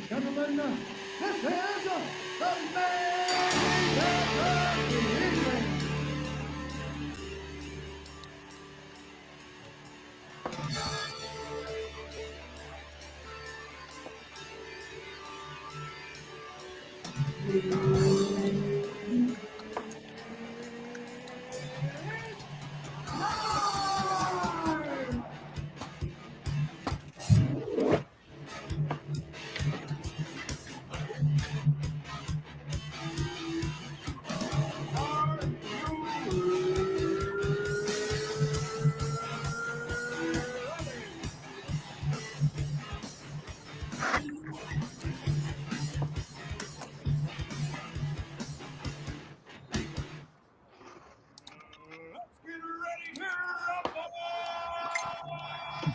Gentlemen, this is the main event of the evening.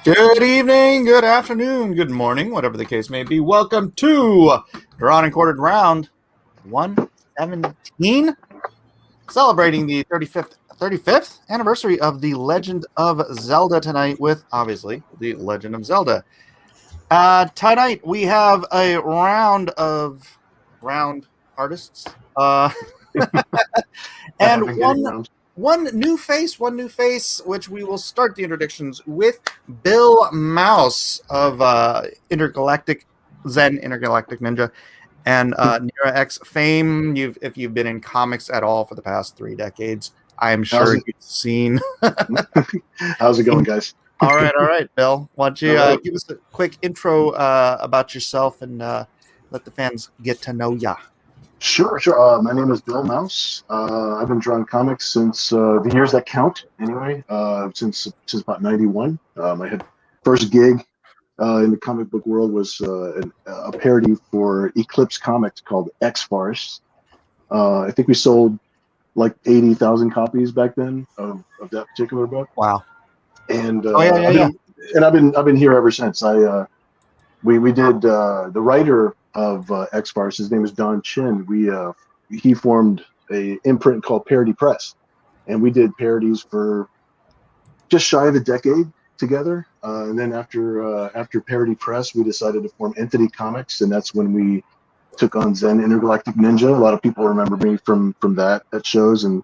Good evening, good afternoon, good morning, whatever the case may be. Welcome to Drawn and Quartered Round 117, celebrating the 35th anniversary of The Legend of Zelda tonight with, obviously, The Legend of Zelda. Tonight we have a round artists, and one new face, which we will start the introductions with Bill Mouse of Intergalactic Ninja and Nira X fame. If you've been in comics at all for the past 3 decades, I'm sure you've seen. How's it going, guys? All right, Bill. Why don't you give us a quick intro about yourself and let the fans get to know ya? Sure. My name is Bill Mouse. I've been drawing comics since the years that count, anyway, since about 91. My first gig in the comic book world was a parody for Eclipse Comics called X-Farce. I think we sold like 80,000 copies back then of that particular book. Wow. And I've been here ever since. We did the writer of X-Farce. His name is Don Chin. He formed a imprint called Parody Press, and we did parodies for just shy of a decade together. And then after Parody Press, we decided to form Entity Comics, and that's when we took on Zen Intergalactic Ninja. A lot of people remember me from that shows. And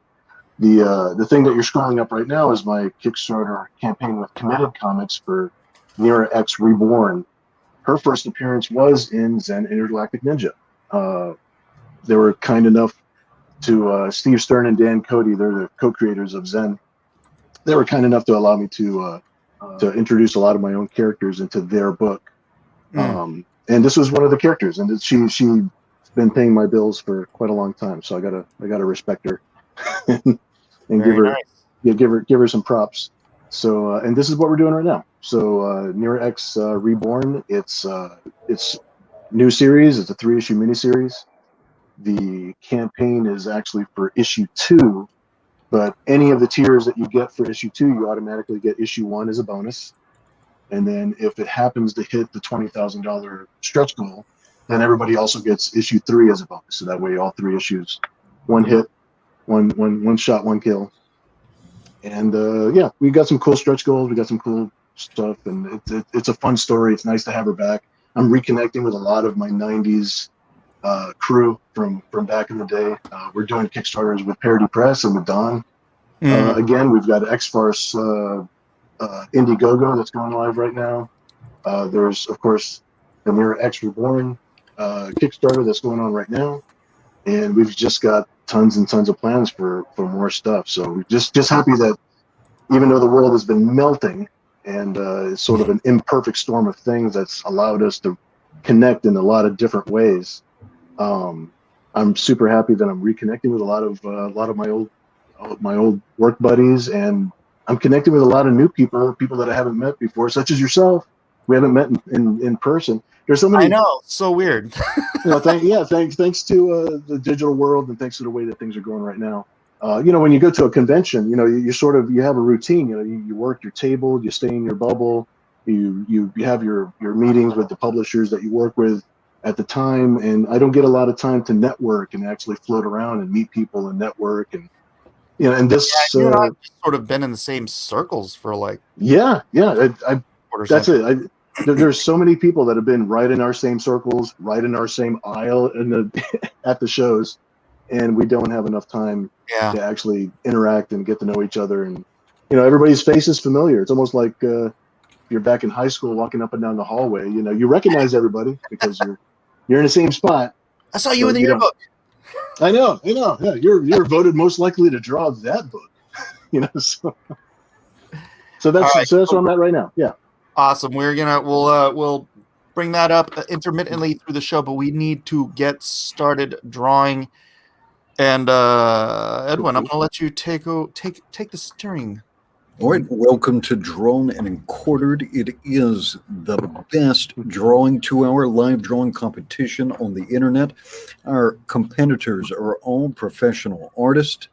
the thing that you're scrolling up right now is my Kickstarter campaign with Committed Comics for Nira X Reborn. Her first appearance was in Zen Intergalactic Ninja. They were kind enough to Steve Stern and Dan Cody. They're the co-creators of Zen. They were kind enough to allow me to introduce a lot of my own characters into their book. And this was one of the characters, and she's been paying my bills for quite a long time. So I gotta respect her and give her some props. So and this is what we're doing right now. So Nira X Reborn, it's new series. It's a 3-issue miniseries. The campaign is actually for issue 2, but any of the tiers that you get for issue 2, you automatically get issue 1 as a bonus. And then if it happens to hit the $20,000 stretch goal, then everybody also gets issue 3 as a bonus. So that way, all 3 issues, one hit, one shot, one kill. And we got some cool stretch goals. We got some cool stuff, and it's a fun story. It's nice to have her back. I'm reconnecting with a lot of my 90s crew from back in the day. We're doing Kickstarters with Parody Press and with Don. Again, we've got X-Farce Indiegogo that's going live right now. There's, of course, the Nira X Reborn Kickstarter that's going on right now. And we've just got tons and tons of plans for more stuff. So we're just happy that even though the world has been melting and it's sort of an imperfect storm of things that's allowed us to connect in a lot of different ways, I'm super happy that I'm reconnecting with a lot of my old work buddies, and I'm connecting with a lot of new people that I haven't met before, such as yourself. We haven't met in person. There's so many. I know, so weird. Thanks to the digital world, and thanks to the way that things are going right now. When you go to a convention, you have a routine. You work your table, you stay in your bubble, you have your meetings with the publishers that you work with at the time. And I don't get a lot of time to network and actually float around and meet people and network. And and this you and I've sort of been in the same circles for like that's it. there's so many people that have been right in our same circles, right in our same aisle in the at the shows, and we don't have enough time to actually interact and get to know each other. And everybody's face is familiar. It's almost like you're back in high school walking up and down the hallway. You recognize everybody because you're in the same spot. I saw you in the yearbook. I know. Yeah, you're voted most likely to draw that book. So that's right, so that's where I'm at right now. Yeah. Awesome. We'll bring that up intermittently through the show, but we need to get started drawing. And Edwin, I'm going to let you take the steering. All right, welcome to Drawn and Quartered. It is the best drawing 2-hour live drawing competition on the internet. Our competitors are all professional artists.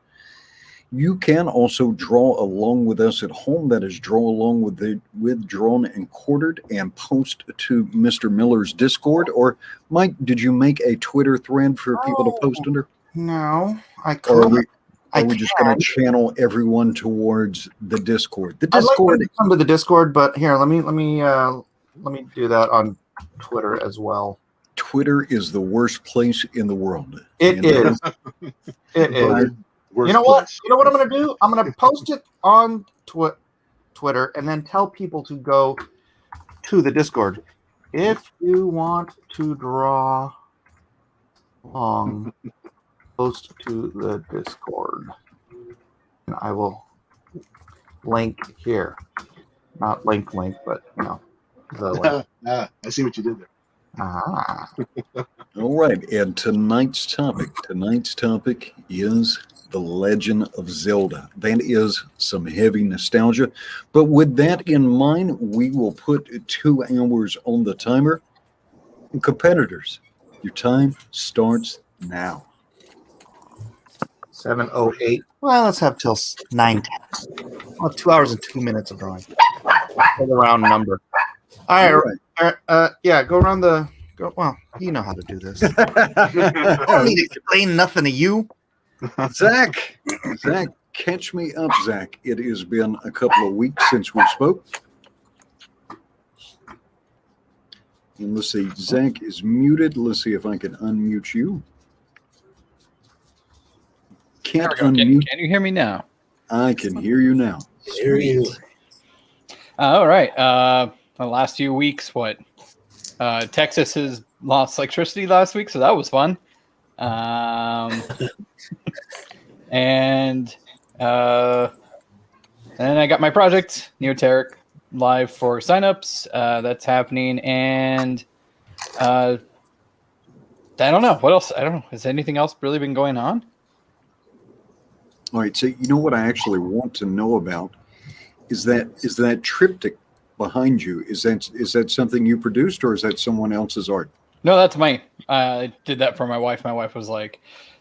You can also draw along with us at home. That is, draw along with Drawn and Quartered and post to Mr. Miller's Discord. Or Mike, did you make a Twitter thread for people to post under? No, I could. Are we just going to channel everyone towards the Discord? The I'd like Discord. to come to the Discord, but here, let me do that on Twitter as well. Twitter is the worst place in the world. It is. It is. You know what? You know what I'm going to do? I'm going to post it on Twitter and then tell people to go to the Discord. If you want to draw along, post to the Discord. And I will link here. Not link, but the link. I see what you did there. Ah. All right, and tonight's topic is The Legend of Zelda. That is some heavy nostalgia. But with that in mind, we will put 2 hours on the timer. And competitors, your time starts now. 7:08. Well, let's have till 9:10. Well, 2 hours and 2 minutes of drawing. For the round number. All right. Yeah, go around the. Well, you know how to do this. I don't need to explain nothing to you. Zach, catch me up, Zach. It has been a couple of weeks since we spoke. And let's see, Zach is muted. Let's see if I can unmute you. Can't unmute. Can you hear me now? I can hear you now. Hear you. All right. The last few weeks, Texas has lost electricity last week, so that was fun. And I got my project, Neoteric, live for signups. That's happening. And I don't know. What else? I don't know. Has anything else really been going on? All right. So you know what I actually want to know about is that triptych behind you. Is that something you produced, or is that someone else's art? No, that's mine. I did that for my wife. My wife was like,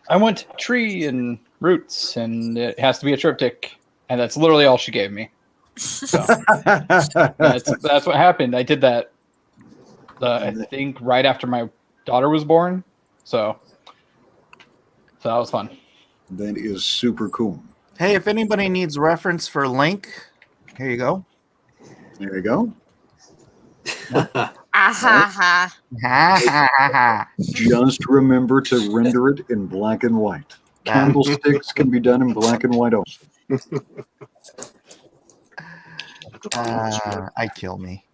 I want tree and roots, and it has to be a triptych. And that's literally all she gave me. So that's what happened. I did that, I think, right after my daughter was born. So that was fun. That is super cool. Hey, if anybody needs reference for link, here you go. There you go. Just remember to render it in black and white. Candlesticks can be done in black and white also. I kill me.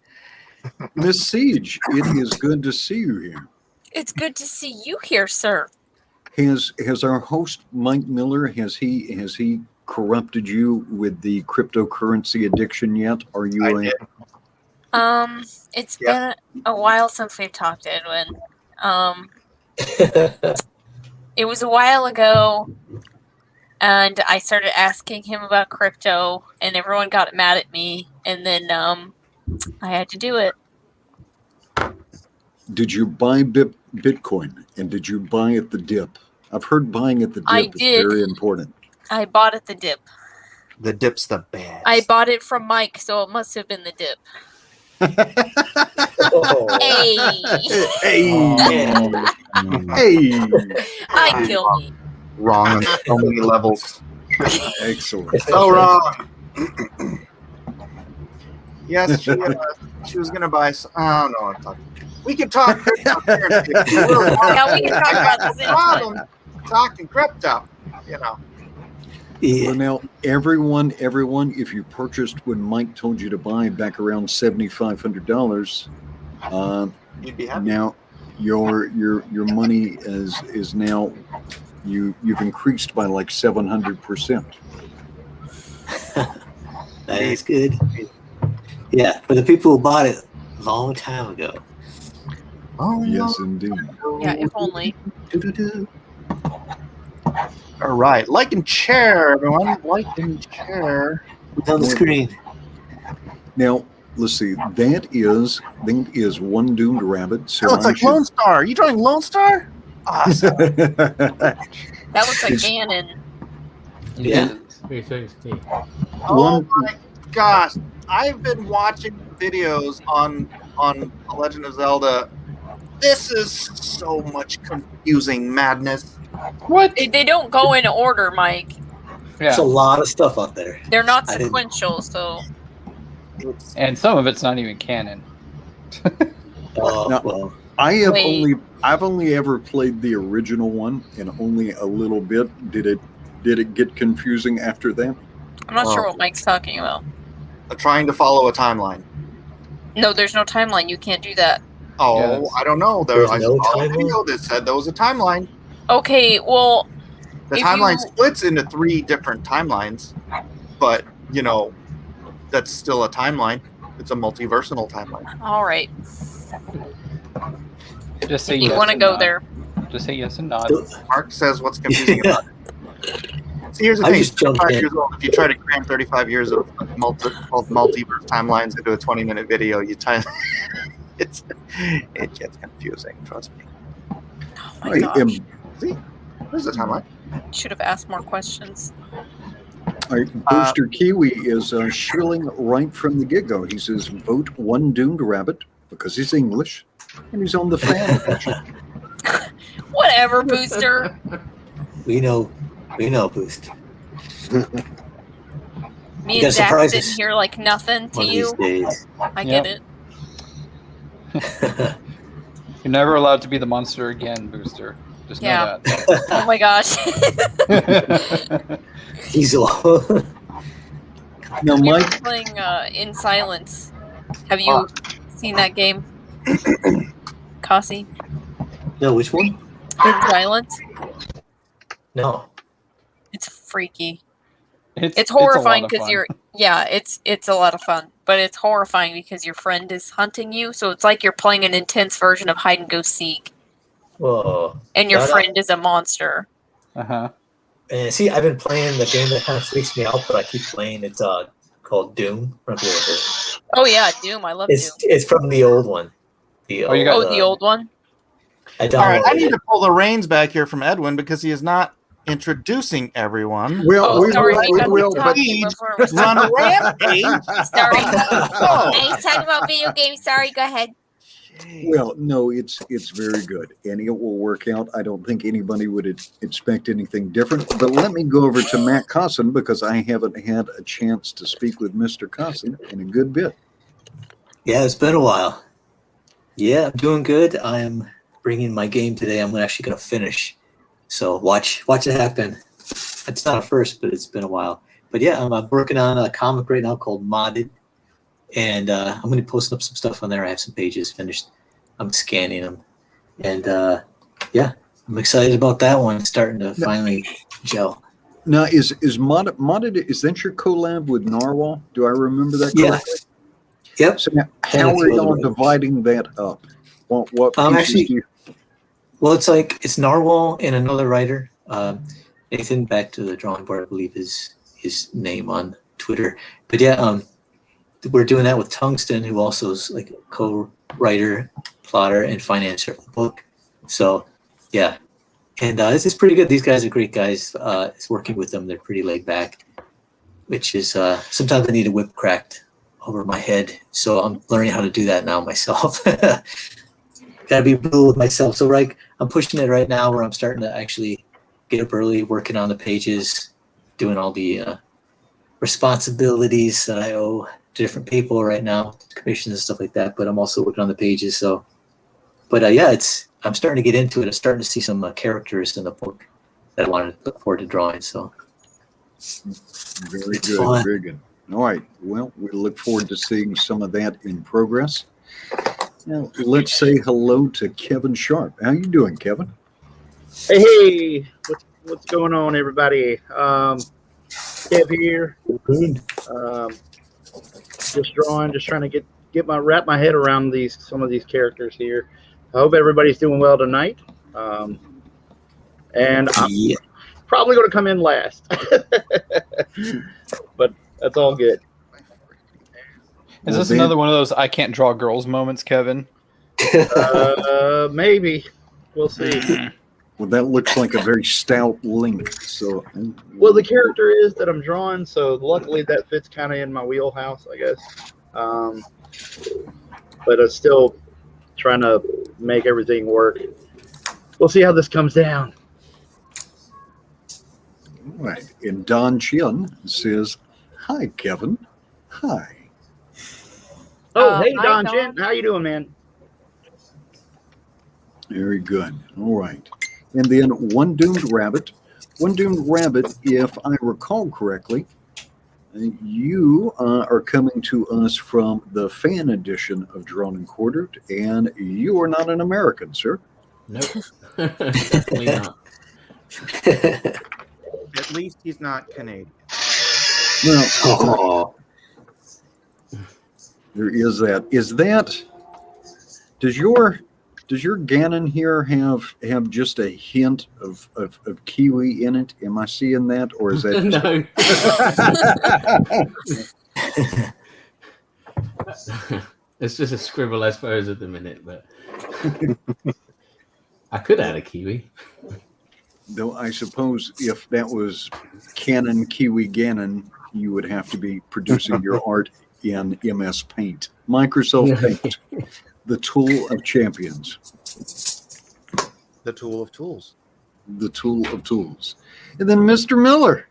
Miss Siege, it is good to see you here. It's good to see you here, sir. Has our host Mike Miller, has he corrupted you with the cryptocurrency addiction yet? Are you It's been a while since we've talked, Edwin. It was a while ago, and I started asking him about crypto, and everyone got mad at me, and then I had to do it. Did you buy Bitcoin, and did you buy at the dip? I've heard buying at the dip is very important. I bought at the dip. The dip's the best. I bought it from Mike, so it must have been the dip. Hey! Hey! I kill me. Wrong on so many levels. Excellent. So wrong. Yes, She was gonna buy. Oh no, I'm talking. We can talk crypto. Yeah, we can talk about this anytime. Problem talking crypto. You know. Yeah. Well, now everyone, if you purchased when Mike told you to buy back around $7,500, You'd be happy. now your money is now you've increased by like 700%. That is good. Yeah, for the people who bought it a long time ago. Oh Yes, indeed. Yeah, if only. All right, like and share, everyone. Like and share. It's on the screen. Now let's see. That is one doomed rabbit. So Oh, it's like Lone Star. Are you drawing Lone Star? Awesome. That looks like It's- Ganon. Yeah. Oh my gosh, I've been watching videos on The Legend of Zelda. This is so much confusing madness. What? They don't go in order, Mike. There's a Yeah, lot of stuff out there. They're not I didn't- sequential, so It's, and some of it's not even canon. Oh, No. well. Wait. I've only ever played the original one, and only a little bit. Did it get confusing after that? I'm not sure Oh. what Mike's talking about. trying to follow a timeline. No, there's no timeline. You can't do that. Oh, Yes. I don't know. There's I no saw a timeline? video that said there was a timeline. Okay, well, The If timeline you- splits into 3 different timelines, but that's still a timeline. It's a multiversal timeline. all right. Just say If you yes want to and go nod. there. Just say yes and nod. Mark says what's confusing about it. See, here's the I thing. just jumped 35 in. years old, if you try to cram 35 years of multiverse timelines into a 20-minute video, it gets confusing. Trust me. Oh my I gosh. am. See, there's a timeline. Should have asked more questions. Booster Kiwi is shrilling right from the get-go. He says, "Vote one doomed rabbit," because he's English and he's on the fan. Whatever, Booster. We know, Boost. Me You and got Zach surprises. sitting here like nothing to One of you. these days. I get it. You're never allowed to be the monster again, Booster. Just know Yeah. that. Oh my gosh. Diesel. Now, You're Mike, playing In Silence. Have you seen that game? Cassie? No, which one? In Silence? No. It's freaky. It's It's a lot horrifying of because fun. it's a lot of fun, but it's horrifying because your friend is hunting you, so it's like you're playing an intense version of hide and go seek, Whoa. and your No, no. friend is a monster. Uh-huh. And see, I've been playing the game that kind of freaks me out, but I keep playing. It's called Doom. I don't know if you ever heard Oh yeah, Doom. I love of it. Doom. It's from the old one. Oh, you got- Oh, the old one. I All right, I downloaded need it. to pull the reins back here from Edwin because he is not introducing everyone. well, Oh, sorry, I got will, to but talking before it was Run a rampage. Sorry. Oh. I was talking about video games. Sorry, go ahead. well, no, it's very good, and it will work out. I don't think anybody would expect anything different. But let me go over to Matt Cosson because I haven't had a chance to speak with Mr. Cosson in a good bit. Yeah, it's been a while. Yeah, I'm doing good. I am bringing my game today. I'm actually going to finish. So watch it happen. It's not a first, but it's been a while. But yeah, I'm working on a comic right now called Modded. And I'm going to be posting up some stuff on there. I have some pages finished. I'm scanning them. And yeah, I'm excited about that one. It's starting to finally gel. Now, is modded? Is that your collab with Narwhal? Do I remember that Yeah. correctly? Yep. So now, And how a are few y'all other writers. dividing that up? What pieces Actually- do you? Well, it's Narwhal and another writer. Nathan, back to the drawing board, I believe is his name on Twitter. But yeah, we're doing that with Tungsten, who also is like a co-writer, plotter, and financier of the book. So yeah, and it's pretty good. These guys are great guys. It's working with them. They're pretty laid back, which is sometimes I need a whip cracked over my head. So I'm learning how to do that now myself. Gotta be brutal with myself. So I'm pushing it right now where I'm starting to actually get up early, working on the pages, doing all the responsibilities that I owe different people right now, commissions and stuff like that. But I'm also working on the pages. So, but yeah, I'm starting to get into it. I'm starting to see some characters in the book that I want to look forward to drawing. So, Very it's good. fun. Very good. All right. Well, we look forward to seeing some of that in progress. Now, let's say hello to Kevin Sharp. How you doing, Kevin? Hey, what's going on, everybody? Kev here. Just drawing, just trying to wrap my head around some of these characters here. I hope everybody's doing well tonight. And I'm probably going to come in last, but that's all good. Is this another one of those I can't draw girls moments, Kevin? Maybe. We'll see. Well, that looks like a very stout link. So, well, the character is that I'm drawing, so luckily that fits kind of in my wheelhouse, I guess. But I'm still trying to make everything work. We'll see how this comes down. All right. And Don Chin says, "Hi, Kevin. Hi." Oh, hey, hi, Don Don. Chen. How you doing, man? Very good. All right. And then One Doomed Rabbit. One Doomed Rabbit, if I recall correctly, you are coming to us from the fan edition of Drawn and Quartered, and you are not an American, sir. Nope. Definitely not. At least he's not Canadian. Well, there is that. Does your Ganon here have just a hint of kiwi in it? Am I seeing that, or is that No? It's just a scribble, I suppose, at the minute, but I could add a kiwi. Though I suppose if that was Canon Kiwi Ganon, you would have to be producing your art in MS Paint, Microsoft Paint, the tool of champions. The tool of tools. The tool of tools. And then Mr. Miller.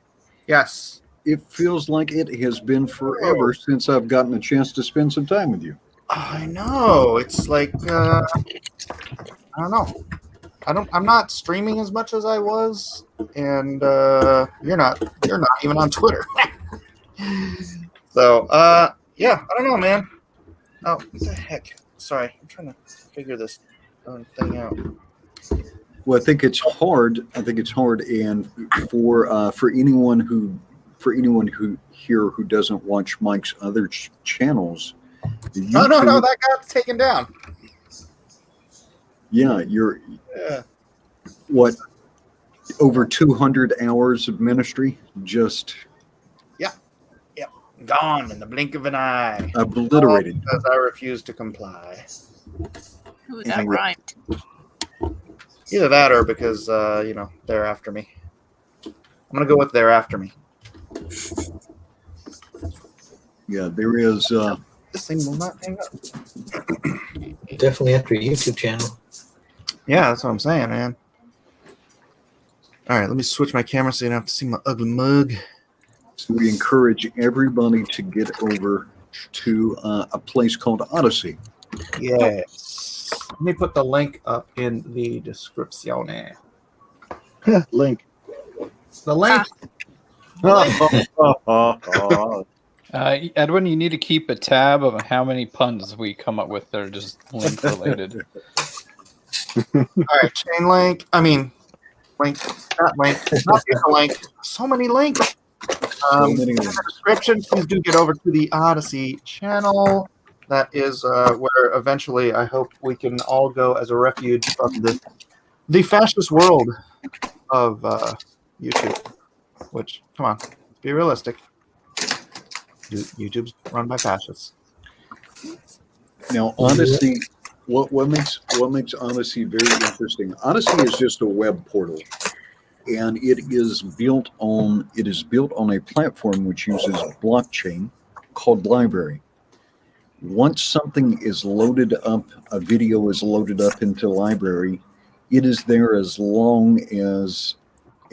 Yes. It feels like it has been forever since I've gotten a chance to spend some time with you. I know. It's like I don't know. I'm not streaming as much as I was, and you're not even on Twitter. So yeah, I don't know, man. Oh, what the heck? Sorry, I'm trying to figure this thing out. Well, I think it's hard. And for anyone who here who doesn't watch Mike's other channels, No, that got taken down. Yeah, what, over 200 hours of ministry just gone in the blink of an eye. Obliterated. Because I refuse to comply. Ooh, that rhymed. Either that or because they're after me. I'm gonna go with they're after me. Yeah, there is. This thing will not hang up. Definitely after your YouTube channel. Yeah, that's what I'm saying, man. All right, let me switch my camera so you don't have to see my ugly mug. So we encourage everybody to get over to a place called Odyssey. Yes. Let me put the link up in the description. Link. The link. Edwin, you need to keep a tab of how many puns we come up with that are just link related. All right, chain link. I mean, link. Not link. Not the link. So many links. In the description, please do get over to the Odyssey channel. That is where eventually I hope we can all go as a refuge from the fascist world of YouTube. Which, come on, let's be realistic. YouTube's run by fascists. Now, Odyssey, what makes Odyssey very interesting? Odyssey is just a web portal, and it is built on a platform which uses blockchain called Library. Once something is loaded up, a video is loaded up into Library, it is there as long as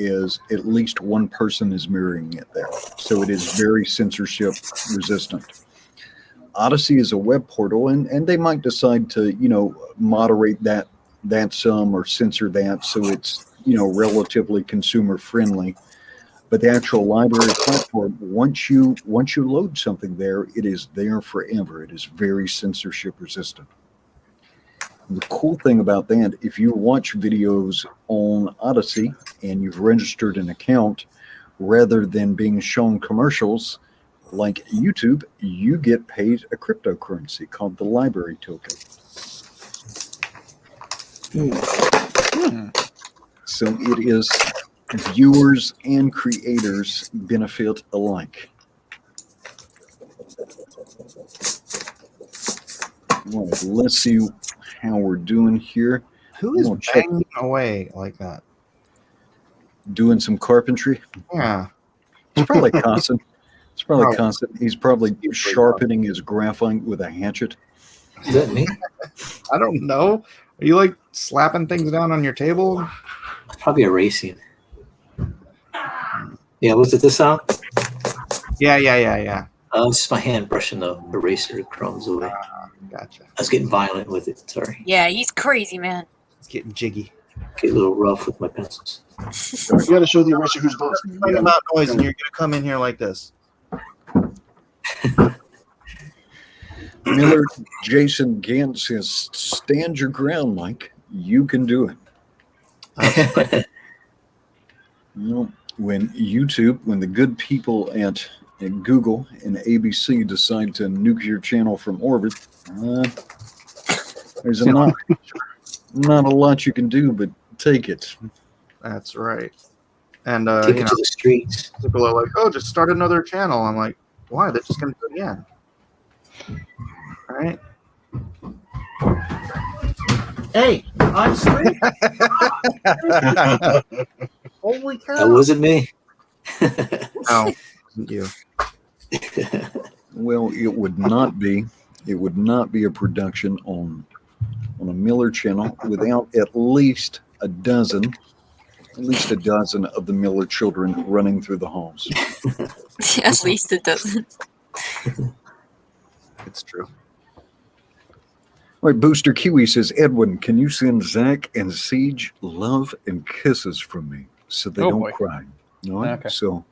at least one person is mirroring it there. So it is very censorship resistant. Odyssey is a web portal, and they might decide to, moderate that some or censor that so it's, relatively consumer friendly. But the actual library platform, once you load something there, it is there forever. It is very censorship resistant. The cool thing about that, if you watch videos on Odyssey and you've registered an account, rather than being shown commercials like YouTube, you get paid a cryptocurrency called the library token. So it is viewers and creators benefit alike. Well, let's see how we're doing here. Who is banging away like that? Doing some carpentry. Yeah. It's probably constant. It's probably constant. He's probably sharpening his graphite with a hatchet. Is that me? I don't know. Are you like slapping things down on your table? Probably erasing. Yeah, was it this sound? Yeah. It's just my hand brushing the eraser crumbs away. Gotcha. I was getting violent with it. Sorry. Yeah, he's crazy, man. It's getting jiggy. Get a little rough with my pencils. You got to show the eraser who's boss. Complain about noise, and you're gonna come in here like this. Miller Jason Gant says, "Stand your ground, Mike. You can do it." When the good people at Google and ABC decide to nuke your channel from orbit, there's not a lot you can do but take it. That's right. And Take it to the streets. people are like, "Oh, just start another channel." I'm like, "Why? They're just gonna do it again." All right. Hey, I'm straight. Holy cow! That wasn't me. No, wasn't you. Well, it would not be a production on a Miller channel without at least a dozen of the Miller children running through the halls. At least it doesn't. It's true. All right, Booster Kiwi says, "Edwin, can you send Zach and Siege love and kisses from me so they don't cry?" All right, Okay. so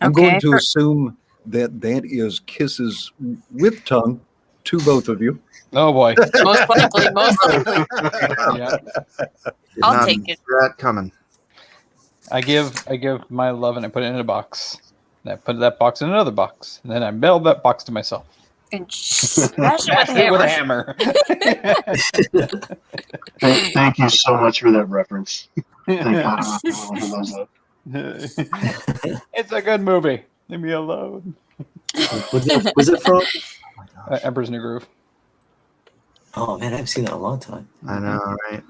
I'm going to assume that is kisses with tongue to both of you. Oh boy. Most likely. Yeah. I'll take it. That coming. I give my love and I put it in a box. And I put that box in another box. And then I mail that box to myself. And smash it with a hammer. Thank you so much for that reference. Thank God I'm not the only one who loves that. It's a good movie. Leave me alone. Was it from? Emperor's New Groove. Oh man, I haven't seen that in a long time. I know, right?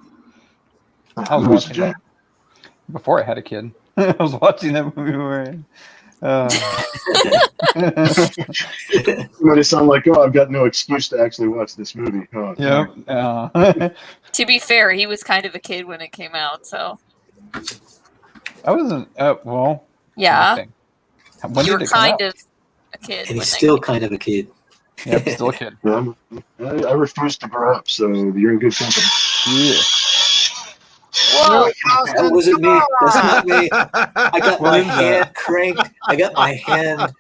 I was watching that before I had a kid. I was watching that movie where You made it sound like, oh, I've got no excuse to actually watch this movie. Oh, yeah. To be fair, he was kind of a kid when it came out, so I wasn't well. yeah. When You did were it come kind out? of a kid. And when he's that still came kind of a kid. Yep, still a kid. Yeah, I refuse to grow up, so you're in good company. Yeah. Whoa! That wasn't me. That's not me. I got my hand cranked. I got my hand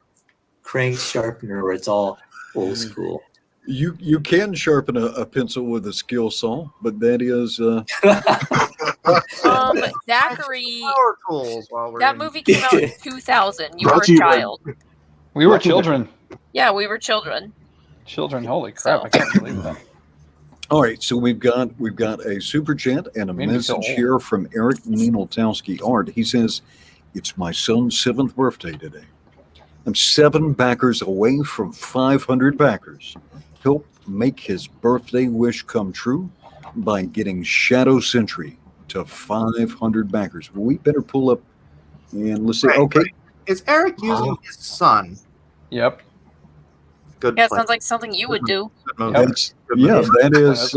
cranked sharpener where it's all old school. You can sharpen a pencil with a skill saw, but that is Zachary, Power tools while we're that in- movie came out in 2000. You were Brought a to you by- child. We were children. Yeah, we were children. Children, holy crap! I can't believe that. all right. So we've got a super chat and a Made me feel message old. here from Eric Ninoltowski Art. He says, "It's my son's 7th birthday today. I'm 7 backers away from 500 backers. Help make his birthday wish come true by getting Shadow Sentry to 500 backers." Well, we better pull up and let's see. Right, Okay. right. Is Eric using his son? Yep. Good. Yeah, it play. sounds like something you would do. Good move. That's, yeah, that is,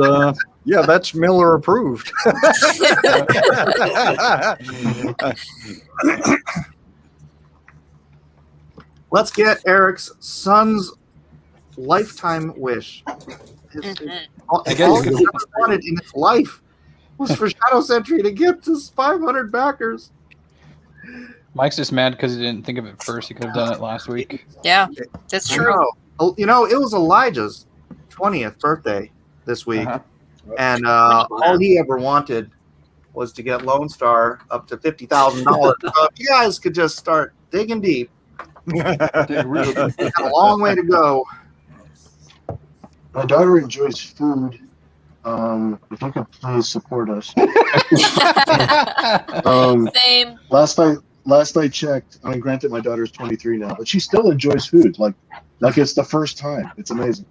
that's Miller approved. Let's get Eric's son's lifetime wish. All I he guess ever wanted in his life was for Shadow Sentry to get to 500 backers. Mike's just mad because he didn't think of it first. He could have done it last week. Yeah, that's true. You know, it was Elijah's 20th birthday this week, and all he ever wanted was to get Lone Star up to $50,000. So if you guys could just start digging deep. Got a long way to go. My daughter enjoys food. If you could please support us. Same. Last I checked, I mean, granted, my daughter's 23 now, but she still enjoys food. Like it's the first time. It's amazing.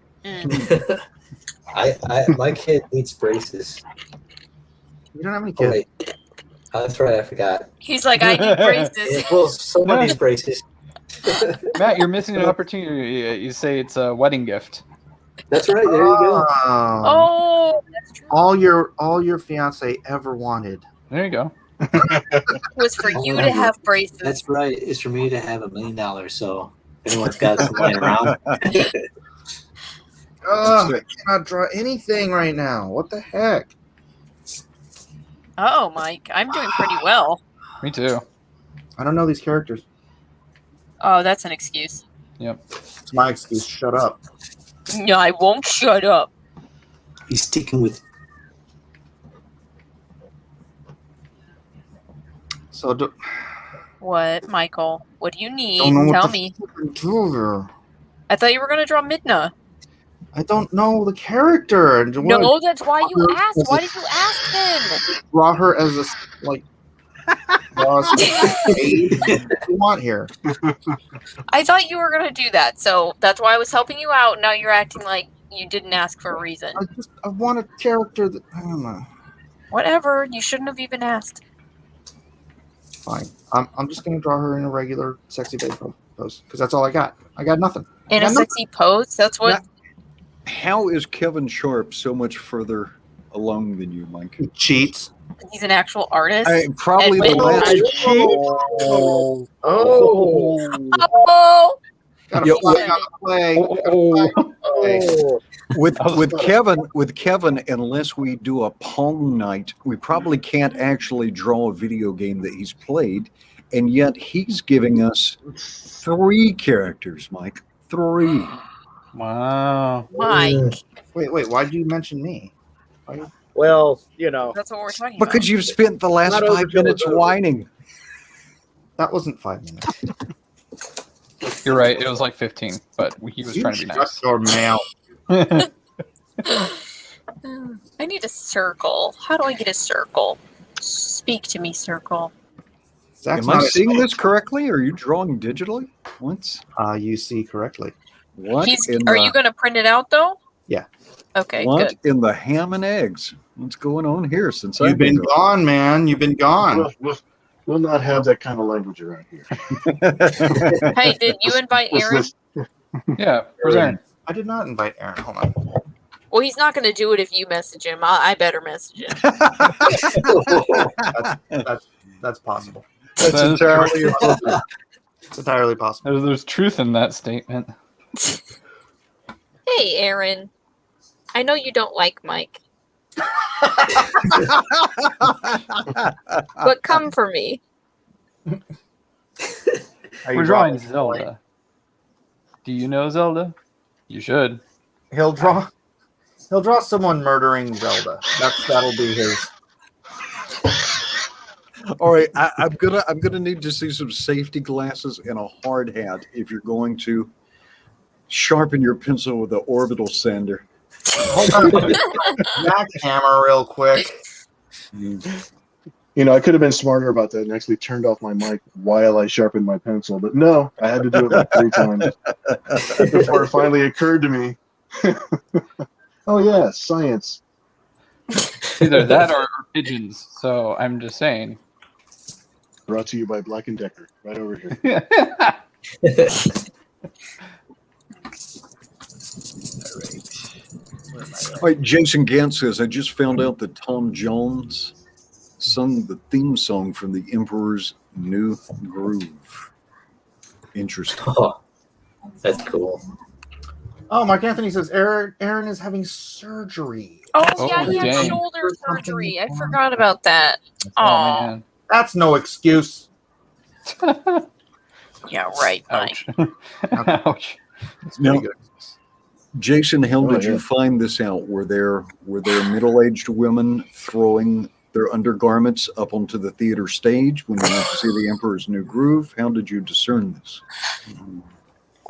My kid needs braces. You don't have any Oh, kids. wait. That's right. I forgot. He's like, I need braces. Well, someone needs braces. Matt, you're missing an opportunity. You say it's a wedding gift. That's right. There you go. Oh, that's true. All your fiance ever wanted. There you go. Was for you to have braces. That's right. It's for me to have $1 million. So if anyone's got some lying around. I cannot draw anything right now. What the heck? Oh, Mike, I'm doing pretty well. Me too. I don't know these characters. Oh, that's an excuse. Yep. It's my excuse. Shut up. No, I won't shut up. He's sticking with. So What, Michael? What do you need? don't know Tell what me. to do here. I thought you were going to draw Midna. I don't know the character. No, that's why you asked. Why did you ask him? Draw her as a like. What do you want here? I thought you were going to do that, so that's why I was helping you out. Now you're acting like you didn't ask for a reason. I want a character that I don't know. Whatever. You shouldn't have even asked. Fine. I'm just gonna draw her in a regular sexy babe pose because that's all I got. I got nothing. In a sexy pose? That's what. How is Kevin Sharp so much further along than you, Mike? He cheats. He's an actual artist. Probably the last. Oh! Gotta fly out the play. With Kevin, unless we do a Pong night, we probably can't actually draw a video game that he's played, and yet he's giving us 3 characters, Mike. 3. Wow. Mike. Wait. Why did you mention me? Well, you know. That's what we're talking about. Because you've spent the last 5 minutes whining. That wasn't 5 minutes. You're right. It was like 15, but he was trying to be nice. Shut your mouth. I need a circle. How do I get a circle? Speak to me, circle. Am I seeing this correctly? Or are you drawing digitally? What? You see correctly. What? Are you going to print it out, though? Yeah. Okay, What good. in the ham and eggs? What's going on here since You've I've been gone, man. You've been gone. We'll not have that kind of language around here. Hey, did you invite Aaron? Yeah, where's Aaron? I did not invite Aaron. Hold on. Well, he's not going to do it if you message him. I better message him. That's possible. That's entirely possible. It's entirely possible. There's truth in that statement. Hey, Aaron. I know you don't like Mike. But come for me. We're drawing Zelda. Do you know Zelda? You should. He'll draw someone murdering Zelda. That'll be his. All right, I'm gonna need to see some safety glasses and a hard hat if you're going to sharpen your pencil with the orbital sander. Hold on. Back hammer real quick. You know, I could have been smarter about that and actually turned off my mic while I sharpened my pencil, but no, I had to do it like 3 times before it finally occurred to me. Oh yeah, science. Either that or pigeons. So I'm just saying. Brought to you by Black & Decker, right over here. All right, Jason Gant says, I just found out that Tom Jones sung the theme song from The Emperor's New Groove. Interesting. Oh, that's cool. Oh, Mark Anthony says Aaron is having surgery. Oh, yeah, Oh, he had dang. shoulder surgery. I forgot about that. Oh man. That's no excuse. Yeah, right, Mike. Ouch. Ouch. That's pretty No. good. Jason, how Oh, did yeah. you find this out? Were there middle-aged women throwing their undergarments up onto the theater stage when you went to see The Emperor's New Groove? How did you discern this?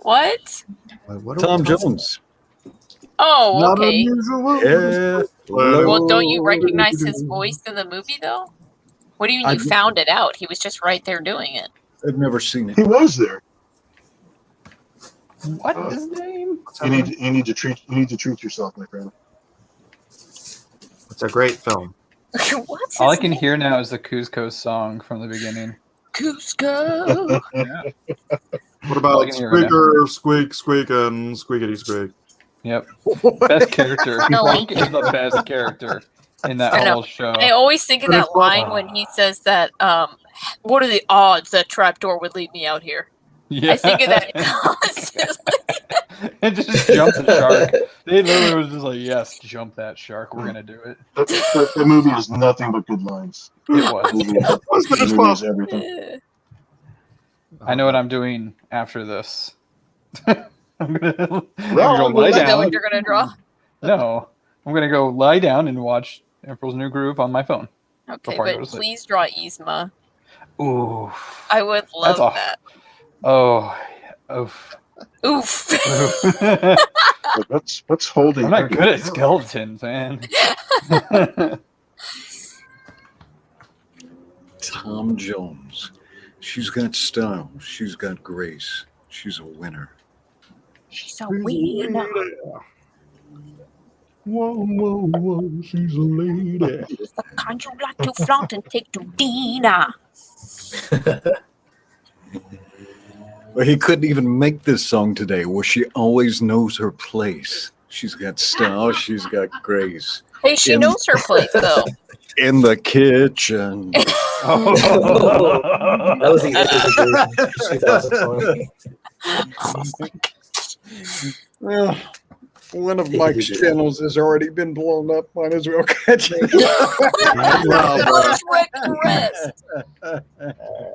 What? What are Tom we talking Jones. Oh, about? Not okay. unusual. Well, don't you recognize his voice in the movie, though? What do you mean you I've- found it out? He was just right there doing it. I've never seen it. He was there. What is his name? You need to treat yourself, my friend. It's a great film. What's All I his can name? hear now is the Cusco song from the beginning. Cusco. What All I about can hear right now. Squeaker, Squeak, Squeak, and Squeakity Squeak? Yep. Best character. No. Frank is the best character in that I know. whole show. I always think of that line when he says that, what are the odds that trapdoor would lead me out here? Yeah. I think of that constantly. And just jump the shark. They literally was just like, yes, jump that shark. We're gonna do it. The movie is nothing but good lines. It The was. movie, the movie is everything. I know what I'm doing after this. I'm gonna go Well, lie Is that down. what you're going to draw? No, I'm gonna go lie down and watch Emperor's New Groove on my phone. Okay, Before I go but to sleep. please draw Yzma. Ooh. I would love That's that. Oh. Oof. Oof. What's holding? I'm not good at skeletons, man. Tom Jones. She's got style. She's got grace. She's a winner. She's a winner. Whoa, she's a lady. The kind you like to flaunt and take to dinner. Well, he couldn't even make this song today. Well, she always knows her place. She's got style. She's got grace. Hey, she In- knows her place, though. In the kitchen. That was the edited version of 2020. Well, one of Mike's channels has already been blown up. Might as well catch it. Let's wreck the rest.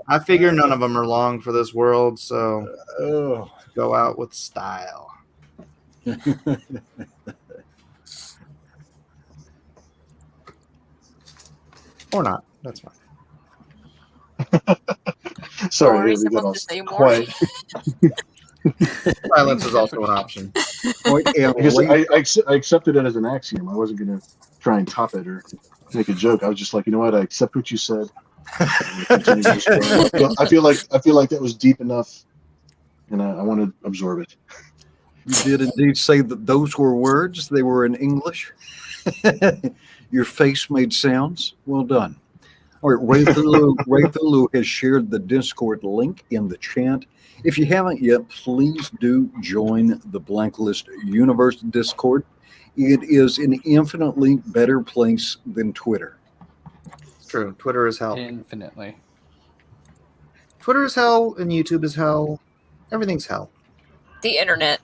I figure none of them are long for this world, so Oh. go out with style. Or not. That's fine. So are Sorry, we we got supposed all to say more? quiet. Silence is also an option. I accepted it as an axiom. I wasn't going to try and top it or make a joke. I was just like, you know what? I accept what you said. I feel like that was deep enough, and I want to absorb it. You did indeed say that those were words. They were in English. Your face made sounds. Well done. All right, Raythulu has shared the Discord link in the chat. If you haven't yet, please do join the Blacklist Universe Discord. It is an infinitely better place than Twitter. True. Twitter is hell. Infinitely. Twitter is hell, and YouTube is hell. Everything's hell. The internet.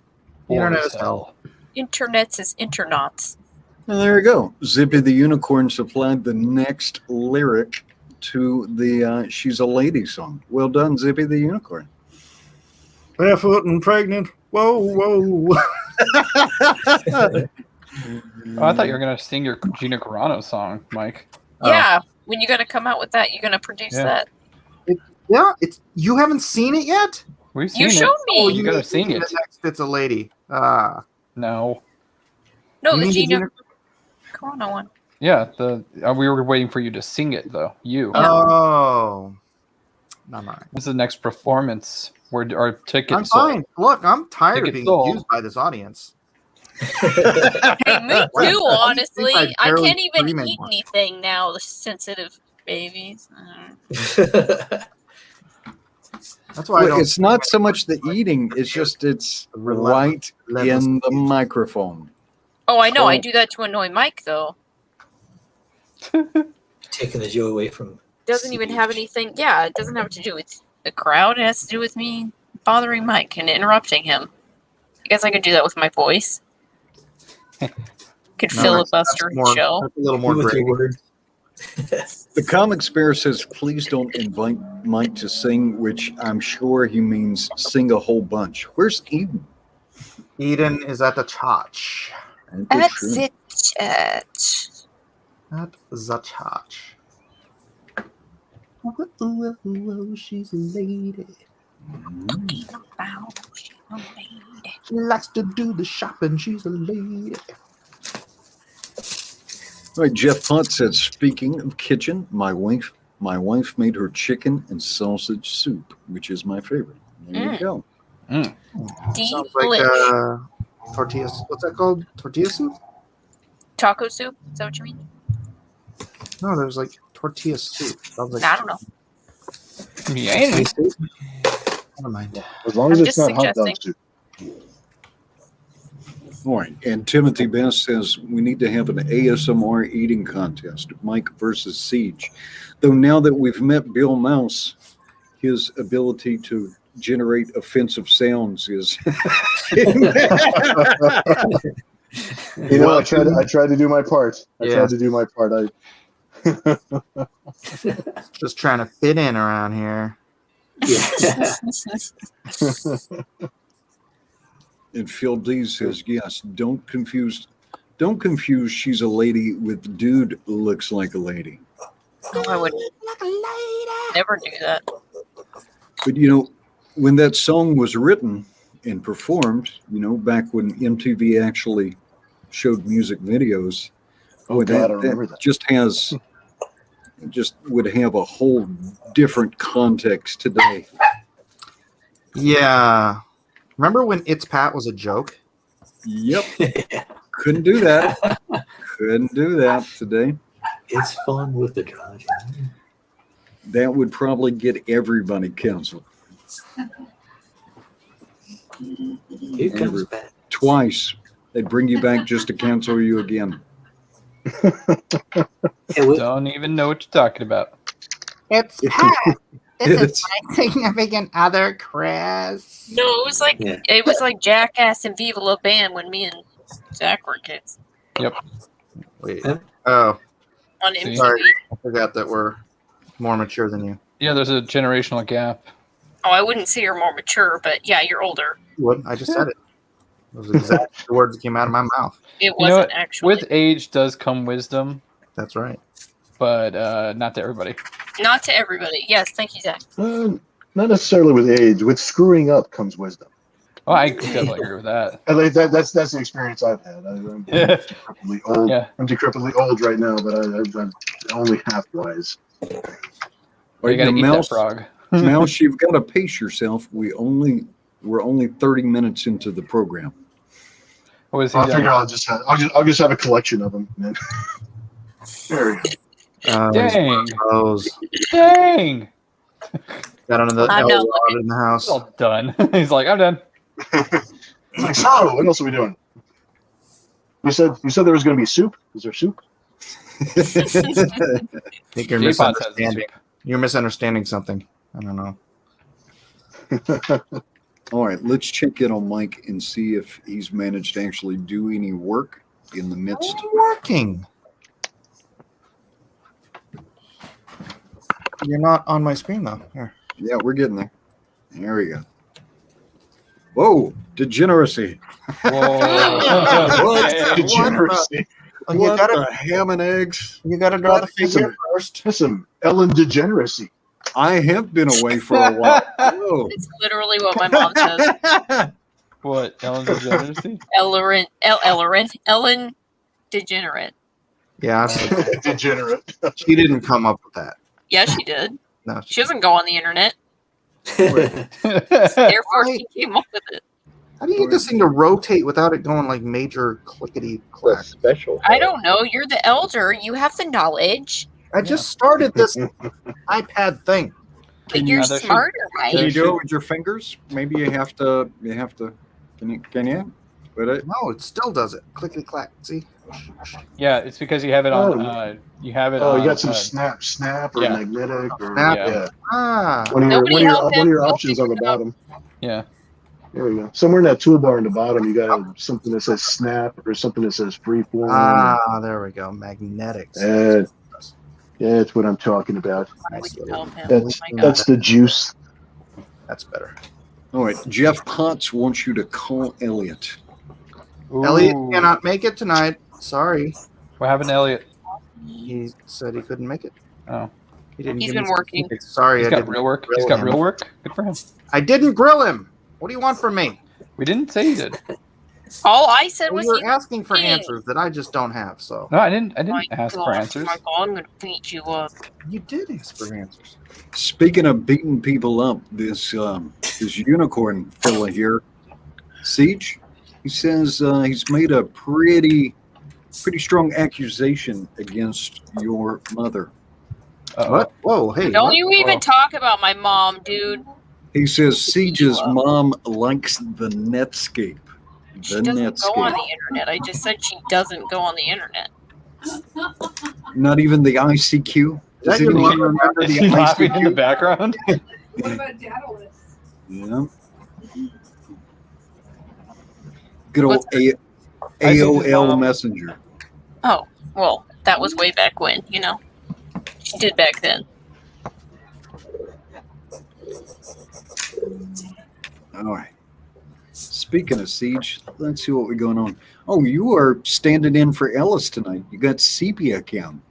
The internet Or is hell. Internets is internauts. And there you go. Zippy the Unicorn supplied the next lyric to the She's a Lady song. Well done, Zippy the Unicorn. Barefoot and pregnant. Whoa, whoa. Oh, I thought you were gonna sing your Gina Carano song, Mike. Yeah, when you're going to come out with that, you're going to produce Yeah. that. Yeah, it's you haven't seen it yet? We've seen You it. showed me. Oh, you gotta sing it. Next, it's a lady. Ah. No. No, You the mean the Gina Carano one. Yeah, we were waiting for you to sing it though. You. Oh. Not mine. This is the next performance where our ticket I'm sold. fine. Look, I'm tired of Ticket being sold. used by this audience. Hey, me too, honestly. I I barely can't even scream eat anymore. anything now, the sensitive babies. That's why I Well, don't. it's not so much the eating, it's just it's right in the microphone. Oh, I know. I Oh. do that to annoy Mike, though. Taking the joy away from. Doesn't even have anything. Yeah, it doesn't have to do with the crowd. It has to do with me bothering Mike and interrupting him. guess I could do that with my voice. Could No, filibuster more, the show. that's a little more with your great. word. The Comics Bear says, please don't invite Mike to sing, which I'm sure he means sing a whole bunch. Where's Eden? Eden is at the church. That's it. Chat. At the church. She's a lady. She likes to do the shopping. She's a lady. All right, Jeff Pott says, speaking of kitchen, my wife made her chicken and sausage soup, which is my favorite. There you go. Sounds like tortillas. What's that called? Tortilla soup? Taco soup? Is that what you mean? No, there's like tortilla soup. Sounds like I don't know. Yeah. never mind. As long as I'm it's just not hot dog suggesting. soup. All right, and Timothy Best says, we need to have an ASMR eating contest, Mike versus Siege. Though now that we've met Bill Mouse, his ability to generate offensive sounds is... You know, I tried to do my part. I Yeah. tried to do my part. Just trying to fit in around here. Yeah. And Phil D says, yes, don't confuse she's a lady with dude looks like a lady. Oh, I would never do that. But, you know, when that song was written and performed, you know, back when MTV actually showed music videos, Oh, God, I remember that. just would have a whole different context today. Yeah. Remember when It's Pat was a joke? Yep. Couldn't do that. Couldn't do that today. It's fun with the Dodger. That would probably get everybody canceled. Here comes back. Twice. They'd bring you back just to cancel you again. Don't even know what you're talking about. It's Pat. This is my significant other, Chris. No, it was like Yeah. it was like Jackass and Viva La Bam when me and Zach were kids Wait. Huh? Oh, on See? MTV. sorry. I forgot that we're more mature than you. Yeah, there's a generational gap. Oh, I wouldn't say you're more mature, but yeah, you're older. What? I just said it. Those are exactly the words that came out of my mouth. It You know wasn't what? actually. With age does come wisdom, That's right. but not to everybody. Not to everybody. Yes, thank you, Zach. Not necessarily with age. With screwing up comes wisdom. Oh, I definitely agree with that. At least that's the experience I've had. I'm decrepitly old. Yeah. I'm decrepitly old right now, but I'm only half wise. Or you gotta eat that frog. Mouse, you've got to pace yourself. We're only 30 minutes into the program. What is he I doing? figure I'll just have a collection of them. Man. There we go. Dang. Those Dang. got under the I'm L not rod in the house. It's all done. He's like, I'm done. It's like, so what else are we doing? You said there was going to be soup. Is there soup? I think you're J-Pods has the misunderstanding. soup. You're misunderstanding something. I don't know. All right, let's check in on Mike and see if he's managed to actually do any work in the midst. I'm working. You're not on my screen though. Here. Yeah, we're getting there. There we go. Whoa, degeneracy. Whoa. Degeneracy. You What gotta, the ham and eggs? you gotta draw the That's figure some- first. That's some Ellen degeneracy. I have been away for a while. Whoa. It's literally what my mom says. What? Ellen DeGeneres? Ellen Degenerate. Yeah, I see. Degenerate. She didn't come up with that. Yeah, she did. No, She doesn't go on the internet. Why? Therefore, she came up with it. How do you get this thing to rotate without it going like major clickety clack? Special. I don't know. You're the elder. You have the knowledge. I just started this iPad thing. But you're Now, there should- smarter, Can you Mike. do it with your fingers? Maybe you have to, can you? But it, No, it still does it. Clickety clack. See? Yeah, it's because you have it on. Oh. You have it Oh, on. you got some snap or yeah. magnetic or Snap. yeah. Ah. One of Nobody your helped him. options on the bottom. Yeah. There we go. Somewhere in that toolbar in the bottom, you got something that says snap or something that says freeform. Ah, there we go. Magnetics. Yeah, that's what I'm talking about. Nice little. Help him. Oh my God. That's the juice. That's better. All right, Jeff Potts wants you to call Elliot. Elliot Ooh. cannot make it tonight. Sorry. What happened to Elliot? He said he couldn't make it. Oh, He didn't. He's give me been working. specifics. Sorry, he's I got didn't real work. He's grill got him. real work. Good for him. I didn't grill him. What do you want from me? We didn't say you did. All I said Well, was you're he's asking for eating. answers that I just don't have. So No, I didn't. I didn't My ask for gosh, answers. Michael, I'm gonna beat you up. you did ask for answers. Speaking of beating people up, this unicorn fella here, Siege, he says he's made a pretty strong accusation against your mother. What? Whoa, hey. Don't what? you even talk about my mom, dude. He says Siege's mom likes the Netscape. She The doesn't go on Netscape. the internet. I just said she doesn't go on the internet. Not even the ICQ. Does that your anyone mother? remember Is the he laughing in the ICQ? background? What about Daedalus? Yeah. Good old What's AOL mom? Messenger. Oh, well, that was way back when, you know. She did back then. All right. Speaking of Siege, let's see what we're going on. Oh, you are standing in for Ellis tonight. You got sepia cam.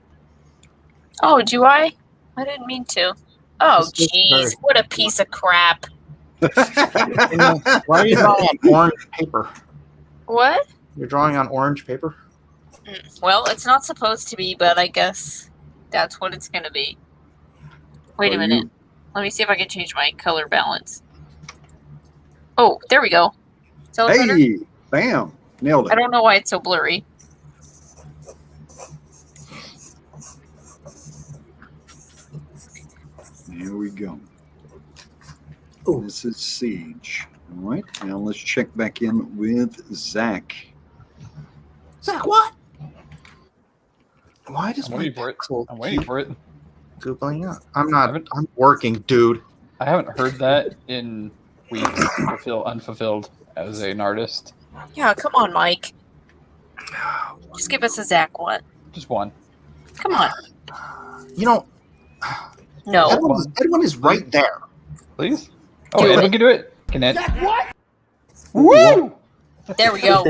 Oh, do I? I didn't mean to. Oh, This is jeez. very- What a piece of crap. You know, why are you drawing on orange paper? What? You're drawing on orange paper? Well, it's not supposed to be, but I guess that's what it's going to be. Wait a minute. Let me see if I can change my color balance. Oh, there we go. So better? Hey, bam. Nailed I it. don't know why it's so blurry. Here we go. Ooh. This is Siege. All right. Now let's check back in with Zach. Zach, what? Why does I'm my waiting for it. pixel I'm waiting keep for it. googling up? I'm not. I'm working, dude. I haven't heard that in weeks. I feel unfulfilled as an artist. Yeah, come on, Mike. Just give us a Zach one. Just one. Come on. You know, No. Edwin is right there. Please? Oh, Do Edwin it. can do it. Can Ed? What? Woo! There we go.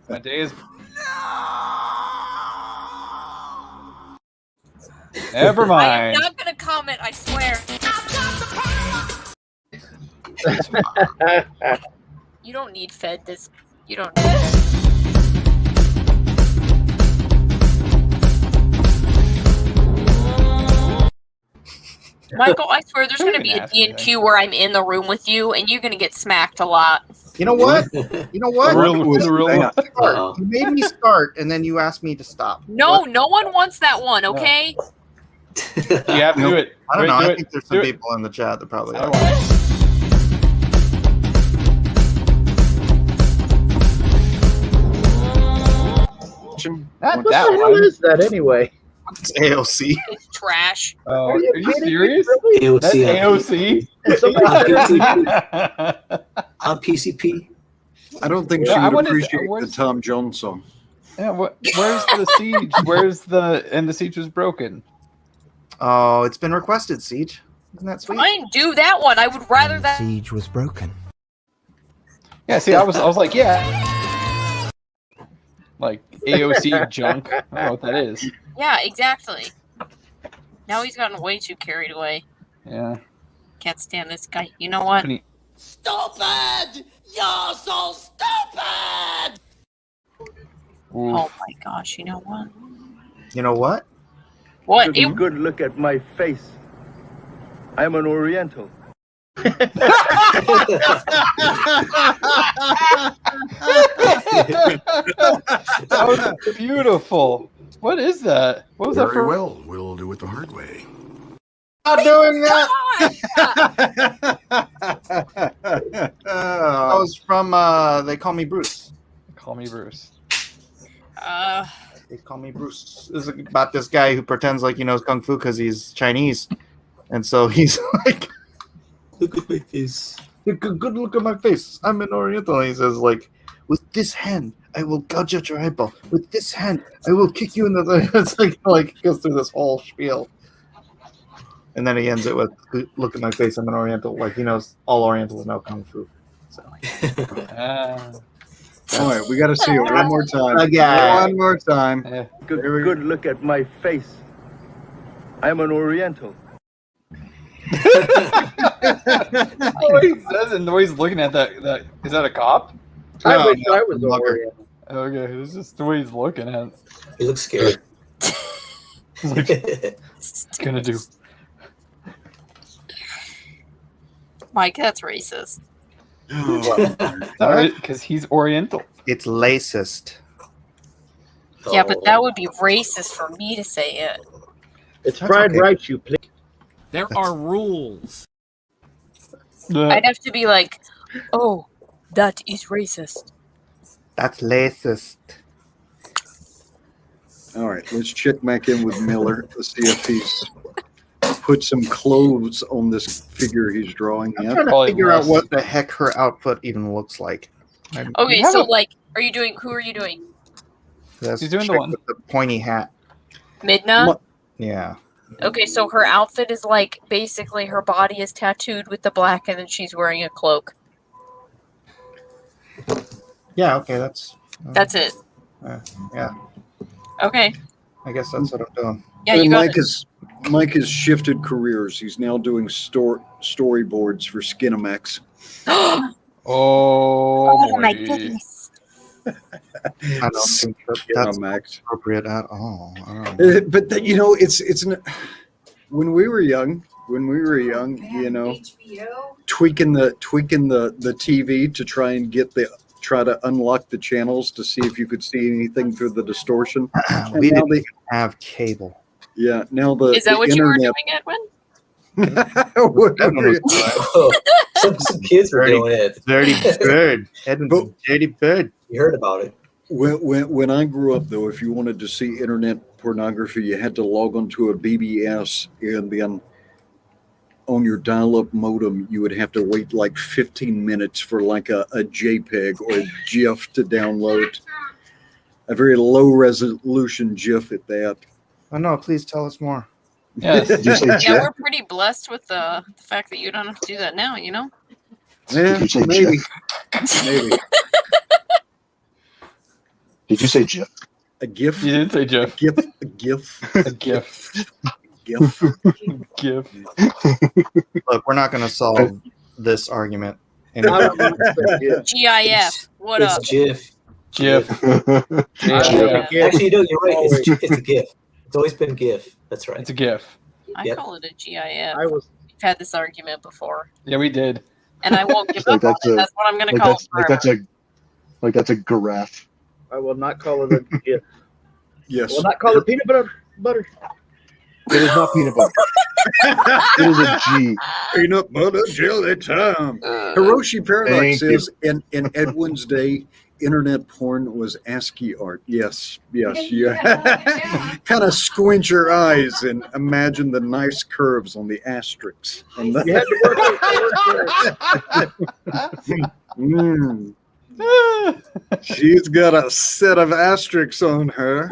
My day is. Never I am mind. not going to comment, I swear. You don't need fed this. You don't need Michael, I swear there's going to be a D&Q where I'm in the room with you and you're going to get smacked a lot. You know what? You know what? The real Hang one. on. Start. You made me start, and then you asked me to stop. No, What? no one wants that one, okay? You have to do it. I don't know. Do I it. think there's Do some it. people in the chat that probably I are. don't want it. Not What that the hell one. is that anyway? It's AOC. It's trash. Oh, Are are you you kidding me? serious? Really? That's AOC AOC. on PCP. I don't think Yeah, she I would wanted- appreciate the where's- Tom Jones song. Yeah, where's the siege? Where's the and the siege was broken? Oh, it's been requested, Siege. Isn't that sweet? Fine, do that one. I would rather that. Siege was broken. Yeah, see, I was like, yeah, like AOC junk. I don't know what that is. Yeah, exactly. Now he's gotten way too carried away. Yeah. Can't stand this guy. You know what? Stupid! You're so stupid! Ooh. Oh my gosh, you know what? You know what? What? Take a good look at my face. I'm an Oriental. That was beautiful. What is that? What was that Very for? well. We'll do it the hard way. Not doing that. God! That was from They Call Me Bruce. Call me Bruce. They Call Me Bruce. This is about this guy who pretends like he knows kung fu because he's Chinese, and so he's like, Look at my face. Good look at my face. I'm an Oriental. And he says, like, with this hand, I will gouge out your eyeball. With this hand, I will kick you in the... It's like goes through this whole spiel. And then he ends it with, look at my face, I'm an Oriental. Like, he knows all Orientals know Kung Fu. So. All right, we got to see it one more time. One more time. Good look at my face. I'm an Oriental. Oh, he says it, and the way he's looking at that is that a cop? I wish I was Oriental. Okay, it's just the way he's looking at it. He looks scared. Like, it's gonna do. Mike, that's racist. Because he's Oriental. It's racist. Yeah, but that would be racist for me to say it. It's fried rice, you plick. There are rules. I'd have to be like, oh, that is racist. That's racist. All right, let's check back in with Miller to see if he's put some clothes on this figure he's drawing. I'm trying to figure out what the heck her outfit even looks like. Okay, so like, who are you doing? She's doing the one with the pointy hat. Midna? Yeah. Okay, so her outfit is like, basically her body is tattooed with the black and then she's wearing a cloak. Yeah, okay, that's it. Yeah. Okay. I guess that's what I'm doing. Yeah, you got Mike has shifted careers. He's now doing storyboards for Skinamax. Oh my goodness. I don't think that's appropriate at all. But it's when we were young, tweaking the TV to try to unlock the channels to see if you could see anything through the distortion. We didn't have cable. Yeah, now Is that what internet, you were doing, Edwin? Some kids were doing it. Dirty bird. Edwin's dirty bird. You heard about it. When I grew up, though, if you wanted to see internet pornography, you had to log onto a BBS, and then on your dial-up modem, you would have to wait like 15 minutes for like a JPEG or a GIF to download. A very low-resolution GIF at that. Oh, no, please tell us more. Yes. Yeah, we're pretty blessed with the fact that you don't have to do that now, you know? Yeah, maybe. Maybe. Did you say GIF? A GIF? You didn't say GIF. A GIF. A GIF. GIF. GIF. Look, we're not going to solve this argument. GIF. What it's up? GIF. GIF. Actually, no, you're right. It's a GIF. It's always been GIF. That's right. It's a GIF. I call it a GIF. We've had this argument before. Yeah, we did. And I won't give up on it. That's what I'm going to call it. That's a giraffe. I will not call it a GIF. Yes. I will not call it peanut butter. It is not peanut butter. It is a G. Peanut butter jelly time. Hiroshi Paradox says in Edwin's day, internet porn was ASCII art. Yes. Yeah. Kind of squint your eyes and imagine the nice curves on the asterisks. And You had to work. She's got a set of asterisks on her.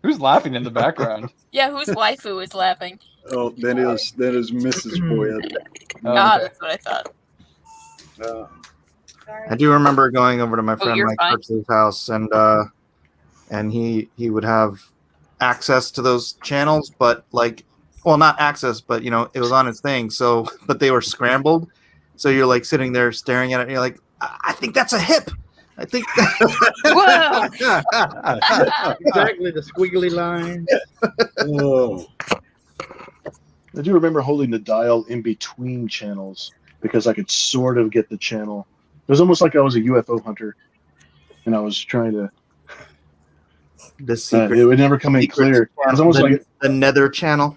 Who's laughing in the background? Yeah, whose waifu is laughing? Oh, that is Mrs. Boyd. That's what I thought. I do remember going over to my friend Mike Brooks' house, and he would have access to those channels, but not access, but it was on his thing. So, but they were scrambled. So you're like sitting there staring at it, and you're like, I think that's a hip. I think. Whoa! Exactly, the squiggly line. Oh. I do remember holding the dial in between channels because I could sort of get the channel. It was almost like I was a UFO hunter, and I was trying to. The secret. It would never come in clear. It was almost like the Nether channel.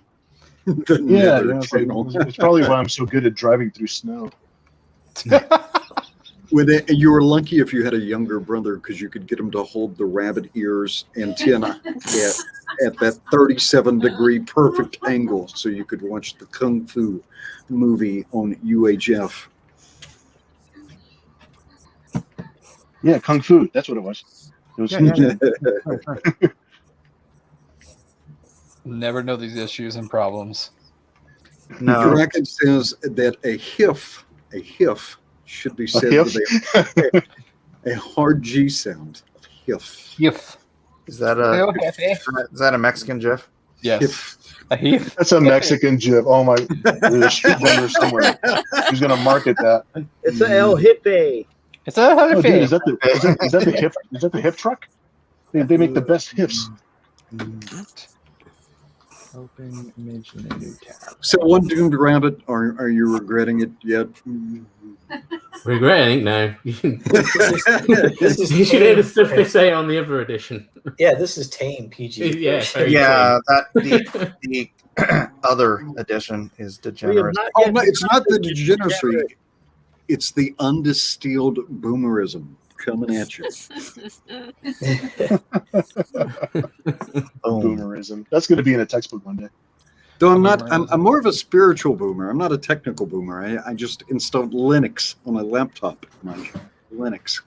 It's probably why I'm so good at driving through snow. You were lucky if you had a younger brother because you could get him to hold the rabbit ears antenna at that 37-degree perfect angle so you could watch the Kung Fu movie on UHF. Yeah, Kung Fu. That's what it was. It was Never know these issues and problems. No. Draken says that a hif should be said with a hard G sound. Hif. Hif. Is that a Mexican GIF? Yes. A hif. That's a Mexican GIF. Oh my! There's a street vendor somewhere who's gonna market that. It's a El Hife. It's a Oh, dude, is that the hip? Is that the hip truck? They make the best hips. Open image in a new tab. So, One Doomed Rabbit, are you regretting it yet? Regretting? No. You should hear the stuff they say on the other edition. Yeah, this is tame PG. Yeah, very The other edition is degenerate. Oh, no, it's not the degeneracy. It's the undistilled boomerism coming at you. Boomerism. That's going to be in a textbook one day. Though I'm more of a spiritual boomer. I'm not a technical boomer. I just installed Linux on my laptop. Linux.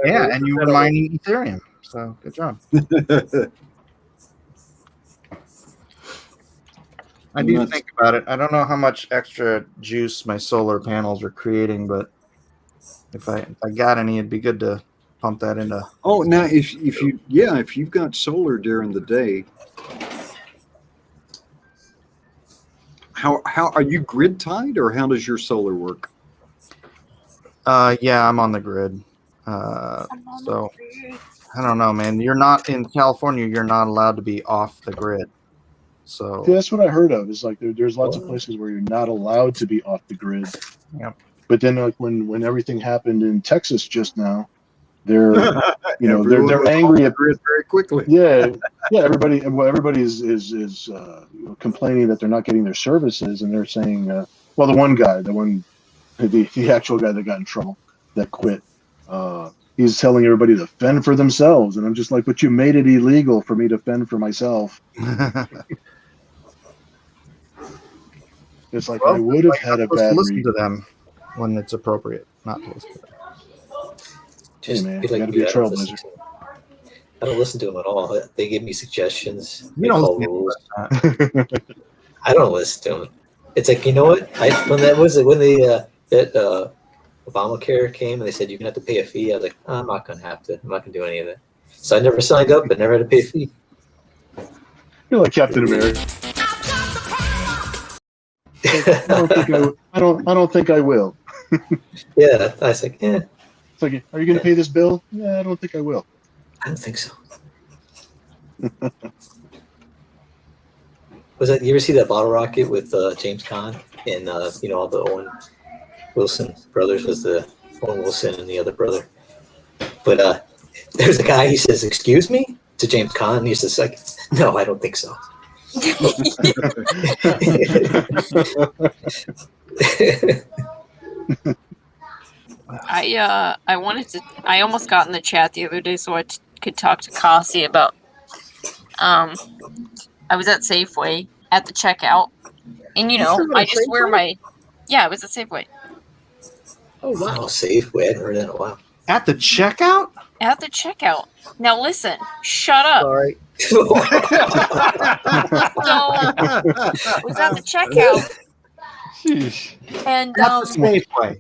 Yeah, and you were mining Ethereum. So good job. I do think about it. I don't know how much extra juice my solar panels are creating, but if I got any, it'd be good to pump that into. Oh, now if you've got solar during the day, how are you grid tied, or how does your solar work? Yeah, I'm on the grid. So I don't know, man. You're not in California. You're not allowed to be off the grid. So yeah, that's what I heard of. Is like there's lots of places where you're not allowed to be off the grid. Yep. But then like when everything happened in Texas just now, they're they're angry at grid very quickly. Yeah, everybody is complaining that they're not getting their services, and they're saying, the actual guy that got in trouble, that quit, he's telling everybody to fend for themselves, and I'm just like, but you made it illegal for me to fend for myself. It's like, I would have had a bad listen reason to them when it's appropriate, not to listen to them. Hey man, you gotta be a trailblazer. I don't listen to them at all. They give me suggestions. You don't call listen rules. to that. I don't listen to them. It's like, you know what? When Obamacare came and they said you're gonna have to pay a fee, I was like, I'm not gonna have to. I'm not gonna do any of that. So I never signed up, but never had to pay a fee. You're like Captain America. I don't think I will. Yeah, I was like, yeah. It's like, are you going to pay this bill? Yeah, I don't think I will. I don't think so. Was that, you ever see that bottle rocket with James Caan and all the Owen Wilson brothers? Was the Owen Wilson and the other brother? But there's a guy. He says, "Excuse me," to James Caan. And he's just like, "No, I don't think so." I almost got in the chat the other day so I could talk to Kasi about I was at Safeway at the checkout, and I just wear my it was at Safeway. Oh wow, Safeway! I hadn't heard that in a while. At the checkout? At the checkout. Now listen, shut up. Sorry. So I was at the checkout. Sheesh. And at the Safeway.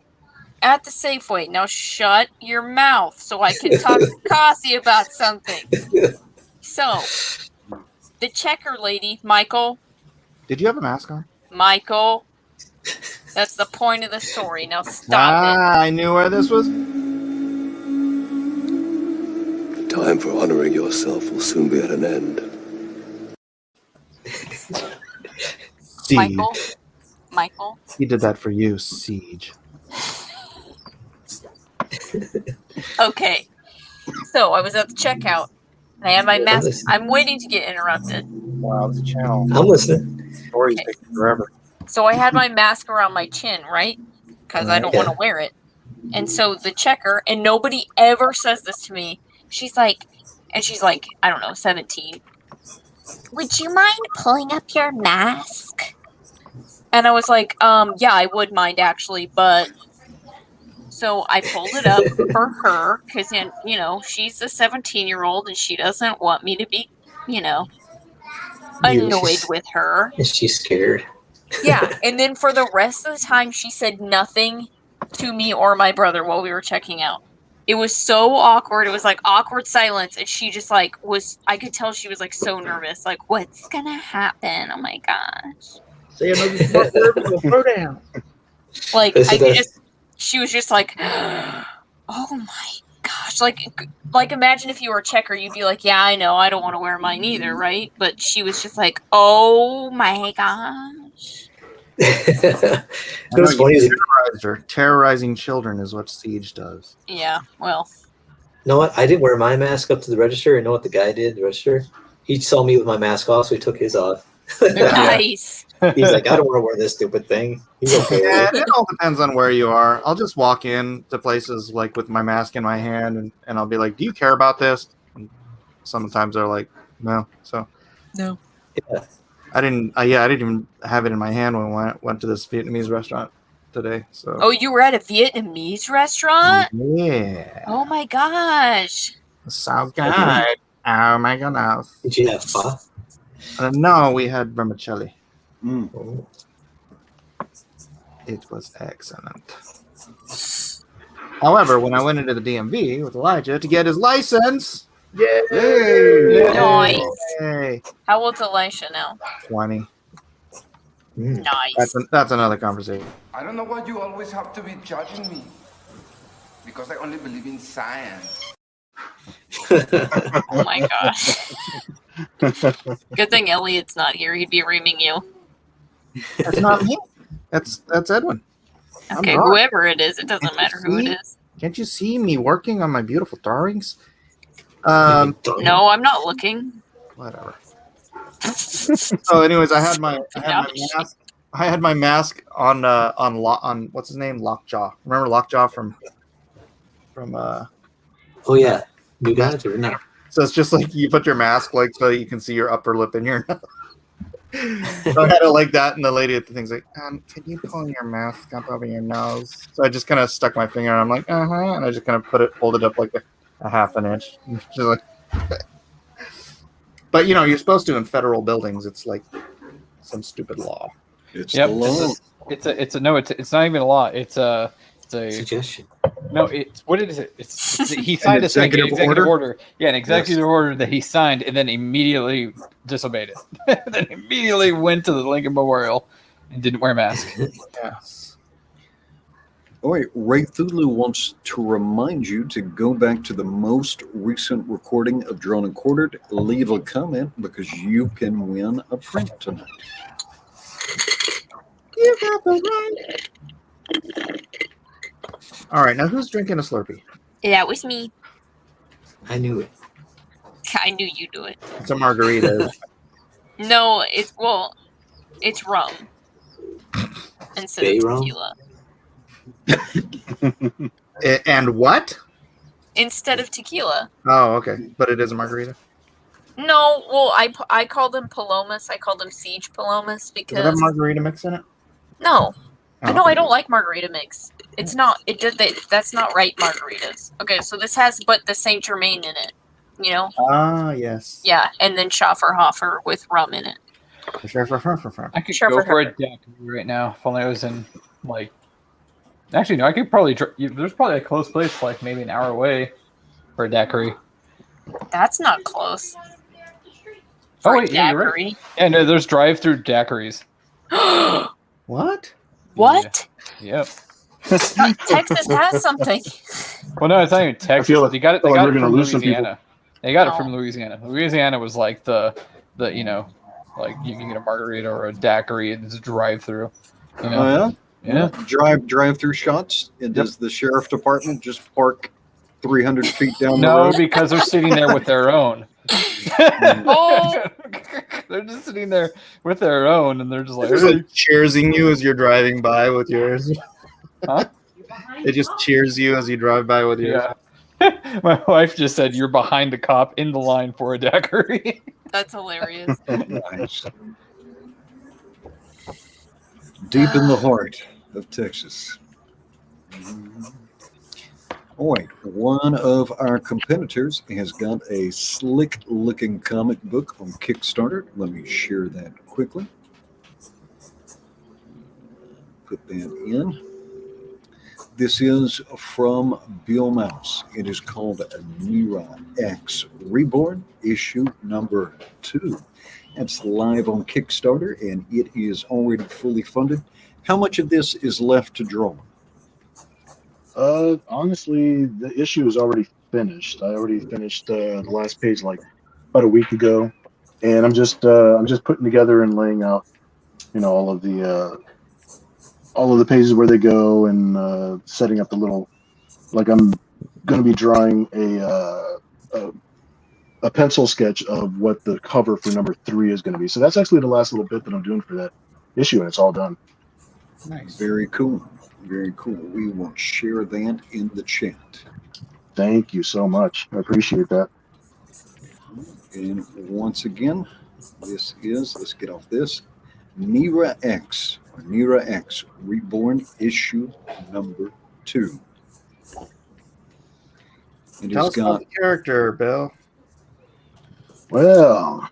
At the Safeway. Now shut your mouth so I can talk to Kasi about something. So, the checker lady, Michael. Did you have a mask on? Michael. That's the point of the story. Now stop it. I knew where this was. The time for honoring yourself will soon be at an end. Michael. He did that for you, Siege. Okay. So I was at the checkout. I had my mask. I'm waiting to get interrupted. Wow, the channel. I'm listening. Story's taking forever. So I had my mask around my chin, right? Because I don't want to wear it. And so the checker, and nobody ever says this to me. She's like, I don't know, 17. Would you mind pulling up your mask? And I was like, yeah, I would mind actually, but so I pulled it up for her because, you know, she's a 17-year-old and she doesn't want me to be, you know, annoyed with her. She's scared. Yeah, and then for the rest of the time, she said nothing to me or my brother while we were checking out. It was so awkward. It was like awkward silence, and she just like was. I could tell she was like so nervous. Like, what's gonna happen? Oh my gosh! Say another smart word, we'll throw down. Like I could just. She was just like, oh my gosh! Like imagine if you were a checker, you'd be like, yeah, I know, I don't want to wear mine either, right? But she was just like, oh my gosh. It was funny. Terrorizing children is what Siege does. Yeah, well. You know what? I didn't wear my mask up to the register. You know what the guy did at the register? He saw me with my mask off, so he took his off. Nice. He's like, I don't want to wear this stupid thing. He's okay. Yeah, it all depends on where you are. I'll just walk in to places like with my mask in my hand, and I'll be like, do you care about this? And sometimes they're like, no. So no. Yeah. I didn't even have it in my hand when I went to this Vietnamese restaurant today. So. Oh, you were at a Vietnamese restaurant? Yeah. Oh my gosh. So good. Oh my goodness. Did you have pho? No, we had vermicelli. Mm. It was excellent. However, when I went into the DMV with Elijah to get his license, yay! Nice. Yay. How old's Elisha now? 20. Nice. That's another conversation. I don't know why you always have to be judging me. Because I only believe in science. Oh my gosh. Good thing Elliot's not here. He'd be reaming you. That's not me. That's Edwin. Okay, whoever it is, it doesn't matter who it is. Can't you see me working on my beautiful drawings? No, I'm not looking. Whatever. So, anyways, I had my mask. I had my mask on what's his name? Lockjaw. Remember Lockjaw from Oh yeah, New Gods or not? So it's just like you put your mask like so you can see your upper lip and your nose. So I had it like that, and the lady at the thing's like, can you pull your mask up over your nose? So I just kind of stuck my finger, and I'm like, and I just kind of hold it up like a half an inch. Just like, but you're supposed to in federal buildings. It's like some stupid law. It's the law. It's not even a law. It's a suggestion. No, what is it? He signed an executive order. Yeah, an executive order that he signed and then immediately disobeyed it. Then immediately went to the Lincoln Memorial and didn't wear a mask. Yes. All right, Ray Thulu wants to remind you to go back to the most recent recording of Drawn and Quartered. Leave a comment because you can win a print tonight. You got the right. All right, now who's drinking a Slurpee? That was me. I knew it. I knew you'd do it. It's a margarita. No, it's rum instead of rum? tequila. And what? Instead of tequila. Oh, okay, but it is a margarita. No, well, I call them palomas. I call them siege palomas because. Does it have margarita mix in it? No. Oh. No, I don't like margarita mix. It's not. That's not right margaritas. Okay, so this has but the Saint Germain in it. You know. Ah, yes. Yeah, and then Schafferhofer with rum in it. I could go for a daiquiri right now if only I was in like. Actually, no. I could probably. There's probably a close place, like maybe an hour away, for a daiquiri. That's not close. Oh wait, yeah, you're right. Yeah, no, there's drive-through daiquiris. What? What? Yep. Texas has something. Well, no, it's not even Texas. Like, they got it. They got it from Louisiana. They got it Oh. from Louisiana. Louisiana was like the like you can get a margarita or a daiquiri and it's a drive-through. You know? Oh yeah. Drive-through shots. And does the sheriff department just park 300 feet down the road? No, because they're sitting there with their own. Oh. They're just sitting there with their own, and they're just like, They're just like cheersing you as you're driving by with yours. huh? It just cheers you as you drive by with yours. Yeah. My wife just said you're behind a cop in the line for a daiquiri. That's hilarious. Nice. Deep in the heart of Texas. All right, one of our competitors has got a slick-looking comic book on Kickstarter. Let me share that quickly. Put that in. This is from Bill Mouse. It is called Nira X Reborn, issue number 2. It's live on Kickstarter, and it is already fully funded. How much of this is left to draw? Honestly, the issue is already finished. I already finished the last page like about a week ago, and I'm just putting together and laying out, all of the pages where they go, and setting up the little, like I'm going to be drawing a pencil sketch of what the cover for number 3 is going to be. So that's actually the last little bit that I'm doing for that issue, and it's all done. Nice. Very cool. Very cool. We will share that in the chat. Thank you so much. I appreciate that. And once again, this is, let's get off this, Nira X, or Nira X Reborn, issue number 2. It Tell has us about the character, Bill. Well,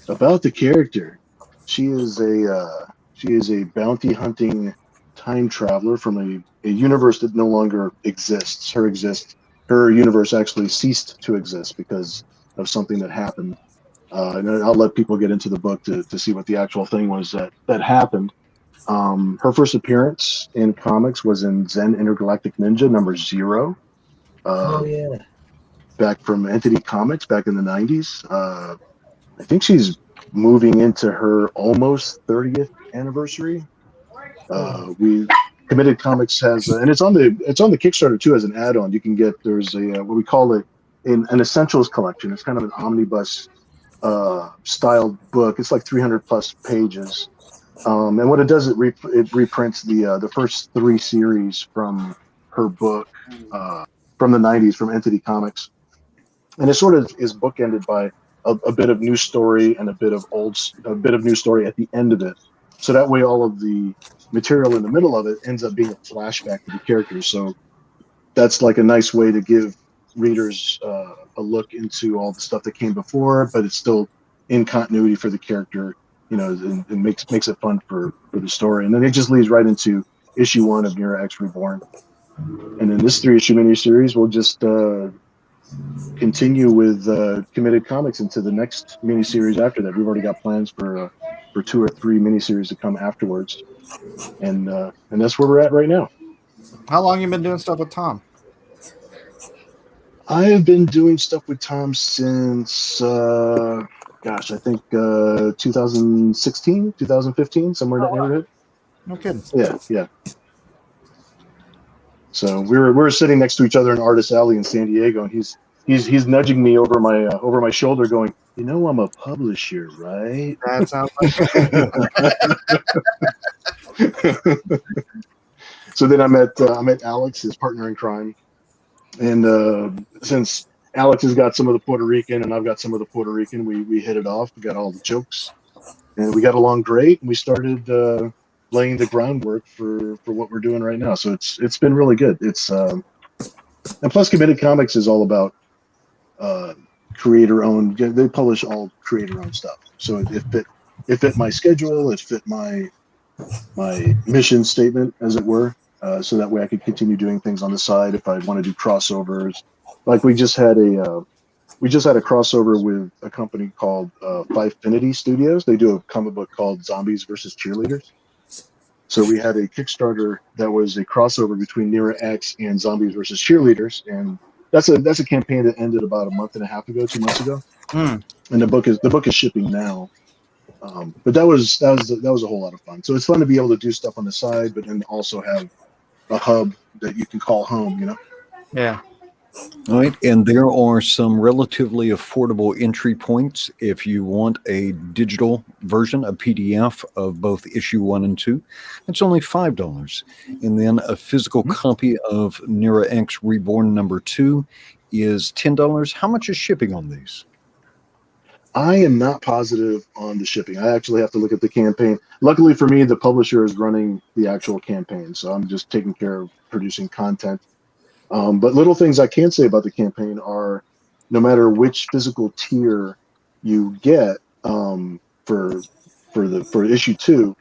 about the character, she is a bounty hunting time traveler from a universe that no longer exists. Her universe actually ceased to exist because of something that happened. And I'll let people get into the book to see what the actual thing was that happened. Her first appearance in comics was in Zen Intergalactic Ninja number 0. Oh yeah. Back from Entity Comics back in the 90s. I think she's moving into her almost 30th anniversary. We Committed Comics has, and it's on the Kickstarter too as an add-on. You can get, there's a what we call it an essentials collection. It's kind of an omnibus styled book. It's like 300 plus pages, and what it does, it reprints the first 3 series from her book from the 90s from Entity Comics, and it sort of is bookended by a bit of new story and a bit of new story at the end of it. So that way, all of the material in the middle of it ends up being a flashback to the characters. So that's like a nice way to give readers a look into all the stuff that came before, but it's still in continuity for the character, and makes it fun for the story. And then it just leads right into issue 1 of Nira X Reborn. And in this 3-issue miniseries, we'll just continue with Committed Comics into the next miniseries after that. We've already got plans for 2 or 3 miniseries to come afterwards. And that's where we're at right now. How long you been doing stuff with Tom? I have been doing stuff with Tom since, I think 2016, 2015, somewhere in that neighborhood. No kidding. Yeah. So we were sitting next to each other in Artist Alley in San Diego, and he's nudging me over my shoulder, going, I'm a publisher, right? That sounds like. So then I met Alex, his partner in crime, and since Alex has got some of the Puerto Rican and I've got some of the Puerto Rican, we hit it off. We got all the jokes, and we got along great. And we started laying the groundwork for what we're doing right now. So it's been really good. It's and plus Committed Comics is all about creator-owned. They publish all creator-owned stuff. So it fit my schedule. It fit my mission statement, as it were. So that way I could continue doing things on the side if I want to do crossovers. Like we just had a crossover with a company called Fivefinity Studios. They do a comic book called Zombies versus Cheerleaders. So we had a Kickstarter that was a crossover between Nira X and Zombies versus Cheerleaders, and that's a campaign that ended about a month and a half ago, 2 months ago. And the book is shipping now. But that was a whole lot of fun. So it's fun to be able to do stuff on the side, but then also have a hub that you can call home. Yeah. All right, and there are some relatively affordable entry points if you want a digital version, a PDF of both issue 1 and 2. It's only $5. And then a physical copy of Nira X Reborn number 2 is $10. How much is shipping on these? I am not positive on the shipping. I actually have to look at the campaign. Luckily for me, the publisher is running the actual campaign, so I'm just taking care of producing content. But little things I can say about the campaign are, no matter which physical tier you get for issue 2,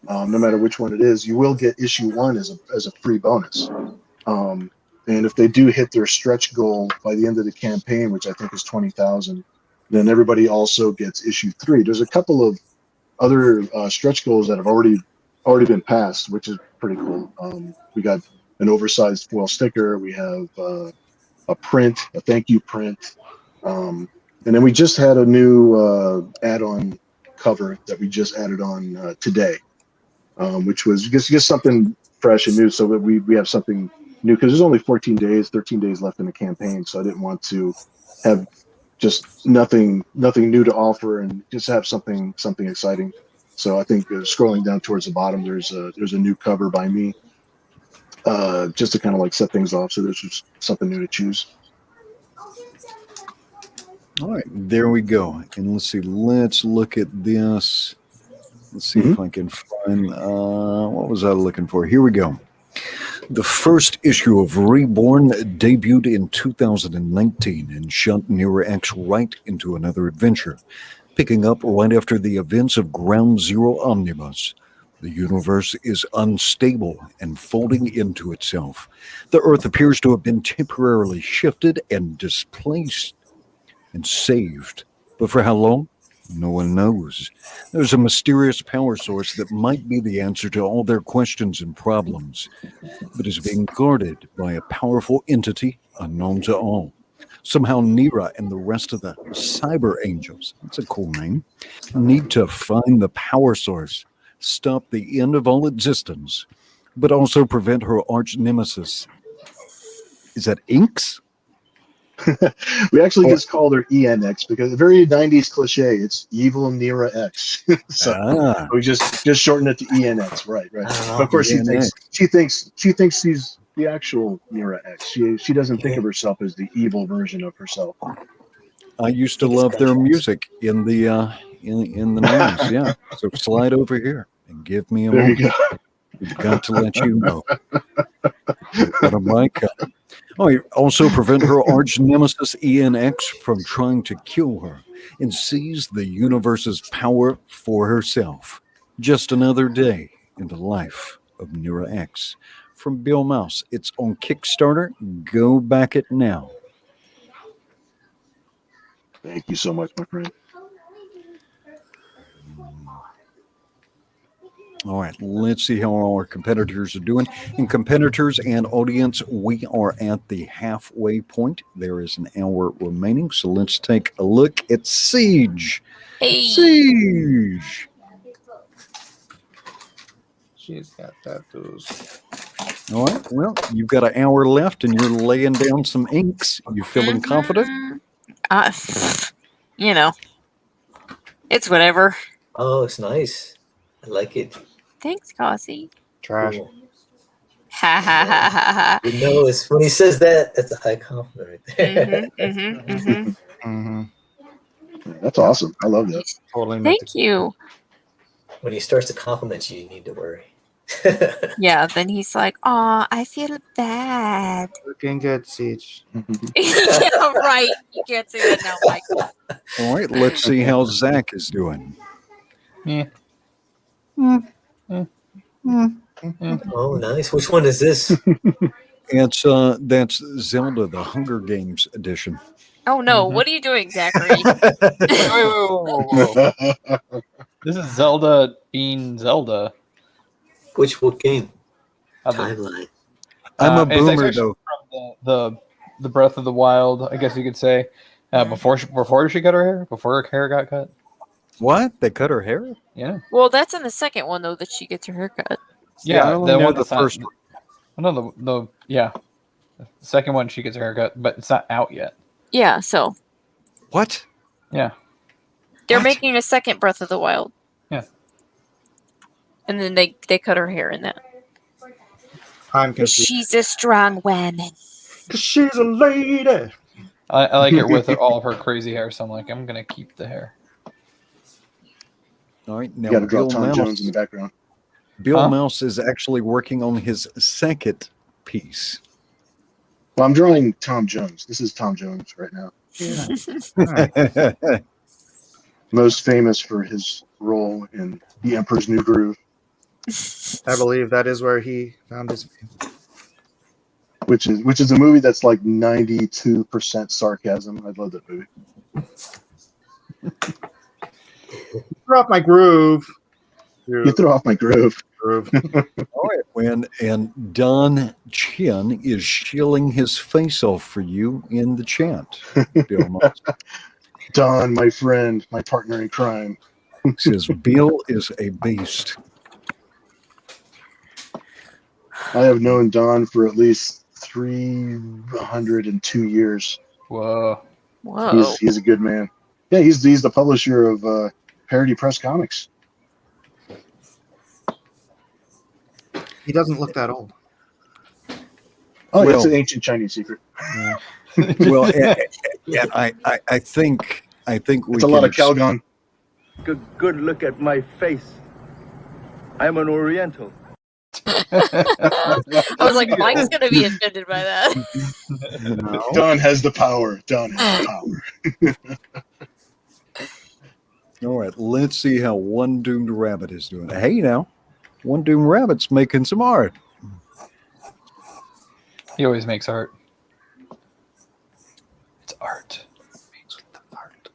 no matter which one it is, you will get issue 1 as a free bonus. And if they do hit their stretch goal by the end of the campaign, which I think is 20,000, then everybody also gets issue 3. There's a couple of other stretch goals that have already been passed, which is pretty cool. We got an oversized foil sticker. We have a print, a thank you print, and then we just had a new add-on cover that we just added on today, which was just something fresh and new, so that we have something new, because there's only 13 days left in the campaign, so I didn't want to have just nothing new to offer, and just have something exciting. So I think scrolling down towards the bottom, there's a new cover by me, just to kind of like set things off. So there's just something new to choose. All right, there we go. And let's see. Let's look at this. Let's see if I can find. What was I looking for? Here we go. The first issue of Reborn debuted in 2019 and shot Nira X right into another adventure, picking up right after the events of Ground Zero Omnibus. The universe is unstable and folding into itself. The Earth appears to have been temporarily shifted and displaced and saved. But for how long? No one knows. There's a mysterious power source that might be the answer to all their questions and problems, but is being guarded by a powerful entity unknown to all. Somehow Nira and the rest of the Cyber Angels, that's a cool name, need to find the power source, stop the end of all existence, but also prevent her arch nemesis. Is that Inks? We actually just called her ENX because a very 90s cliche. It's evil Nira X. So we just shortened it to ENX, right? But of course, she thinks she's the actual Nira X. She doesn't think of herself as the evil version of herself. I used to love their music in the 90s. Yeah, so slide over here and give me a moment. You go. We've got to let you know. Out of my cup. Also prevent her arch nemesis ENX from trying to kill her and seize the universe's power for herself. Just another day in the life of Nira X. From Bill Mouse. It's on Kickstarter. Go back it now. Thank you so much, my friend. All right, let's see how our competitors are doing. And competitors and audience, we are at the halfway point. There is an hour remaining, so let's take a look at Siege. Hey. Siege. She's got tattoos. All right, well, you've got an hour left, and you're laying down some inks. You feeling confident? You know, it's whatever. Oh, it's nice. I like it. Thanks, Cassie. Trash. Cool. Ha ha ha ha ha. You know, it's when he says that, that's a high compliment right there. That's awesome. I love that. Totally. Thank you. When he starts to compliment you, you need to worry. Yeah, then he's like, "Aw, I feel bad." Looking good, Siege. Yeah, right. You can't say that now, Michael. All right, let's see how Zach is doing. Yeah. Oh, nice. Which one is this? It's that's Zelda, the Hunger Games edition. Oh no! What are you doing, Zachary? Whoa. This is Zelda being Zelda. What game? Timeline. I'm a It's boomer actually though. From the Breath of the Wild, I guess you could say. Before she cut her hair, before her hair got cut. What? They cut her hair? Yeah. Well, that's in the second one though that she gets her haircut. Yeah, I only know the first one. No, yeah. The second one, she gets her haircut, but it's not out yet. Yeah, so What? Yeah. they're What? making a second Breath of the Wild. Yeah. And then they cut her hair in that. I'm confused. She's a strong woman. She's a lady. I like it with all of her crazy hair, so I'm like, I'm gonna keep the hair. All right, You now got to draw Bill Tom Mouse. Jones in the background. Bill Mouse is actually working on his second piece. Well, I'm drawing Tom Jones. This is Tom Jones right now. Most famous for his role in The Emperor's New Groove, I believe that is where he found his fame. which is a movie that's like 92% sarcasm. I love that movie. Throw off my groove. You throw off my groove. All right, and Don Chin is shilling his face off for you in the chat. Bill Mouse Don, my friend, my partner in crime. says Bill is a beast. I have known Don for at least 302 years. Whoa. Whoa. He's a good man. Yeah, he's the publisher of Parody Press Comics. He doesn't look that old. Oh, Well- it's an ancient Chinese secret. Well, I think we It's a lot can of Calgon. Good look at my face. I'm an Oriental. I was like, Mike's gonna be offended by that. Don has the power. Don has the power. All right, let's see how One Doomed Rabbit is doing. Hey, now, One Doomed Rabbit's making some art. He always makes art. It's art. Makes with the art.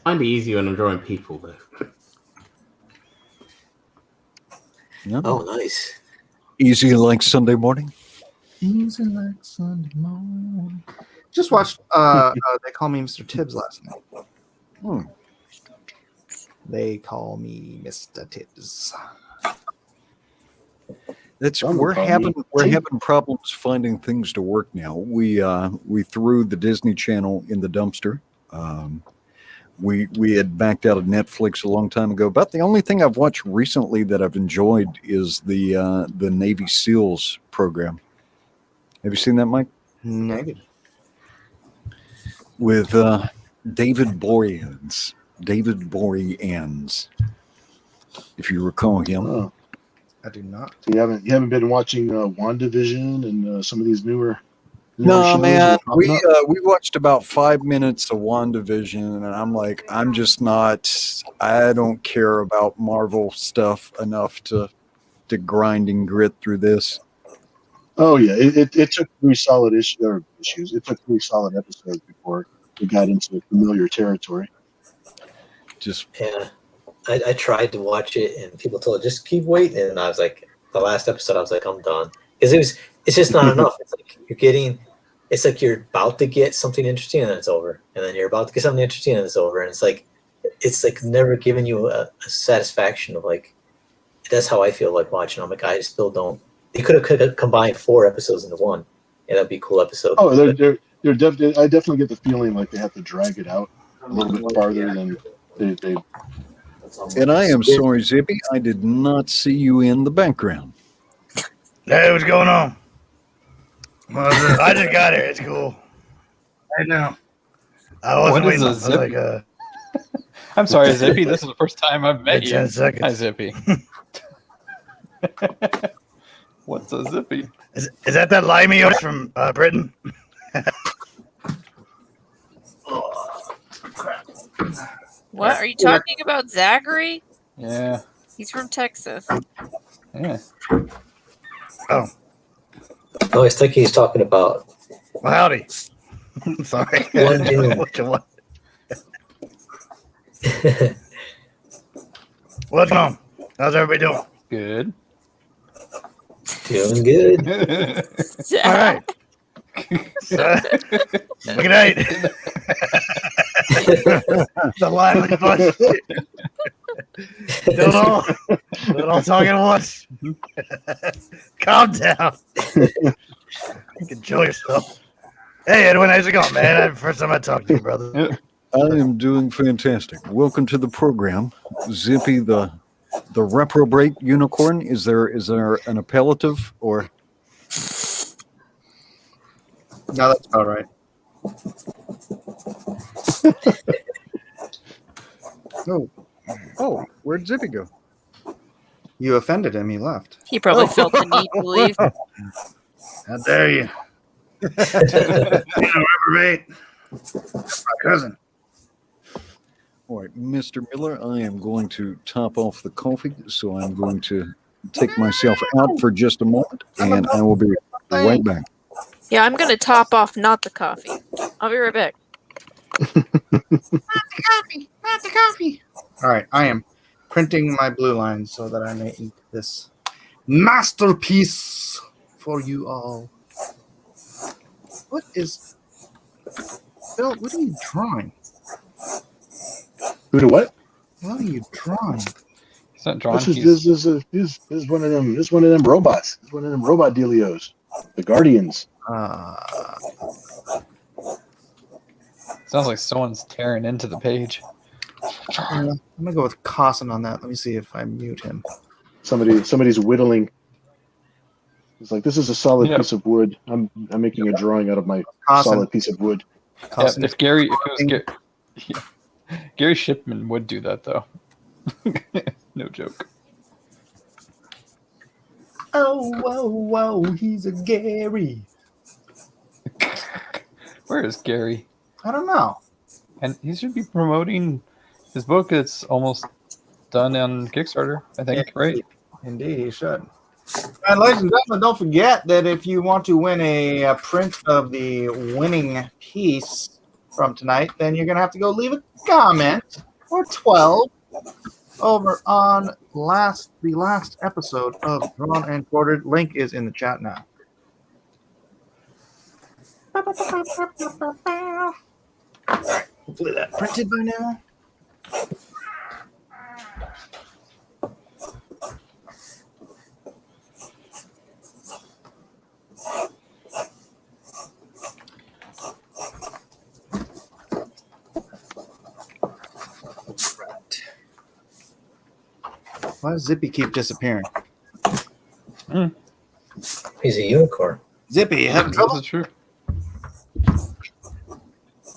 Might be easy when I'm drawing people, though. Yeah. Oh, nice. Easy like Sunday morning. Easy like Sunday morning. Just watched They Call Me Mr. Tibbs last night. They call me Mr. Tibbs. We're having problems finding things to work now. We threw the Disney Channel in the dumpster. We had backed out of Netflix a long time ago. About the only thing I've watched recently that I've enjoyed is the Navy SEALs program. Have you seen that, Mike? Negative. With David Boreanaz. If you recall him. Oh. I do not. You haven't been watching WandaVision and some of these newer No, shows man. that are We popping up? we watched about 5 minutes of WandaVision, and I'm like, I'm just not. I don't care about Marvel stuff enough to grind and grit through this. Oh yeah, it took 3 solid issues. It took 3 solid episodes before we got into familiar territory. Just Yeah. I tried to watch it, and people told just keep waiting. And I was like, the last episode, I was like, I'm done, because it's just not enough. It's like it's like you're about to get something interesting, and then it's over, and then you're about to get something interesting, and it's over, and it's like never giving you a satisfaction of like. That's how I feel like watching. I'm like, I still don't. They could have combined 4 episodes into one, and that'd be a cool episode. Oh, they're definitely. I definitely get the feeling like they have to drag it out a little bit farther than they. And I am sorry, Zippy. I did not see you in the background. Hey, what's going on? I just got here. It's cool. Right now. I wasn't What is waiting. a I was Zippy? like, I'm sorry, Zippy. This is the first time I've met It's you. 10 seconds. Hi, Zippy. What's a Zippy? is that limey horse from Britain? What are you talking about, Zachary? Yeah. He's from Texas. Yeah. Oh, No, I think he's talking about. well, howdy. Sorry. One Doom. What's going on? How's everybody doing? Good. Doing good. All right. Good night. It's a lively bunch. Don't all talk at once. Calm down. Enjoy yourself. Hey, Edwin, how's it going, man? First time I talked to you, brother. I am doing fantastic. Welcome to the program, Zippy, the reprobate unicorn. Is there an appellative or? No, that's about right. Oh, where'd Zippy go? You offended him. He left. He probably felt the need to leave. How dare you? Reprobate. That's my cousin. All right, Mr. Miller, I am going to top off the coffee, so I'm going to take myself out for just a moment, and I will be right back. Yeah, I'm gonna top off not the coffee. I'll be right back. Not the coffee. All right, I am printing my blue lines so that I may ink this masterpiece for you all. What is Bill? What are you drawing? Who do what? What are you drawing? He's not drawing. This is one of them. This is one of them robots. This is one of them robot dealios. The Guardians. Sounds like someone's tearing into the page. I'm gonna go with Cossin on that. Let me see if I mute him. Somebody's whittling. It's like, this is a solid piece of wood. I'm making a drawing out of my solid piece of wood. Yeah, if it was Gary Shipman would do that though. No joke. Oh, he's a Gary. Where is Gary? I don't know. And he should be promoting his book. It's almost done on Kickstarter, I think, right? Indeed, he should. And ladies and gentlemen, don't forget that if you want to win a print of the winning piece from tonight, then you're going to have to go leave a comment or 12 over on the last episode of Drawn and Quartered. Link is in the chat now. Hopefully that printed by now. Why does Zippy keep disappearing? He's a unicorn. Zippy, you having trouble? That's true. I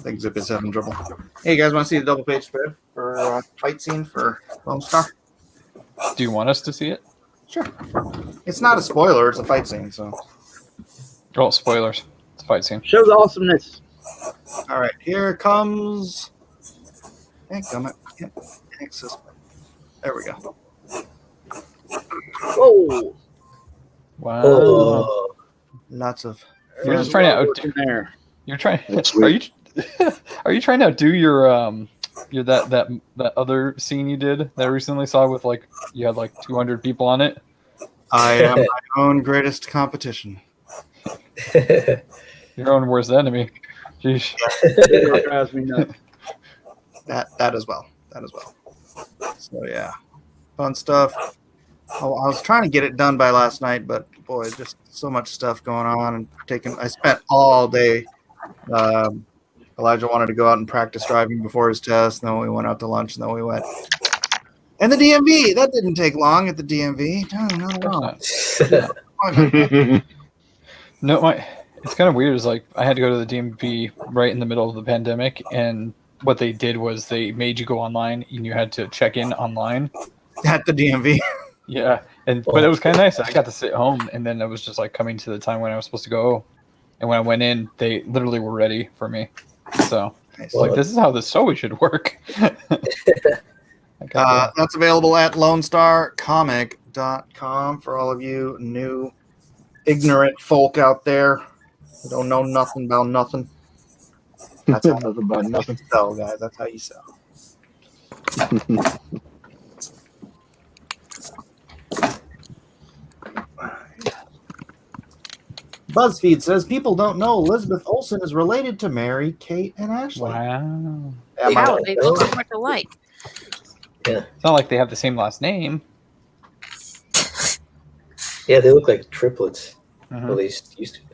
think Zippy's having trouble. Hey, you guys want to see the double page spread for fight scene for Lone Star? Do you want us to see it? Sure. It's not a spoiler, it's a fight scene, so. Oh, spoilers. It's a fight scene. Shows awesomeness. All right, here comes. Yep. Access. There we go. Whoa. Wow. Oh. Lots of. You're just trying to outdo there. You're trying. Are you trying to outdo your that other scene you did that I recently saw with like you had like 200 people on it? I am my own greatest competition. Your own worst enemy. Jeez. That as well. So yeah, fun stuff. Oh, I was trying to get it done by last night, but boy, just so much stuff going on and I spent all day. Elijah wanted to go out and practice driving before his test. Then we went out to lunch, and then we went. And the DMV, that didn't take long at the DMV. No, it's kind of weird. Is like I had to go to the DMV right in the middle of the pandemic, and what they did was they made you go online, and you had to check in online at the DMV. Yeah, but it was kind of nice. I got to sit home, and then it was just like coming to the time when I was supposed to go. And when I went in, they literally were ready for me. So like, this is how this always should work. That's available at LoneStarComic.com for all of you new ignorant folk out there who don't know nothing about nothing. That's how you sell, guys. That's how you sell. BuzzFeed says people don't know Elizabeth Olsen is related to Mary, Kate, and Ashley. Wow. Wow, they look so much alike. Yeah. It's not like they have the same last name. Yeah, they look like triplets. Mm-hmm. At least used to be.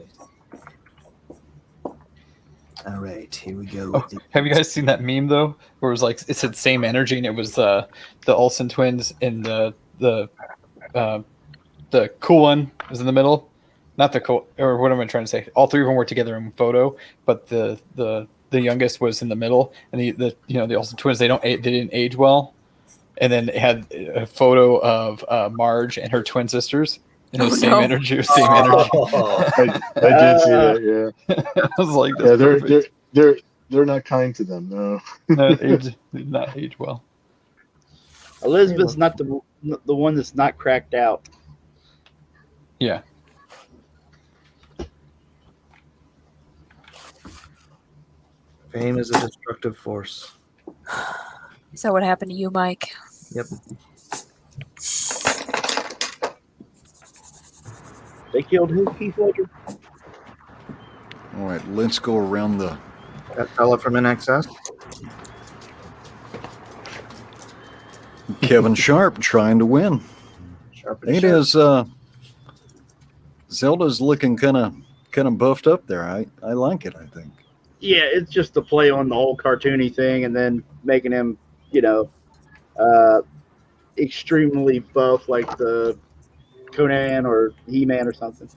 All right, here we go. Oh, have you guys seen that meme though, where it was like it said same energy, and it was the Olsen twins, and the cool one was in the middle, not the cool, or what am I trying to say? All three of them were together in photo, but the youngest was in the middle, and the Olsen twins they didn't age well, and then it had a photo of Marge and her twin sisters. And it was same energy, same energy. I did see that. Yeah, I was like, they're not kind to them. No, did not age well. Elizabeth's not the one that's not cracked out. Yeah. Fame is a destructive force. Is that what happened to you, Mike? Yep. They killed who? Heath Ledger? All right, let's go around the... That fella from NXS. Kevin Sharp trying to win. It is... Zelda's looking kind of buffed up there. I like it, I think. Yeah, it's just a play on the whole cartoony thing and then making him, extremely buff like the Conan or He-Man or something.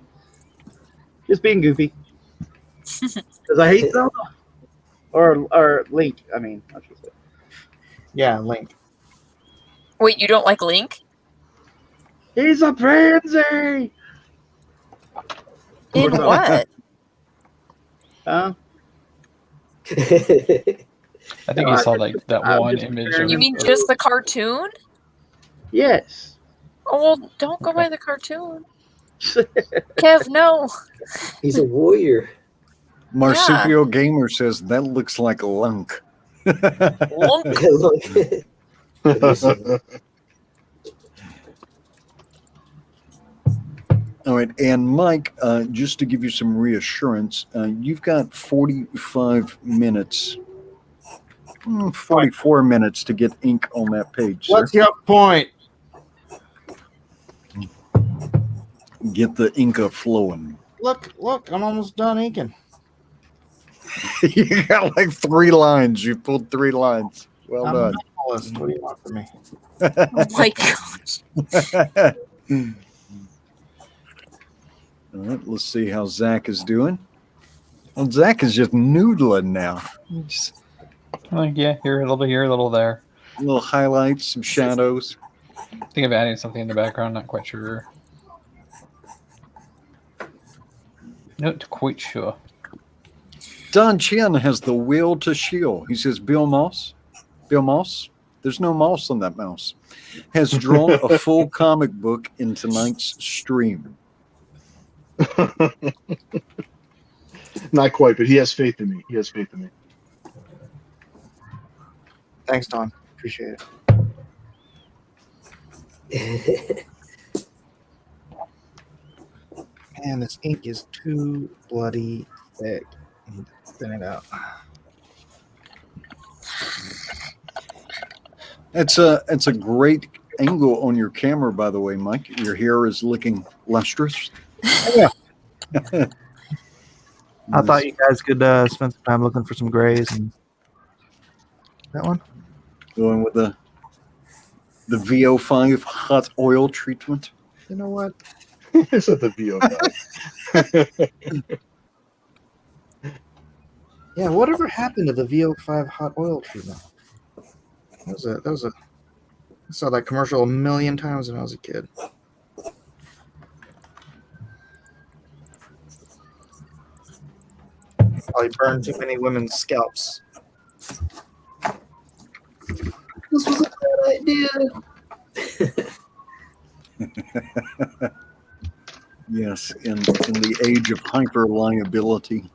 Just being goofy. Because I hate Zelda. Or Link, I should say. Yeah, Link. Wait, you don't like Link? He's a pansy! In what? I think you saw like that one image. You mean just the cartoon? Yes. Oh, well, don't go by the cartoon. Kev, no. He's a warrior. Marsupial Gamer says that looks like a lunk. Lunk. All right, and Mike, just to give you some reassurance, you've got 45 minutes, 44 minutes to get ink on that page. What's your point? Get the ink flowing. Look, I'm almost done inking. You got like 3 lines. You pulled 3 lines. Well I'm done. a minimalist. What do you want from me? Oh my gosh. All right, let's see how Zach is doing. Well, Zach is just noodling now. Just Yeah, here a little bit, here a little there. little highlights, some shadows. I think of adding something in the background, not quite sure. Not quite sure. Don Chen has the will to shield. He says, Bill Moss, there's no moss on that mouse, has drawn a full comic book in tonight's stream. not quite, but he has faith in me. Thanks, Don. Appreciate it. Man, this ink is too bloody thick. I need to thin it out. It's a great angle on your camera, by the way, Mike. Your hair is looking lustrous. Yeah. I thought you guys could spend some time looking for some grays and that one. Going with the VO5 hot oil treatment. You know what? It's at the VO5. Yeah, whatever happened to the VO5 hot oil treatment? I saw that commercial a million times when I was a kid. Probably burned too many women's scalps. This was a bad idea. Yes, in the age of hyper liability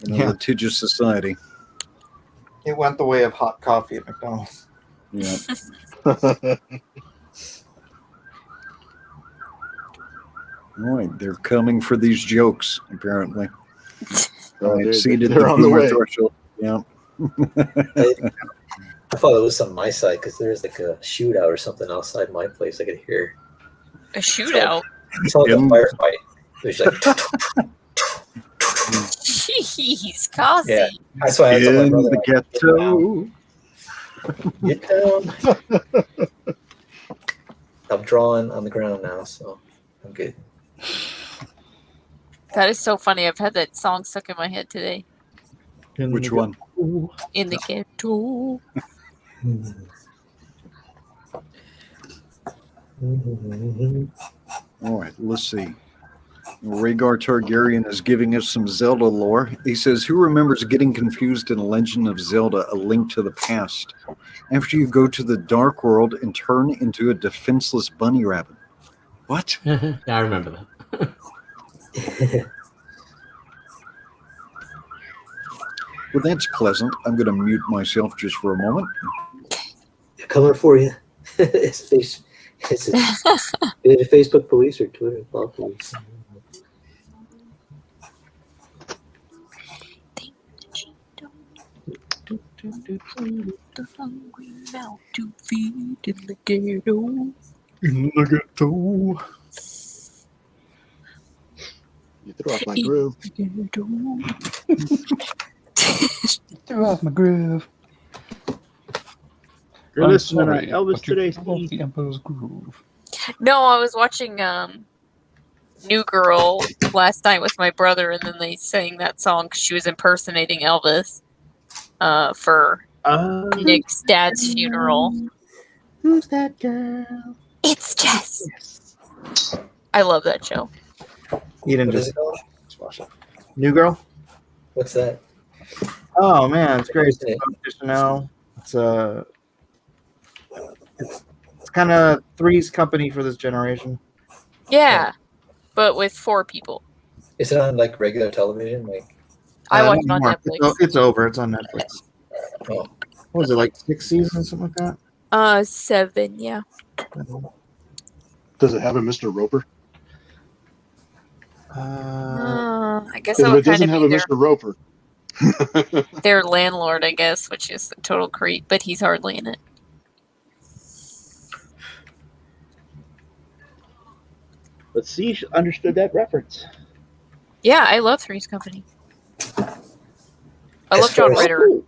in a litigious society. It went the way of hot coffee at McDonald's. Yeah. All right, they're coming for these jokes, apparently. They're on the way. Threshold. Yeah. I thought it was on my side because there's like a shootout or something outside my place. I could hear a shootout. It's like a firefight. There's like Jeez, Kazi. Yeah, that's why I told my brother. the ghetto. Get down. I'm drawing on the ground now, so I'm good. That is so funny. I've had that song stuck in my head today. Which one? In the ghetto. All right, let's see. Rhaegar Targaryen is giving us some Zelda lore. He says, who remembers getting confused in Legend of Zelda, A Link to the Past? After you go to the Dark World and turn into a defenseless bunny rabbit. What? Yeah, I remember that. Well, that's pleasant. I'm going to mute myself just for a moment. They're coming for you. It's Facebook police or Twitter police. The hungry mouth to feed in the ghetto. In the ghetto. You threw off my groove. Threw off my groove. You're I'm listening sorry, to Elvis but you today, threw off Steve. the Emperor's groove. No, I was watching New Girl last night with my brother, and then they sang that song because she was impersonating Elvis for Nick's dad's funeral. Who's that girl? It's Jess. I love that show. You didn't What is just it called? watch it. New Girl? What's that? Oh man, it's great. Isn't it? It's it's kind of Three's Company for this generation. Yeah, but with 4 people. Is it on like regular television? Like, I watch it not on anymore. Netflix. It's over. It's on Netflix. oh, What was it, like 6 seasons, something like that? 7, yeah. Does it have a Mr. Roper? I guess If I it would kind doesn't of have be a Mr. Roper, their landlord, I guess, which is a total creep, but he's hardly in it. But see, she understood that reference. Yeah, I love Three's Company. I love John Oh, Ritter. cool.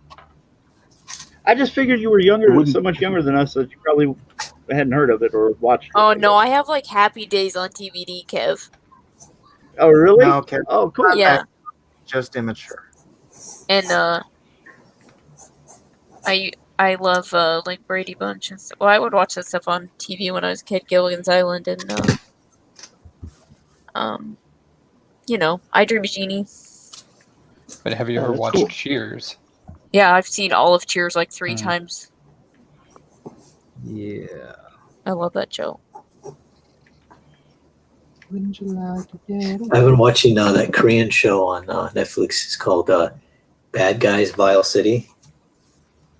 I just figured you were younger, wouldn't- so much younger than us that you probably hadn't heard of it or watched it. Oh no, I have like Happy Days on DVD, Kev. Oh, really? No, okay. Oh, cool. Yeah, Just immature. and I love like Brady Bunch and stuff. Well, I would watch that stuff on TV when I was a kid, Gilligan's Island, and I Dream of Jeannie. But have you Oh, ever that's watched cool. Cheers? Yeah, I've seen all of Cheers like 3 times. Yeah. I love that show. Wouldn't you like to get I've been watching that Korean show on Netflix. It's called Bad Guys Vile City,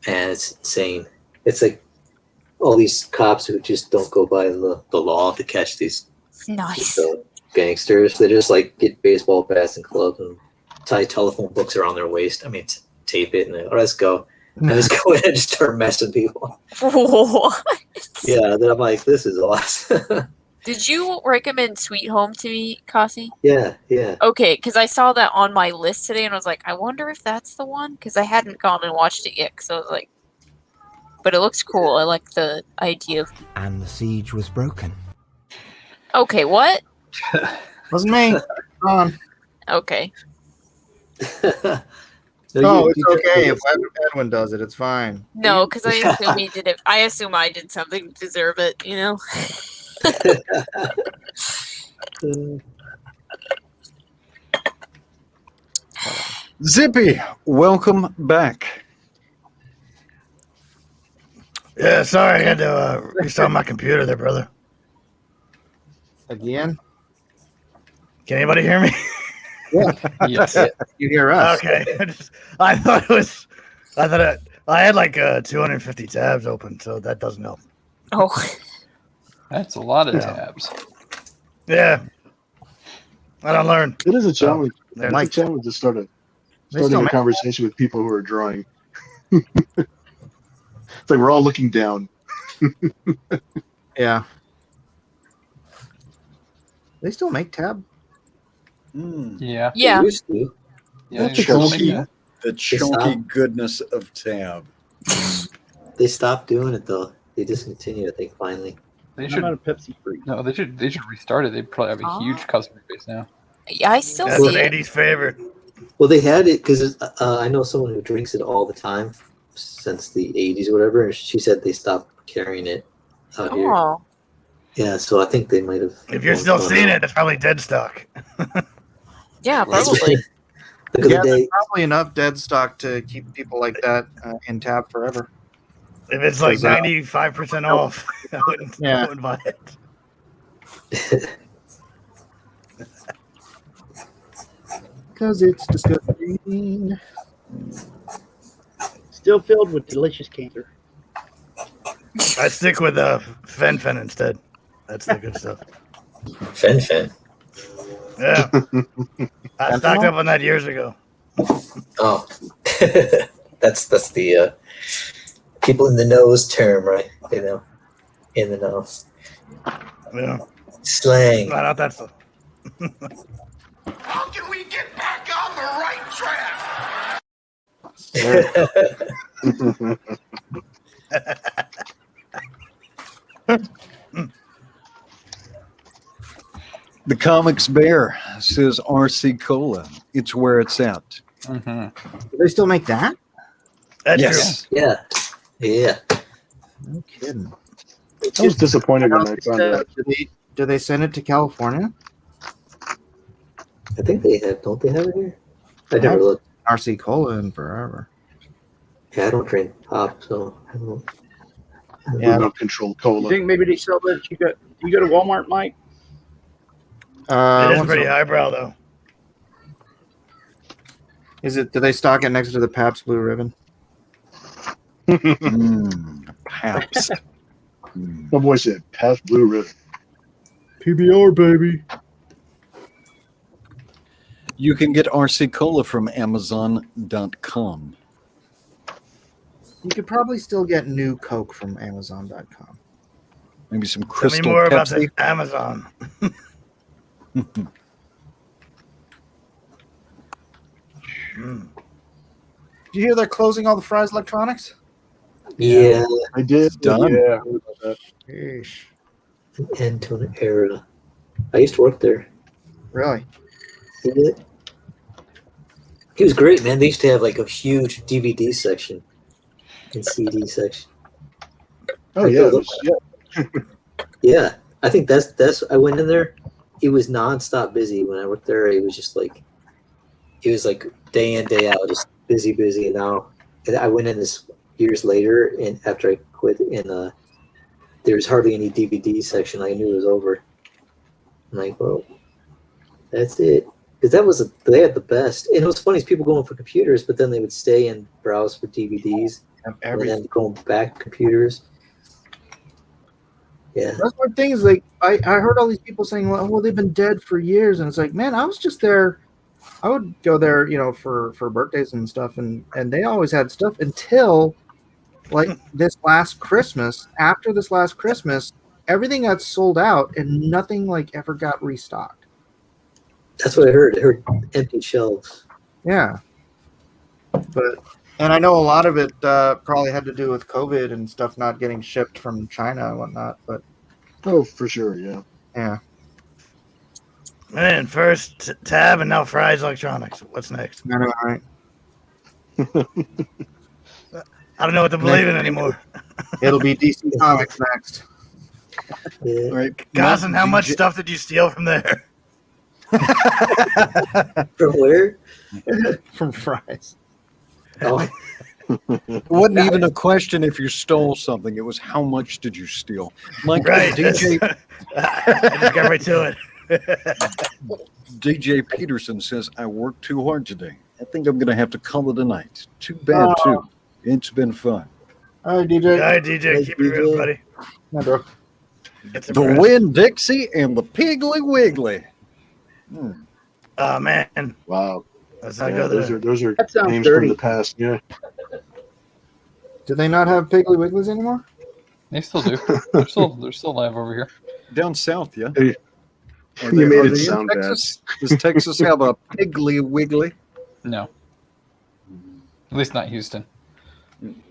and it's insane. It's like all these cops who just don't go by the law to catch these Nice. gangsters. They just like get baseball bats and clubs and tie telephone books around their waist. I mean, tape it and then, let's go. And just go in and just start messing people. What? Yeah, then I'm like, this is awesome. Did you recommend Sweet Home to me, Kasi? yeah. Okay, because I saw that on my list today, and I was like, I wonder if that's the one, because I hadn't gone and watched it yet. So I was like, but it looks cool. I like the idea of. And the siege was broken. Okay, what? Wasn't me. On. Okay. No, it's okay if Edwin does it. It's fine. No, because I assume he did it. I assume I did something to deserve it. You know. Zippy, welcome back. Yeah, sorry, I had to restart my computer there, brother. Again? Can anybody hear me? Yeah. Yes. You hear us. Okay. I had like 250 tabs open, so that doesn't help. Oh. That's a lot of Yeah. tabs. Yeah. I don't learn. it is a challenge. They're It's like- a challenge to starting still a make- conversation with people who are drawing. It's like we're all looking down. Yeah. They still make tab? Yeah. Yeah. They used to. Yeah, the chunky goodness of Tab. They stopped doing it though. They discontinued, I think, finally. They should. I'm out of Pepsi free. No, they should restart it. They probably have a huge customer base now. Yeah, I still That's see an it. 80s favorite. Well, they had it because I know someone who drinks it all the time since the 80s or whatever. And she said they stopped carrying it out here. Oh. Yeah, so I think they might have. If you're still seeing it, it's probably dead stock. Yeah, probably. Yeah, there's probably enough dead stock to keep people like that in Tab forever. If it's like 95% off, I wouldn't buy it. Because it's disgusting. Still filled with delicious cancer. I stick with Fen instead. That's the good stuff. Fen. Yeah. I stocked up on that years ago. Oh, that's the people in the nose term, right? You know, in the know. Yeah. Slang. Not that stuff. How can we get back on the right track? The Comics Bear says RC Cola. It's where it's at. Do they still make that? That's yes. Yeah. No kidding. I was disappointed when I found out. Do they send it to California? I think they have. Don't they have it here? I never looked. RC Cola in forever. Yeah, I don't drink pop, so I don't. Yeah, no controlled cola. You think maybe they sell that? You go to Walmart, Mike? It is pretty highbrow, though. Is it? Do they stock it next to the Pabst Blue Ribbon? Pabst. My boy said Pabst Blue Ribbon. PBR, baby. You can get RC Cola from Amazon.com. You could probably still get new Coke from Amazon.com. Maybe some Tell Crystal me more about Pepsi. the Amazon. Did you hear they're closing all the Fry's Electronics? Yeah, I did. It's done. Yeah, I heard about that. Yeesh. an end to an era. I used to work there. Really? Yeah. It was great, man. They used to have like a huge DVD section and CD section. Oh yeah, yeah. Yeah, I think that's. I went in there. It was nonstop busy when I worked there. It was just like, it was like day in day out, just busy. And now, and I went in this years later, and after I quit, and there was hardly any DVD section. I knew it was over. I'm like, well, that's it. Because they had the best. And it was funny, is people going for computers, but then they would stay and browse for DVDs, and then going back to computers. Yeah. That's one thing is like I heard all these people saying, well, they've been dead for years, and it's like, man, I was just there. I would go there, for birthdays and stuff, and they always had stuff until like this last Christmas. After this last Christmas, everything got sold out, and nothing like ever got restocked. That's what I heard. I heard empty shelves. Yeah. And I know a lot of it probably had to do with COVID and stuff not getting shipped from China and whatnot. But oh, for sure, yeah. Yeah. Man, first Tab and now Fry's Electronics. What's next? I know, right? I don't know what to believe in anymore. It'll be DC Comics next. Yeah. Right. Gossen, how much stuff did you steal from there? From where? From Fry's. Oh. It wasn't even a question if you stole something. It was how much did you steal? Mike, Right. DJ, I just got right to it. DJ Peterson says, I worked too hard today. I think I'm going to have to call it a night. Too bad, too. It's been fun. All right, DJ. All right, DJ, keep it real, buddy. Yeah, bro. Get some The rest. Win Dixie and the Piggly Wiggly. Oh, man. Wow. Let's not Yeah, go there. those are That sounds names dirty. from the past. Yeah. Do they not have Piggly Wigglies anymore? They still do. They're still live over here. Down south, yeah. Hey, Are you made are it in sound bad. Texas? Does Texas have a Piggly Wiggly? No. At least not Houston.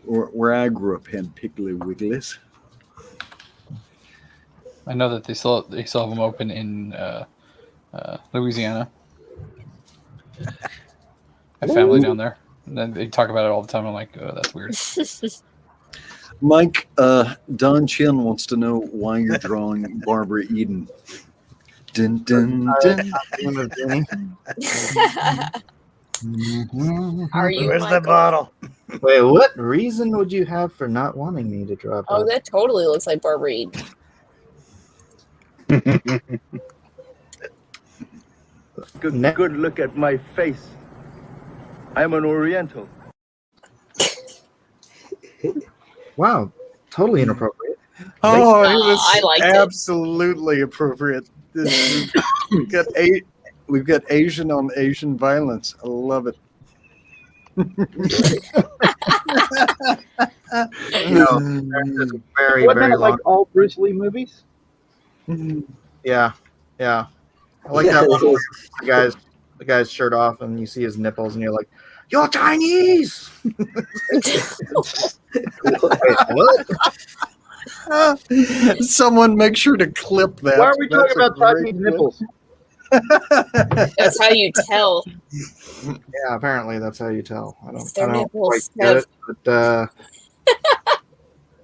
Where I grew up had Piggly Wigglies. I know that they still have them open in Louisiana. I have family down there. And then they talk about it all the time. I'm like, oh, that's weird. Mike, Don Chin wants to know why you're drawing Barbara Eden. Dun, dun, dun. Are you? Where's Michael? that bottle? Wait, what reason would you have for not wanting me to draw? Oh, that totally looks like Barbara Eden. Good look at my face. I'm an Oriental. Wow, totally inappropriate. Oh, I liked it. absolutely appropriate. We've got Asian on Asian violence. I love it. Very, Wasn't very that like long. all Bruce Lee movies? Yeah. I like that one where the guy's shirt off and you see his nipples and you're like, "You're Chinese." Wait, what? Someone make sure to clip that. Why are we That's talking a about great Chinese clip. nipples? That's how you tell. Yeah, apparently that's how you tell. I Their don't nipples quite get it, but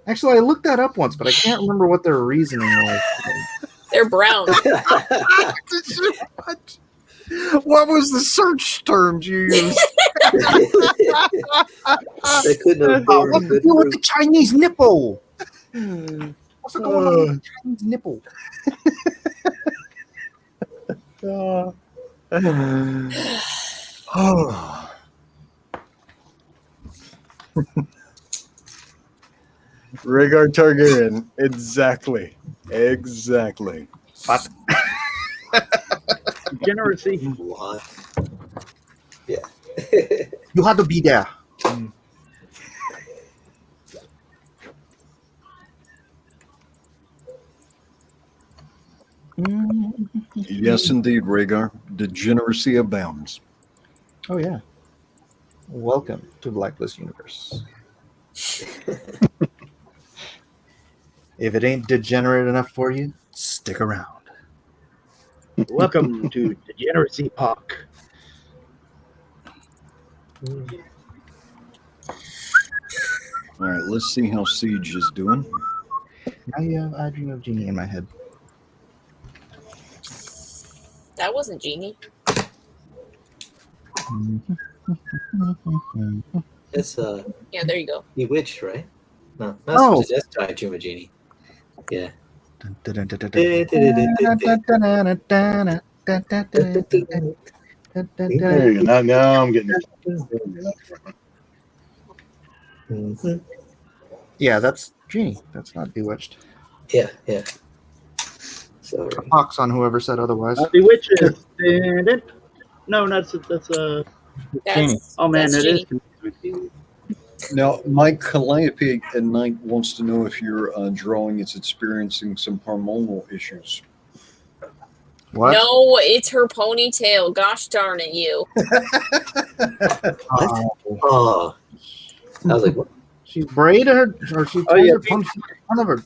actually I looked that up once, but I can't remember what their reasoning was. They're brown. What was the search terms you used? They couldn't have Oh, born what's the good deal with fruit. the Chinese nipple? What's going on with the Chinese nipple? Oh. Rhaegar Targaryen. Exactly. But Degeneracy. What? Yeah. you had to be there. Yes, indeed, Rhaegar. Degeneracy abounds. Oh yeah. Welcome to Blacklist Universe. If it ain't degenerate enough for you, stick around. Welcome to Degeneracy Park. All right, let's see how Siege is doing. Now you have I Dream of Genie in my head. That wasn't Genie. That's Yeah, there you go. Bewitched, right? No, Oh. that's Juma Genie. Yeah. There you go. Now I'm getting it. Yeah, that's Genie. That's not Bewitched. Yeah. So A pox on whoever said otherwise. Bewitches. No, that's Genie. oh man, that's that is Genie. confusing. Now, Mike Calliope at night wants to know if your drawing is experiencing some hormonal issues. What? No, it's her ponytail. Gosh darn it, you. Oh. I was like, what? She braided her, or she Oh, yeah. her punch in front of her.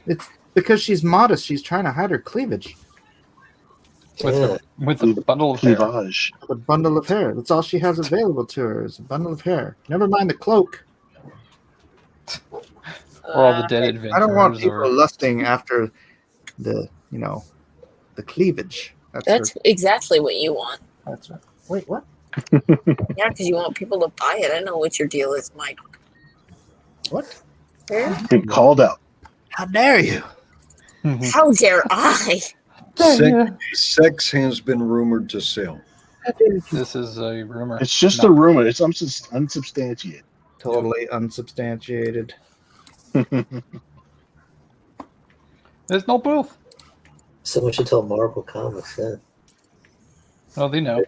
It's because she's modest. She's trying to hide her cleavage. With a bundle of hair. Cleavage. A bundle of hair. That's all she has available to her is a bundle of hair. Never mind the cloak. Or all the dead adventures. I don't want people or... lusting after the cleavage. That's exactly what you want. That's right. Wait, what? Yeah, because you want people to buy it. I know what your deal is, Mike. What? Get called out. How dare you? How dare I? Sex has been rumored to sell. This is a rumor. It's just a rumor. It's unsubstantiated. Totally unsubstantiated. There's no proof. Someone should tell Marvel Comics then. Oh, they know.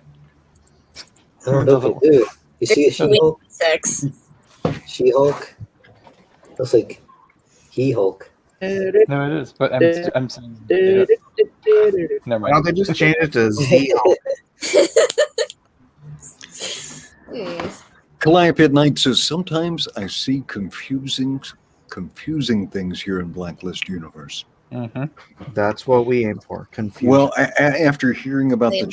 I don't know if they do. You see a She-Hulk? Sex. She-Hulk? Looks like He-Hulk. No, it is. But I'm saying. Never Why don't mind. they just change it to Z? Calliope at Night says, sometimes I see confusing things here in Blacklist Universe. Mm-hmm. That's what we aim for. Confusion. Well, after hearing about the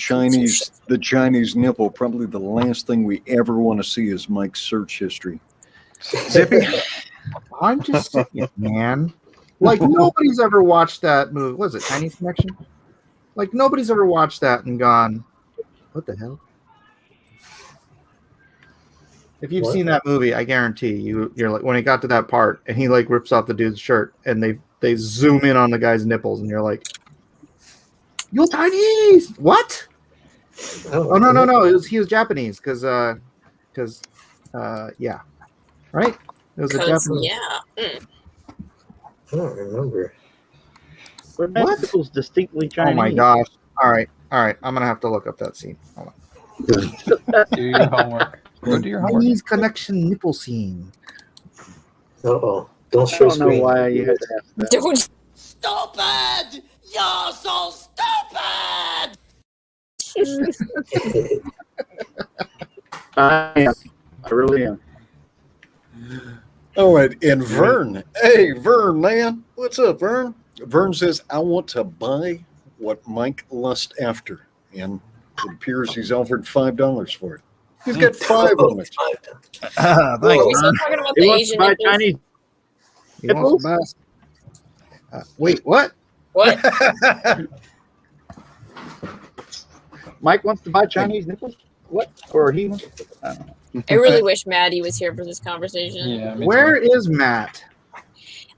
Chinese nipple, probably the last thing we ever want to see is Mike's search history. Zippy? I'm just saying, man. Like, nobody's ever watched that movie. What is it, Chinese Connection? Like, nobody's ever watched that and gone, what the hell? If you've seen that movie, I guarantee you're like, when it got to that part and he like rips off the dude's shirt and they zoom in on the guy's nipples and you're like, you're Chinese. What? Oh no. He was Japanese because yeah, right. It was a Japanese. Yeah. I don't remember. But that nipple's distinctly Chinese. Oh my gosh! All right. I'm gonna have to look up that scene. Hold on. Do your homework. Go do your homework. Chinese Connection nipple scene. Uh-oh. Don't show I don't know screen. why you had to ask that. Don't. Stupid! You're so stupid! I am. I really am. All right, and Vern. Hey, Vern, man. What's up, Vern? Vern says, I want to buy what Mike lust after. And it appears he's offered $5 for it. He's got 5 on it. Thanks, are we still talking about the Asian nipples? Chinese nipples? Wait, what? What? Mike wants to buy Chinese nipples? What? Or he wants to? I don't know. I really wish Maddie was here for this conversation. Yeah, Where is Matt?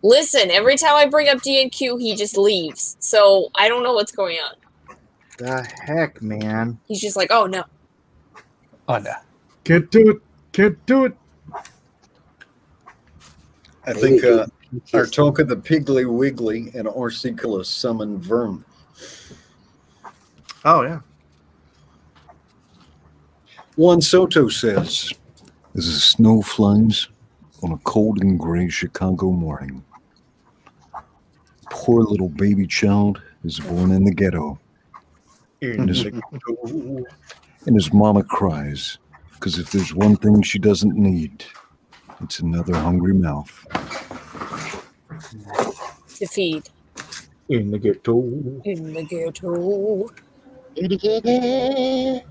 Listen, every time I bring up D&Q, he just leaves. So I don't know what's going on. The heck, man. He's just like, oh no. Oh no. Can't do it. I think Artoka the Piggly Wiggly and Orsicula summon Vern. Oh, yeah. Juan Soto says, as the snow flies on a cold and gray Chicago morning, poor little baby child is born in the ghetto. And his mama cries, because if there's one thing she doesn't need, it's another hungry mouth. To feed. In the ghetto. In the ghetto. In the ghetto.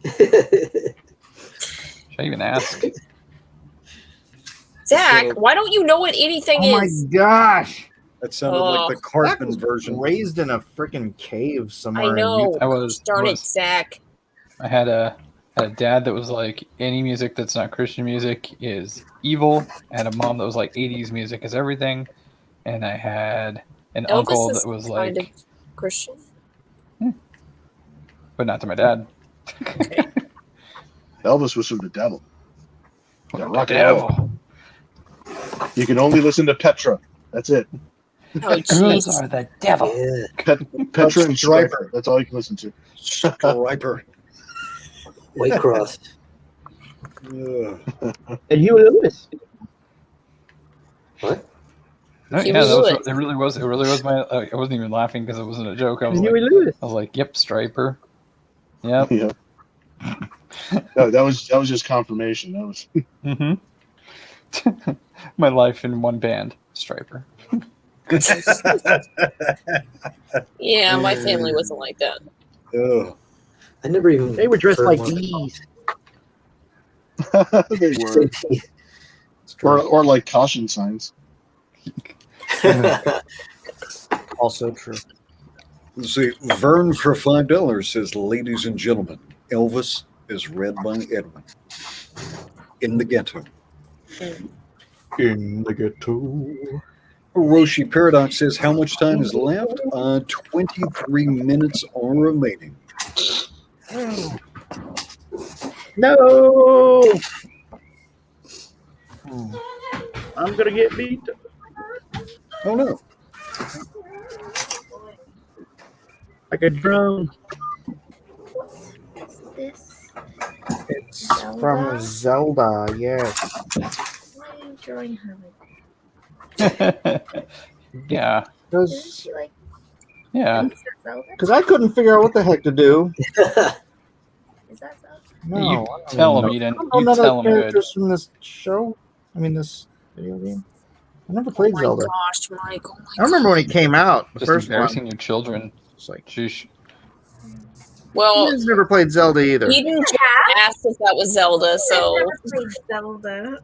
Should I even ask? Zach, why don't you know what anything Oh is? my gosh. That sounded like the Cartman version. Raised in a freaking cave somewhere. I know. I was. Darn it, Zach. I had a dad that was like, any music that's not Christian music is evil. I had a mom that was like, 80s music is everything. And I had an Elvis uncle is that was kind like, of Christian. but not to my dad. Elvis was from the devil. Yeah, The rock and roll. devil. You can only listen to Petra. That's it. Oh, Those jeez. are the devil. Petra and Striper. That's all you can listen to. Striper. White Cross. And Huey Lewis. What? No, Huey yeah, Lewis. it really was. It really was my. I wasn't even laughing because it wasn't a joke. I was Huey like, Lewis. yep, Striper. Yep. Yeah. No, that was just confirmation. That was Mm-hmm. My life in one band, Striper. Yeah, my family wasn't like that. Oh. I never even. They were dressed heard like one. bees. they were. Or like caution signs. Also true. Let's see, Vern for $5 says, ladies and gentlemen, Elvis is read by Edwin. In the ghetto. In the ghetto. Roshi Paradox says, how much time is left? 23 minutes are remaining. No. I'm gonna get beat. Oh no. Like a drum. What's this? It's from Zelda, yes. Why are you drawing her like Yeah. Isn't she like Yeah. Princess Zelda? Because I couldn't figure out what the heck to do. Is that Zelda? No, You I don't tell even him, Eden. I don't know You none of tell the him good. characters from this show. I mean, this video game. I never Oh played my Zelda. gosh, Mike. Oh my I remember when it came out, the Just first embarrassing one. your children. It's like, Sheesh. Well, I've never played Zelda either. Eden just asked if that was Zelda, so. I've never played Zelda.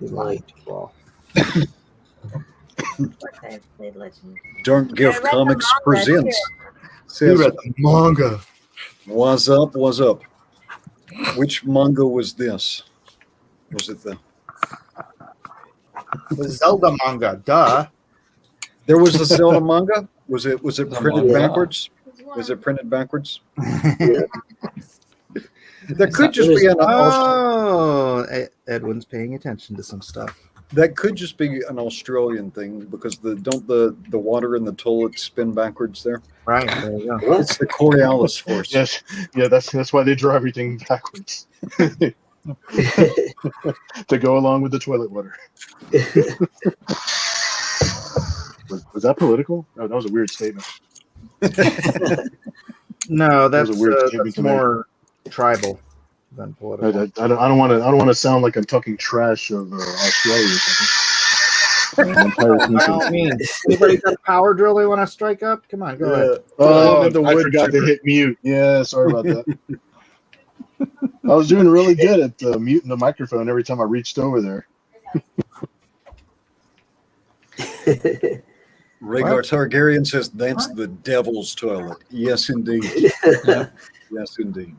Like, Well, I've played Legend. Dark Gift read the Comics manga, presents. you Says, read the manga. "Was up? Was up?" Which manga was this? Was it the? The Zelda manga, duh. There was a Zelda manga. Was it The printed manga. backwards? Was it printed backwards? There could just What be is- an Oh, Edwin's paying attention to some stuff. that could just be an Australian thing because the water in the toilet spin backwards there. Right, there you go. It's the Coriolis force. Yes, yeah, that's why they draw everything backwards to go along with the toilet water. Was that political? Oh, that was a weird statement. No, That was that's, a weird statement that's to make. more tribal than I political. don't want to sound like I'm talking trash of Australia or something. The entire By country. all means. Anybody got a power drill they want to strike up? Come on, go ahead. Oh, in the I wood forgot to chipper. hit mute. Yeah, sorry about that. I was doing really good at muting the microphone every time I reached over there. Rhaegar Targaryen says that's the devil's toilet. Yes, indeed. Yes, indeed.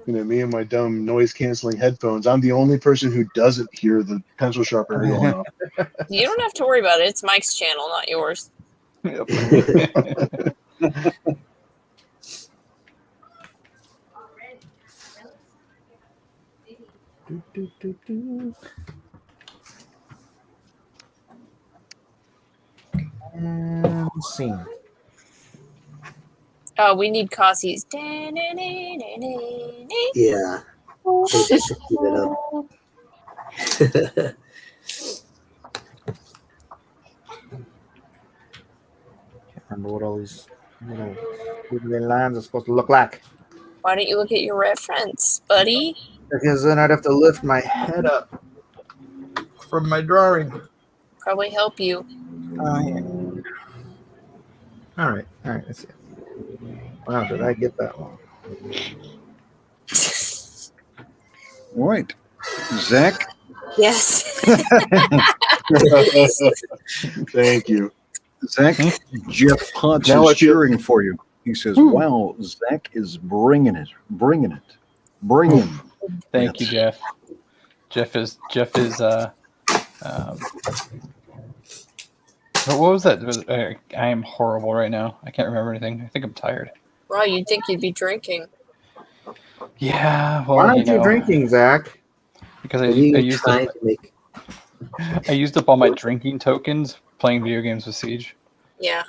You know, me and my dumb noise canceling headphones. I'm the only person who doesn't hear the pencil sharpener going off. You don't have to worry about it. It's Mike's channel, not yours. And scene. Oh, we need Cassie's. yeah. They should keep it up. Can't remember what all these little wiggly lines are supposed to look like. Why don't you look at your reference, buddy? Because then I'd have to lift my head up from my drawing. Probably help you. Yeah. All right, let's see. Wow, did I get that long? All right. Zach? Yes. Thank you. Zach, Jeff Potts Now is I feel- cheering for you. He says, wow, Zach is bringing it. Thank you, Jeff. Jeff is what was that? I am horrible right now. I can't remember anything. I think I'm tired. Wow, you'd think you'd be drinking. Yeah, well, Why aren't you drinking, Zach? Because I Are you used trying up, to make? I used up all my drinking tokens playing video games with Siege. Yeah.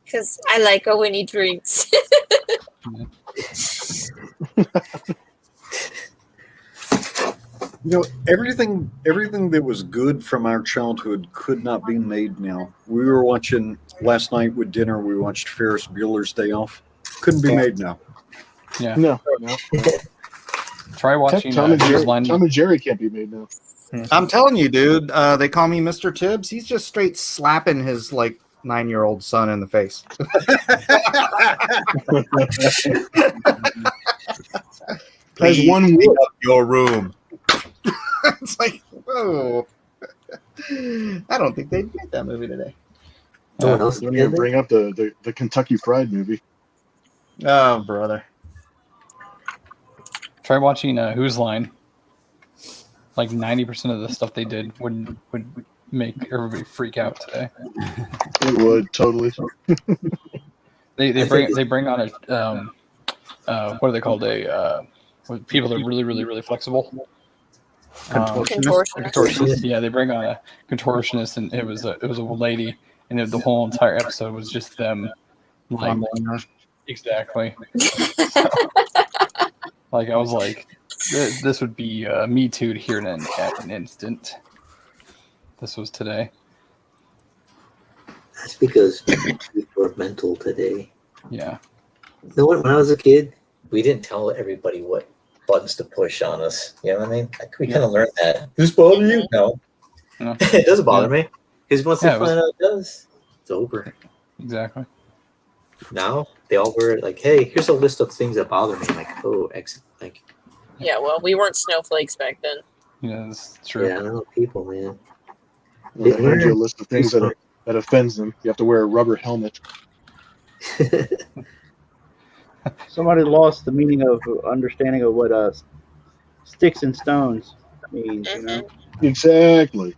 Because I like it when he drinks. You know, everything that was good from our childhood could not be made now. We were watching last night with dinner. We watched Ferris Bueller's Day Off. Couldn't be made now. Yeah. No. Try watching Tom and Whose Line. Jerry can't be made now. I'm telling you, dude. They call me Mr. Tibbs. He's just straight slapping his 9-year-old son in the face. There's one week up your room. It's like, whoa. I don't think they'd make that movie today. No one else Let did me it? bring up the Kentucky Fried movie. Oh, brother. Try watching Whose Line. Like 90% of the stuff they did would make everybody freak out today. It would totally. They bring on a what are they called? People that are really, really, really flexible. Contortionist. Yeah, they bring on a contortionist, and it was a lady, and the whole entire episode was just them. Like, exactly. Like I was like, this would be Me Too here in an instant. This was today. That's because people are mental today. Yeah. know what? When I was a kid, we didn't tell everybody what buttons to push on us. You know what I mean? Like, we kind of learned that. Does this bother you? No. It doesn't bother me. Because once they find out it does, it's over. Exactly. Now they all were like, "Hey, here's a list of things that bother me." I'm like, oh, exit. Like, Yeah, well, we weren't snowflakes back then. Yeah, that's true. yeah, I don't know, people, man. They hand you a list of things that offends them. You have to wear a rubber helmet. Somebody lost the meaning of understanding of what sticks and stones means. You know. Exactly.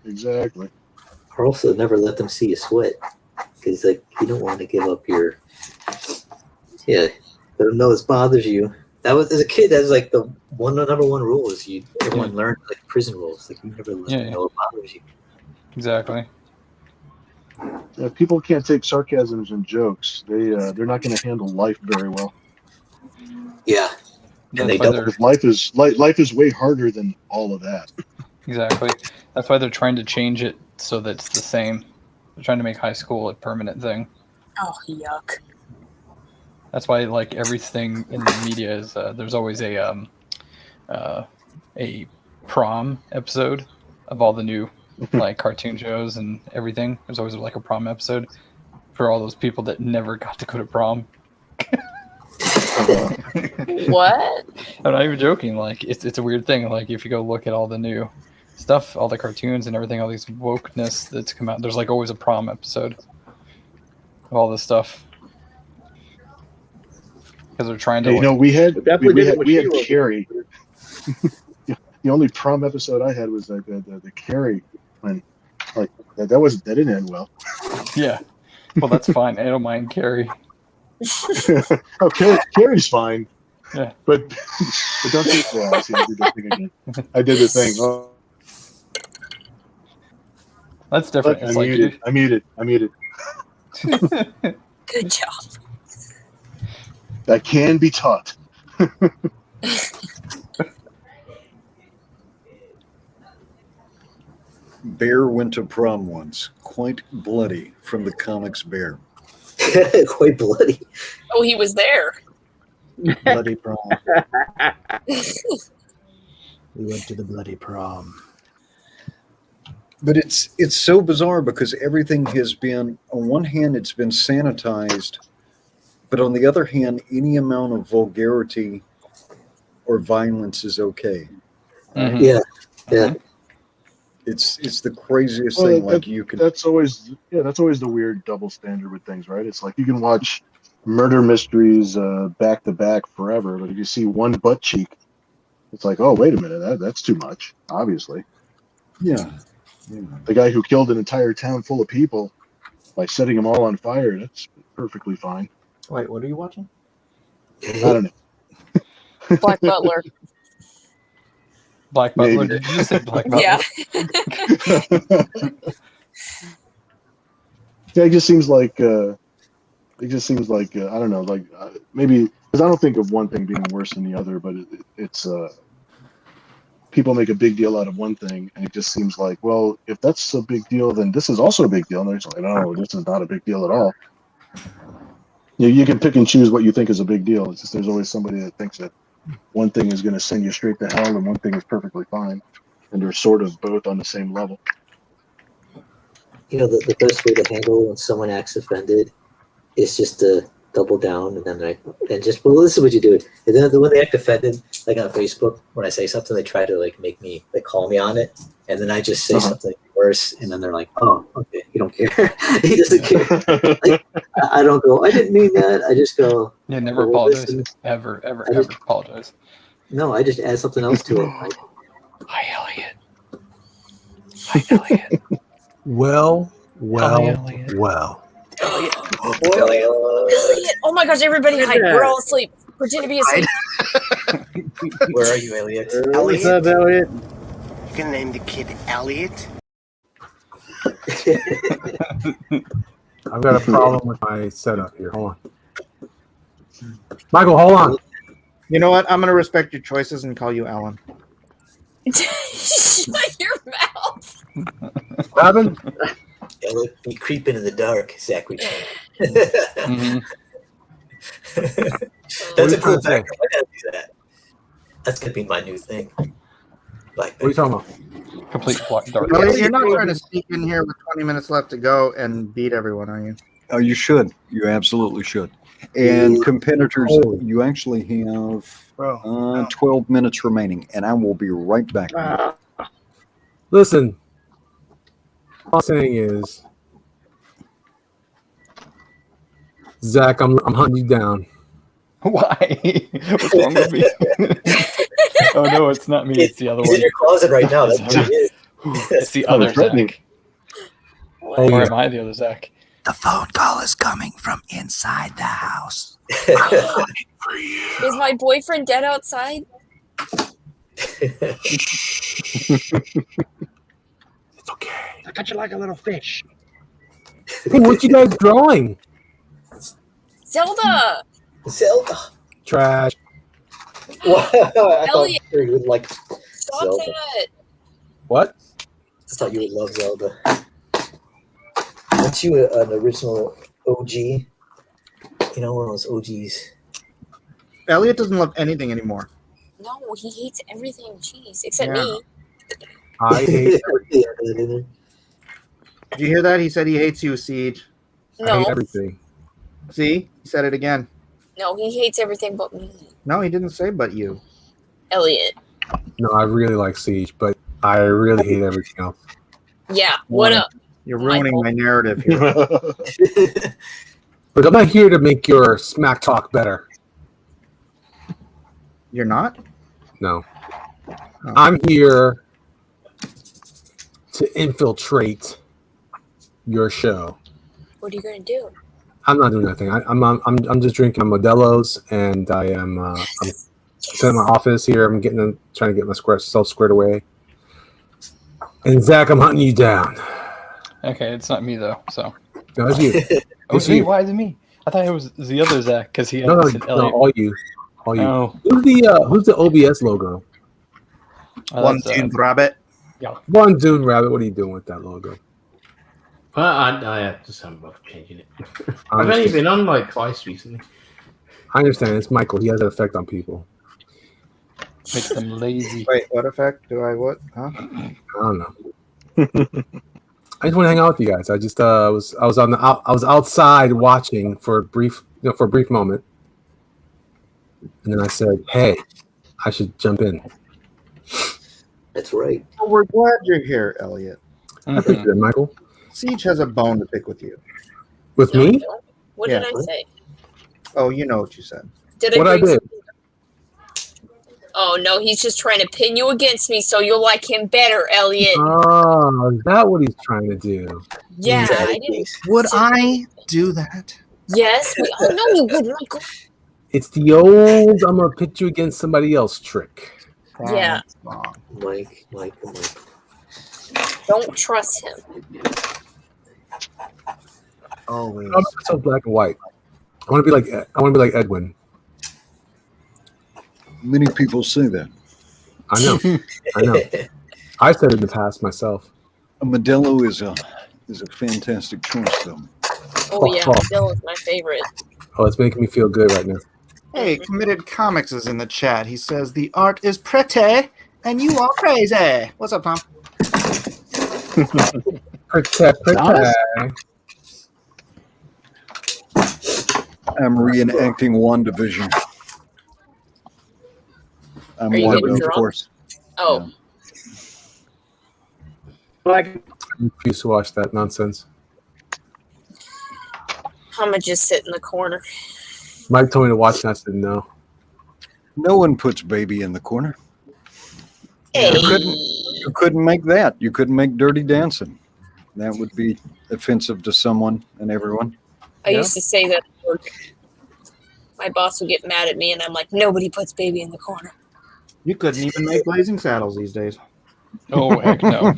Or also never let them see you sweat, because like you don't want to give up your. Yeah, let them know this bothers you. That was as a kid. That was like the number one rule is everyone learned like prison rules. Like you never let them know it bothers you. Exactly. Yeah, people can't take sarcasms and jokes. They're not going to handle life very well. Yeah, and they don't. Because life is way harder than all of that. Exactly. That's why they're trying to change it so that it's the same. They're trying to make high school a permanent thing. Oh, yuck. That's why, like, everything in the media is there's always a prom episode of all the new like cartoon shows and everything. There's always like a prom episode for all those people that never got to go to prom. What? I'm not even joking. Like, it's a weird thing. Like, if you go look at all the new stuff, all the cartoons and everything, all these wokeness that's come out, there's like always a prom episode of all this stuff. Because they're trying to. Hey, we had Carrie. The only prom episode I had was like the Carrie when, like that didn't end well. Yeah, well that's fine. I don't mind Carrie. Okay, Carrie's fine. Yeah, but don't take I did the thing again. I did the thing. Oh, that's different. I muted. Good job. That can be taught. Bear went to prom once, quite bloody from the comics Bear. Quite bloody. Oh, he was there. Bloody prom. We went to the bloody prom. But it's so bizarre because everything has been, on one hand, it's been sanitized, but on the other hand, any amount of vulgarity or violence is okay. Mm-hmm. Yeah. It's the craziest thing. Like you can. That's always the weird double standard with things, right? It's like you can watch murder mysteries back to back forever, but if you see one butt cheek, it's like, oh, wait a minute, that's too much. Obviously. Yeah. The guy who killed an entire town full of people by setting them all on fire, that's perfectly fine. Wait, what are you watching? I don't know. Black Butler. Black Butler? Maybe. Did you just say Black Butler? Yeah. Yeah, it just seems like I don't know, like maybe because I don't think of one thing being worse than the other, but it's people make a big deal out of one thing, and it just seems like, well, if that's a big deal, then this is also a big deal. And they're just like, no, this is not a big deal at all. You can pick and choose what you think is a big deal. It's just there's always somebody that thinks that one thing is going to send you straight to hell, and one thing is perfectly fine, and they're sort of both on the same level. You know, the best way to handle when someone acts offended is just to double down and then well, this is what you do. And then when they act offended, like on Facebook, when I say something, they try to like make me, like call me on it, and then I just say something worse, and then they're like, "Oh, okay, you don't care." He doesn't care. Like, I don't go, "I didn't mean that." I just go, Yeah, never apologize. Ever apologize. No, I just add something else to it. Hi, Elliot. Hi, Elliot. Well. Elliot. Oh my gosh, everybody hide. We're all asleep. Pretend to be asleep. Where are you, Elliot? What's up, Elliot? You gonna name the kid Elliot? I've got a problem with my setup here. Hold on. Michael, hold on. You know what? I'm going to respect your choices and call you Alan. Shut your mouth. What happened? Elliot, be creeping in the dark, Zachary. That's a cool background. I gotta do that. That's gonna be my new thing. Like, What are you talking about? Complete dark. Elliot, you're not trying to sneak in here with 20 minutes left to go and beat everyone, are you? Oh, you should. You absolutely should. And competitors, you actually have 12 minutes remaining, and I will be right back. Listen, all I'm saying is, Zach, I'm hunting you down. Why? What's wrong with me? Oh no, it's not me. It's the other He's one. in your closet right now. That's what it is. It's the other Zach. Oh, Or yeah. am I the other Zach? The phone call is coming from inside the house. Is my boyfriend dead outside? It's okay. I got you like a little fish. Hey, what you guys drawing? Zelda! Zelda. Trash. I thought Elliot. you would like Stop Zelda. that! What? I thought you would love Zelda. Aren't you an original OG? You know, one of those OGs. Elliot doesn't love anything anymore. No, he hates everything cheese except Yeah. me. I hate Did you hear that? He said he hates you, Siege. I No, hate everything. See? He said it again. no, he hates everything but me. No, he didn't say but you. Elliot. No, I really like Siege, but I really hate everything else. Yeah, what up? You're ruining my narrative here. But I'm not here to make your smack talk better. You're not? No. I'm here to infiltrate your show. What are you gonna do? I'm not doing anything. I'm just drinking my Modelo's, and I'm sitting in my office here. I'm trying to get myself squared away. And Zach, I'm hunting you down. Okay, it's not me though. So. No, it's you. Oh, it's me. Why is it me? I thought it was the other Zach because he had No, said Elliot. all you. All you. Oh. Who's the OBS logo? One Dune Rabbit. Yeah. One Dune Rabbit. What are you doing with that logo? I just haven't bothered changing it. I've only been on like twice recently. I understand. It's Michael. He has an effect on people. Makes them lazy. Wait, what effect? Do I what? Huh? I don't know. I just want to hang out with you guys. I just I was outside watching for a brief moment, and then I said, "Hey, I should jump in." That's right. Well, we're glad you're here, Elliot. I appreciate it, Michael. Siege has a bone to pick with you. With me? What did I say? Oh, you know what you said. Did I What I bring did? Oh no, he's just trying to pin you against me so you'll like him better, Elliot. Oh, is that what he's trying to do? Yeah, I didn't. Would I do that? Yes, we all know you would, Michael. It's the old "I'm gonna pit you against somebody else" trick. Yeah. Mike. Don't trust him. Always. I'm so black and white. I want to be like Edwin. Many people say that. I know. I said it in the past myself. A Modelo is a fantastic choice, though. Oh yeah, Bill is my favorite. Oh, it's making me feel good right now. Hey, Committed Comics is in the chat. He says the art is pretty and you are crazy. What's up, Tom? Pretty. I'm reenacting WandaVision. I'm Are you Wanda, getting of drunk? course. Oh, I refuse to watch that nonsense. I'm gonna just sit in the corner. Mike told me to watch it, and I said no. No one puts baby in the corner. Hey. You couldn't make that. You couldn't make Dirty Dancing. That would be offensive to someone and everyone. I used to say that at work. My boss would get mad at me, and I'm like, nobody puts baby in the corner. You couldn't even make Blazing Saddles these days. Oh heck no.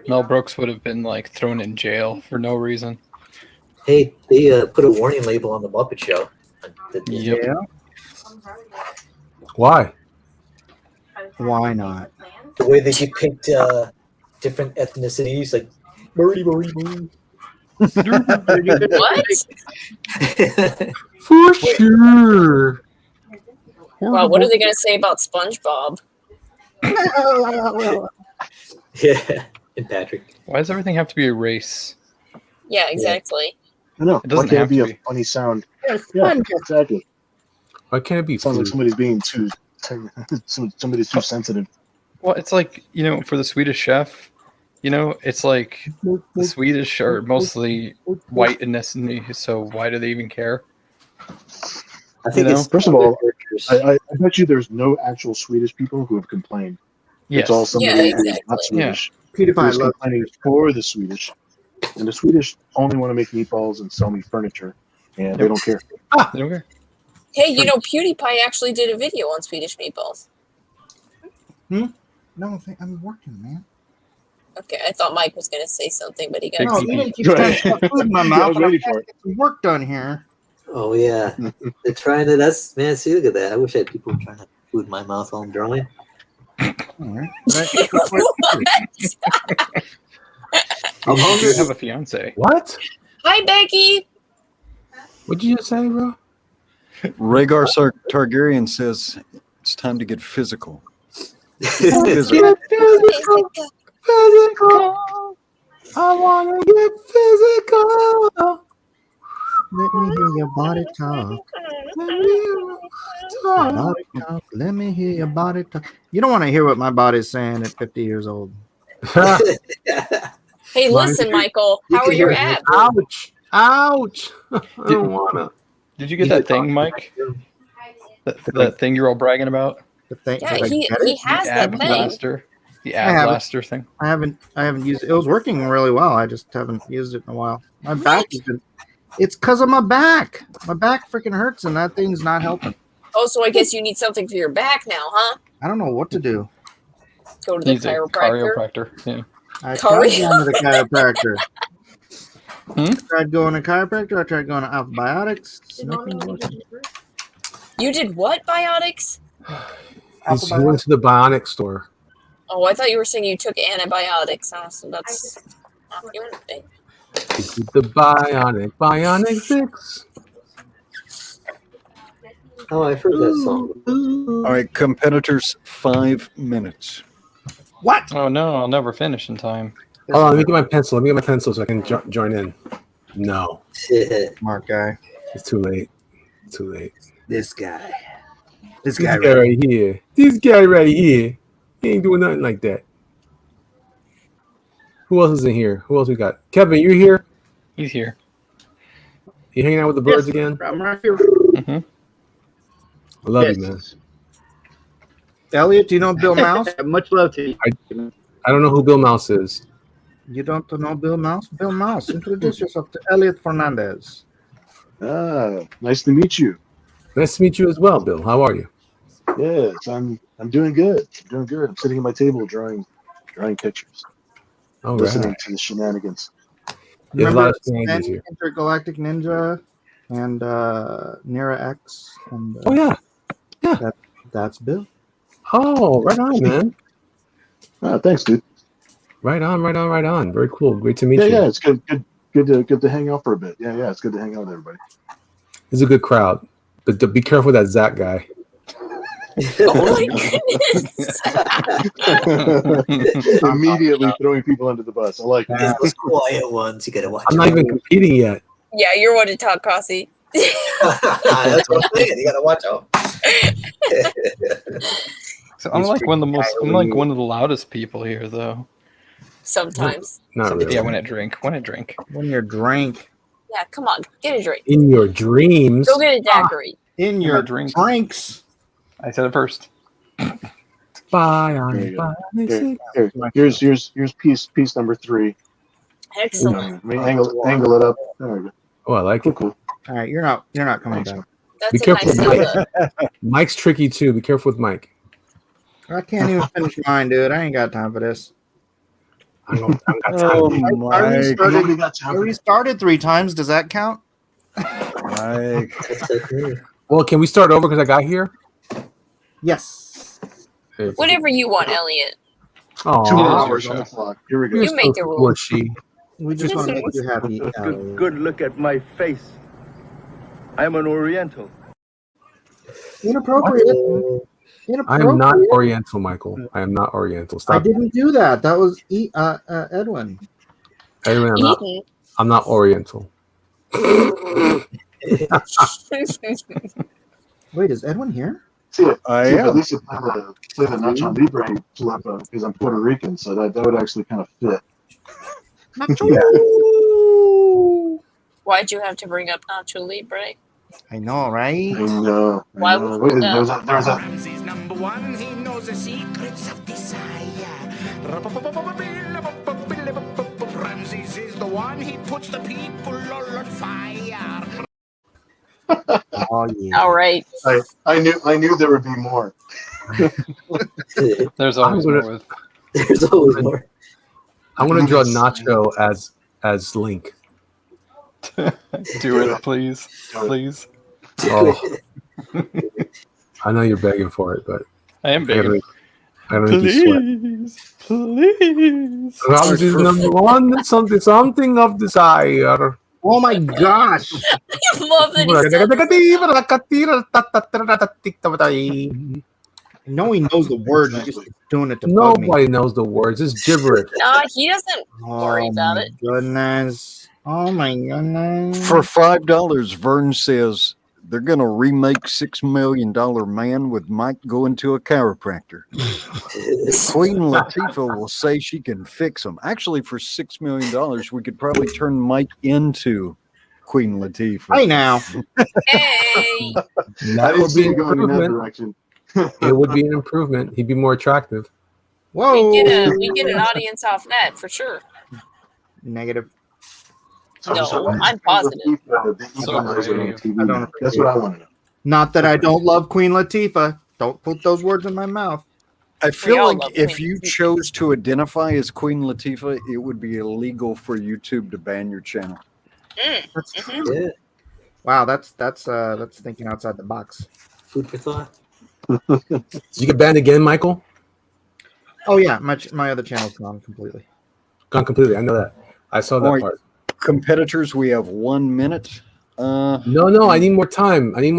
Mel Brooks would have been like thrown in jail for no reason. Hey, they put a warning label on the Muppet Show. Yep. Yeah. Why? Why not? The way they depict different ethnicities, like Murray. What? For sure. Wow, what are they going to say about SpongeBob? Yeah, and Patrick. Why does everything have to be a race? Yeah, exactly. I know. It doesn't Why can't have it be to a be. funny sound? Yes, Yeah, fun. exactly. Why can't it be Sounds like food? somebody's being too. Somebody's too sensitive. Well, it's like, for the Swedish chef, it's like the Swedish are mostly white in ethnicity, so why do they even care? I think it's First of all, characters. I bet you there's no actual Swedish people who have complained. Yes. It's all somebody who's not exactly. Swedish PewDiePie who's loves complaining for the Swedish. And the Swedish only want to make meatballs and sell me furniture, and they don't care. They don't care. Hey, PewDiePie actually did a video on Swedish meatballs. No, I'm working, man. Okay, I thought Mike was going to say something, but he got No, you didn't keep trying to put food in my mouth. I was waiting for it. Get some work done here. Oh yeah, they're trying to. That's man. See, look at that. I wish I had people trying to put food in my mouth while I'm drawing. All right. I'm You hungry. have a fiance. What? Hi, Becky. What'd you just say, bro? Rhaegar Targaryen says it's time to get physical. Physical. I want to get physical. Let me hear your body talk. Body talk. Let me hear your body talk. You don't want to hear what my body's saying at 50 years old. Hey, listen, Michael. How are your abs? Ouch. Ouch. I don't want to. Did you get that thing, Mike? That thing you're all bragging about? The thing, Yeah, did I he get it? has The that ab thing. blaster. The I ab haven't. blaster thing. I haven't used it. It was working really well. I just haven't used it in a while. My back has been. It's because of my back. My back freaking hurts, and that thing's not helping. Oh, so I guess you need something for your back now, huh? I don't know what to do. Go to the He's a chiropractor. Yeah. I tried going to the chiropractor. Hmm? I tried going to chiropractor. I tried going to antibiotics. Nothing working. You did what, biotics? He went to the bionic store. Oh, I thought you were saying you took antibiotics. Oh, so that's not the only thing. He did the bionic fix. Oh, I've heard that song. All right, competitors, 5 minutes. What? Oh no, I'll never finish in time. Hold on, let me get my pencil. Let me get my pencil so I can join in. No. Shit. Smart guy. It's too late. Too late. This guy. This guy right here. This guy right here. He ain't doing nothing like that. Who else is in here? Who else we got? Kevin, you here? He's here. You hanging out with the birds again? I'm right here. Mm-hmm. I love you, man. Elliot, do you know Bill Mouse? Much love to you. I don't know who Bill Mouse is. You don't know Bill Mouse? Bill Mouse. Introduce yourself to Elliot Fernandez. Nice to meet you. Nice to meet you as well, Bill. How are you? Yes, I'm doing good. I'm doing good. I'm sitting at my table drawing pictures. All listening right. to the shenanigans. There's a lot of Remember shenanigans here. Intergalactic Ninja and Nera X. And, Oh yeah. That's Bill. Oh, right on, man. Thanks, dude. Right on. Very cool. Great to meet you. Yeah, it's good to hang out for a bit. Yeah, it's good to hang out with everybody. It's a good crowd, but be careful with that Zach guy. Oh my goodness. Immediately throwing people under the bus. I like It's that. those quiet ones you gotta watch. I'm not even competing yet. Yeah, you're one to talk, Cassie. That's what I'm saying. You gotta watch out. So I'm like one of the loudest people here, though. Sometimes. Not really. Yeah, when I drink. When you drink. Yeah, come on, get a drink. In your dreams. Go get a daiquiri. In your drinks. I said it first. Here's piece number 3. Excellent. Angle it up. There we go. Oh, I like it. Cool. All right, you're not coming back. That's Be a careful nice with Zelda. Mike. Mike's tricky too. Be careful with Mike. I can't even finish mine, dude. I ain't got time for this. I already started 3 times. Does that count? Mike. Well, can we start over because I got here? Yes. Whatever you want, Elliot. Oh, 2 more hours on the clock. Here we go. You make the rules. We just want to make you happy. Good look at my face. I'm an Oriental. Inappropriate. I am not Oriental, Michael. I am not Oriental. I Stop. didn't do that. That was Edwin. Anyway, I'm not Oriental. Wait, is Edwin here? At least play the Nacho Libre flip because I'm Puerto Rican, so that would actually kind of fit. Why'd you have to bring up Nacho Libre? I know, right? I know. Why was that? There's a Ramsey's number one. He knows the secrets of desire. Ramses is the one. He puts the people all on fire. Oh yeah. All right. I knew there would be more. There's always more. There's always more. I'm gonna draw Nacho as Link. Do it, please. Please. Oh. I know you're begging for it, but I am begging. I don't need to sweat. Please. Ramses number one, something of desire. Oh my gosh! I love that he No, he knows the word. He's just doing it to bug me. Nobody knows the words. It's gibberish. Nah, he doesn't worry about it. Goodness. Oh my goodness. For $5, Vern says they're going to remake $6 Million Man with Mike going to a chiropractor. Queen Latifah will say she can fix him. Actually, for $6 million, we could probably turn Mike into Queen Latifah. Hey now. Hey. That would be an going in that improvement. direction. It would be an improvement. He'd be more attractive. Whoa. We get an audience off that for sure. Negative. No, I'm positive. That's what I want to know. Not that I don't love Queen Latifah. Don't put those words in my mouth. I We feel all like love if Queen you Latifah. chose to identify as Queen Latifah, it would be illegal for YouTube to ban your channel. Yeah. Wow, that's thinking outside the box. Food for thought. Did you get banned again, Michael? Oh yeah, my other channel's gone completely. Gone completely. I know that. I saw that All right. part. Competitors, we have 1 minute. No, I need more time. Edwin.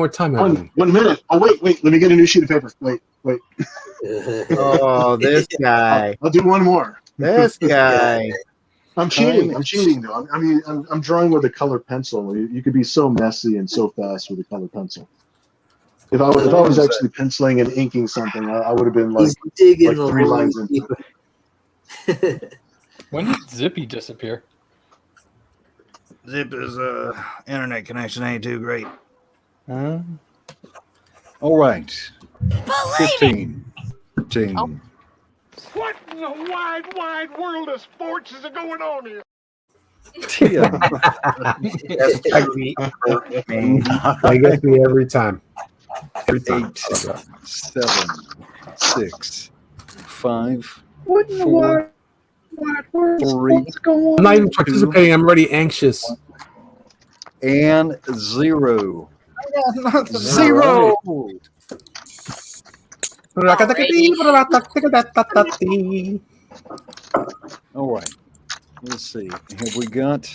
1 minute. Oh wait. Let me get a new sheet of paper. Wait. Oh, this guy. I'll do one more. This guy. I'm cheating. Though. I'm drawing with a colored pencil. You could be so messy and so fast with a colored pencil. If I was actually penciling and inking something, I would have been like, He's digging like 3 lines in. When did Zippy disappear? Zip's internet connection ain't too great. All right. 15. 13. Oh. What in the wide world of sports is going on here? 10. I get me every time. 8, 7, 6, 5, What in the 4, wide world? 3, What's going on? I'm not even participating. I'm already anxious. and 0. Not the 0. All right. Let's see. Have we got?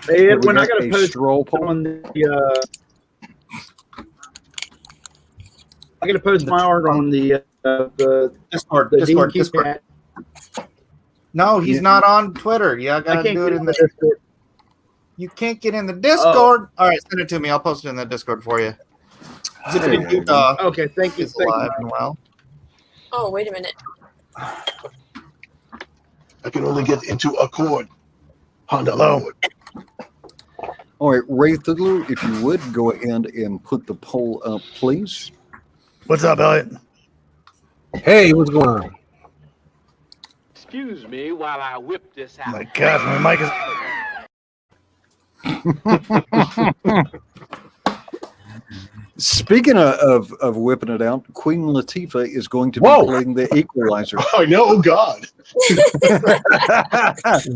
Hey, have we Edwin, I got got to a post straw poll? on the. I got to post my art on the Discord. the Discord. DQ Discord. chat. No, he's not on Twitter. Yeah, I I gotta can't do get it in in the the. Discord. You can't get in the Discord. All right, send it to me. I'll post it in the Discord for you. There you Zippity go. Okay, thank you. is Thank alive you. and well. Oh, wait a minute. I can only get into a chord. Honda Hello? chord. All right, Ray Thidler, if you would go ahead and put the poll up, please. What's up, Elliot? Hey, what's going on? Excuse me while I whip this out. Oh my gosh, my mic is. Speaking of whipping it out, Queen Latifah is going to be Whoa. playing the Equalizer. I know. Oh God.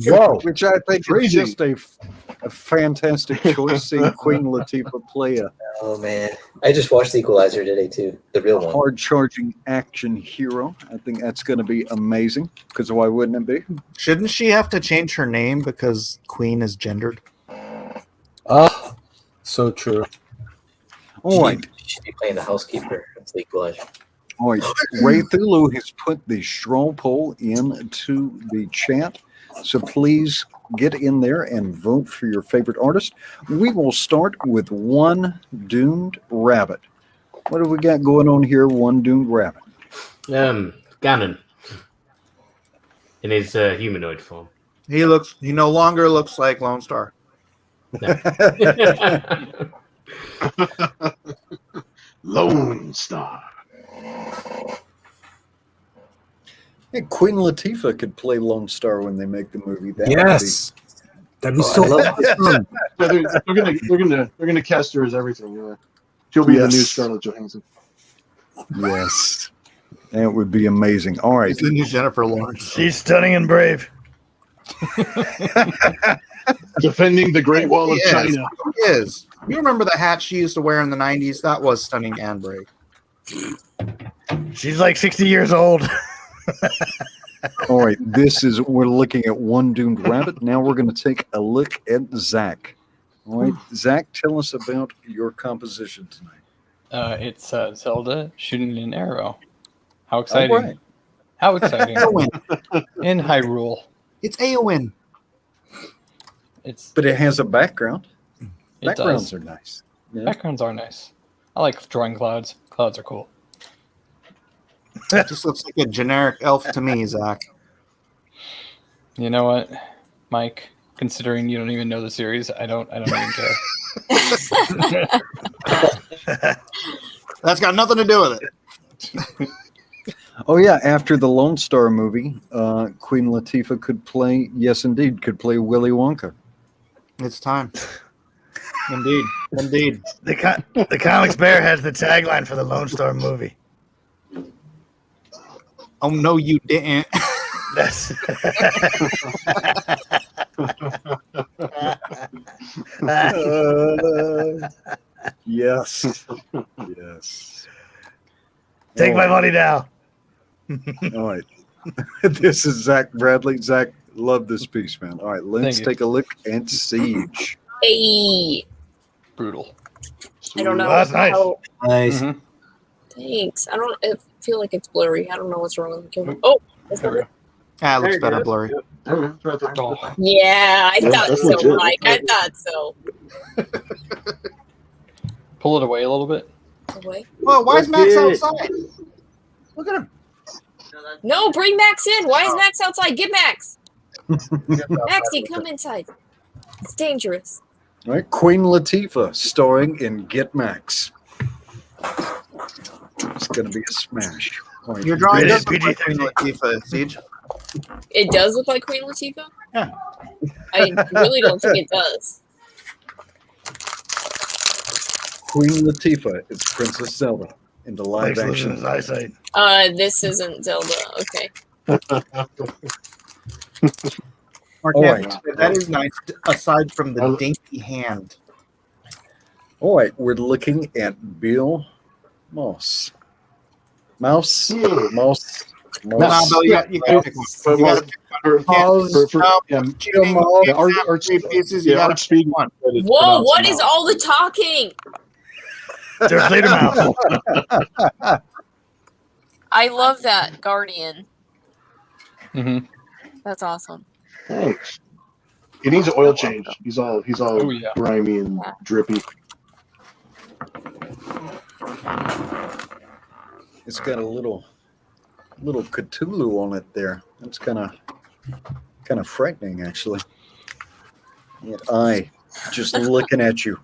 Whoa. Which I think Crazy. is just a fantastic choice, seeing Queen Latifah play a Oh man, I just watched The Equalizer today too, the real one. hard-charging action hero. I think that's going to be amazing, because why wouldn't it be? Shouldn't she have to change her name because Queen is gendered? Oh, so true. All right. Should be playing the housekeeper of League of Legends. All right. Ray Thulu has put the straw poll into the chat. So please get in there and vote for your favorite artist. We will start with One Doomed Rabbit. What have we got going on here, One Doomed Rabbit? Ganon. In his humanoid form. He no longer looks like Lone Star. Lone Star. Hey, Queen Latifah could play Lone Star when they make the movie. Yes. That'd be so fun. They're gonna cast her as everything. Yeah. She'll be the new Scarlett Johansson. Yes. That would be amazing. All right. It's the new Jennifer Lawrence. She's stunning and brave. Defending the Great Wall of Yes, China. she is. You remember the hat she used to wear in the 90s? That was stunning and brave. She's like 60 years old. All right. We're looking at One Doomed Rabbit. Now we're going to take a look at Zach. All right. Zach, tell us about your composition tonight. It's Zelda shooting an arrow. How exciting! All right. How exciting! In Hyrule. It's Eowyn. But it has a background. It Backgrounds does. are nice. Yeah. Backgrounds are nice. I like drawing clouds. Clouds are cool. It just looks like a generic elf to me, Zach. You know what, Mike? Considering you don't even know the series, I don't even care. That's got nothing to do with it. Oh, yeah. After the Lone Star movie, Queen Latifah could play Willy Wonka. It's time. Indeed. The Comics Bear has the tagline for the Lone Star movie. Oh, no, you didn't. That's Yes. Yes. Take my money now. All right. This is Zach Bradley. Zach, love this piece, man. All right, let's take a look at Siege. Hey. Brutal. I don't know. That's nice. Nice. Mm-hmm. Thanks. I feel like it's blurry. I don't know what's wrong with the camera. Oh, that's not it. Ah, it looks better blurry. Yeah, I thought that's so, legit. Mike. I thought so. Pull it away a little bit. Away. Whoa, why is Max outside? Look at him. No, bring Max in. Why is Max outside? Get Max. Maxie, come inside. It's dangerous. All right, Queen Latifah starring in Get Max. It's going to be a smash. All right, Your drawing It does is look like Queen PG-13. Latifah, Siege. It does look like Queen Latifah? Yeah. I really don't think it does. Queen Latifah is Princess Zelda in the live Thanks, action. losing his eyesight. This isn't Zelda. Okay. Mark, All yeah, right. that is nice, aside from the dainty hand. All right, we're looking at Bill Moss. Mouse? Nah, Bill, you got to pick one. You got to pick pieces. You got to pick one. Whoa, what is all the talking? There's Later Mouse. I love that Guardian. Mm-hmm. That's awesome. Thanks. He needs an oil change. He's all Oh, yeah. grimy and drippy. It's got a little Cthulhu on it there. That's kind of frightening, actually. That eye just looking at you.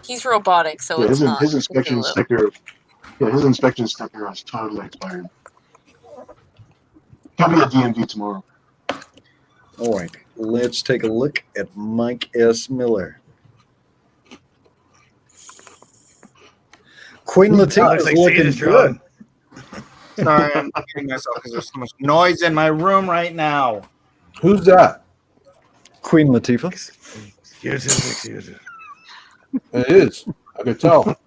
He's robotic, so Yeah, it's not. his inspection Cthulhu. sticker. Yeah, his inspection sticker is totally expired. He'll be at DMV tomorrow. All right, let's take a look at Mike S. Miller. Queen Latifah Looks is like looking Cena's good. drawing. Sorry, I'm kidding myself because there's so much noise in my room right now. Who's that? Queen Latifah. Excuses. It is. I could tell.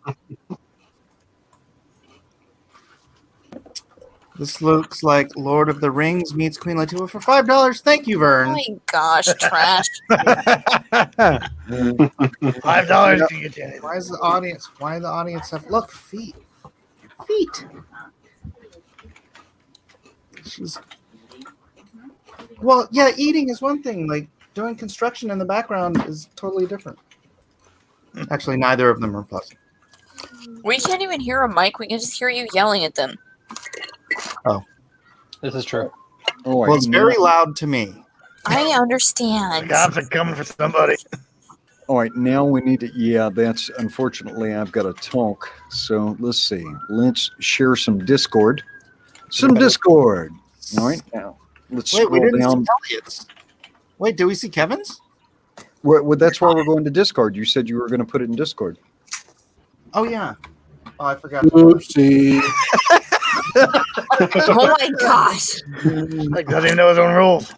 This looks like Lord of the Rings meets Queen Latifah for $5. Thank you, Vern. Oh my gosh, trash. $5 to get you. Why is the audience? Why the audience have look feet? Feet. She's well, yeah. Eating is one thing. Like doing construction in the background is totally different. Actually, neither of them are pleasant. We can't even hear a mic. We can just hear you yelling at them. Oh, this is true. Oh, well, it's very loud to me. I understand. The cops are coming for somebody. All right, now we need to. Yeah, that's unfortunately I've got to talk. So let's see. Let's share some Discord. Some Discord. All right, now let's Wait, we scroll didn't down. see Elliot's. Wait, do we see Kevin's? Well, that's why we're going to Discord. You said you were going to put it in Discord. Oh yeah. Oh, I forgot. Oopsie. Oh my gosh. Like doesn't even know his own rules.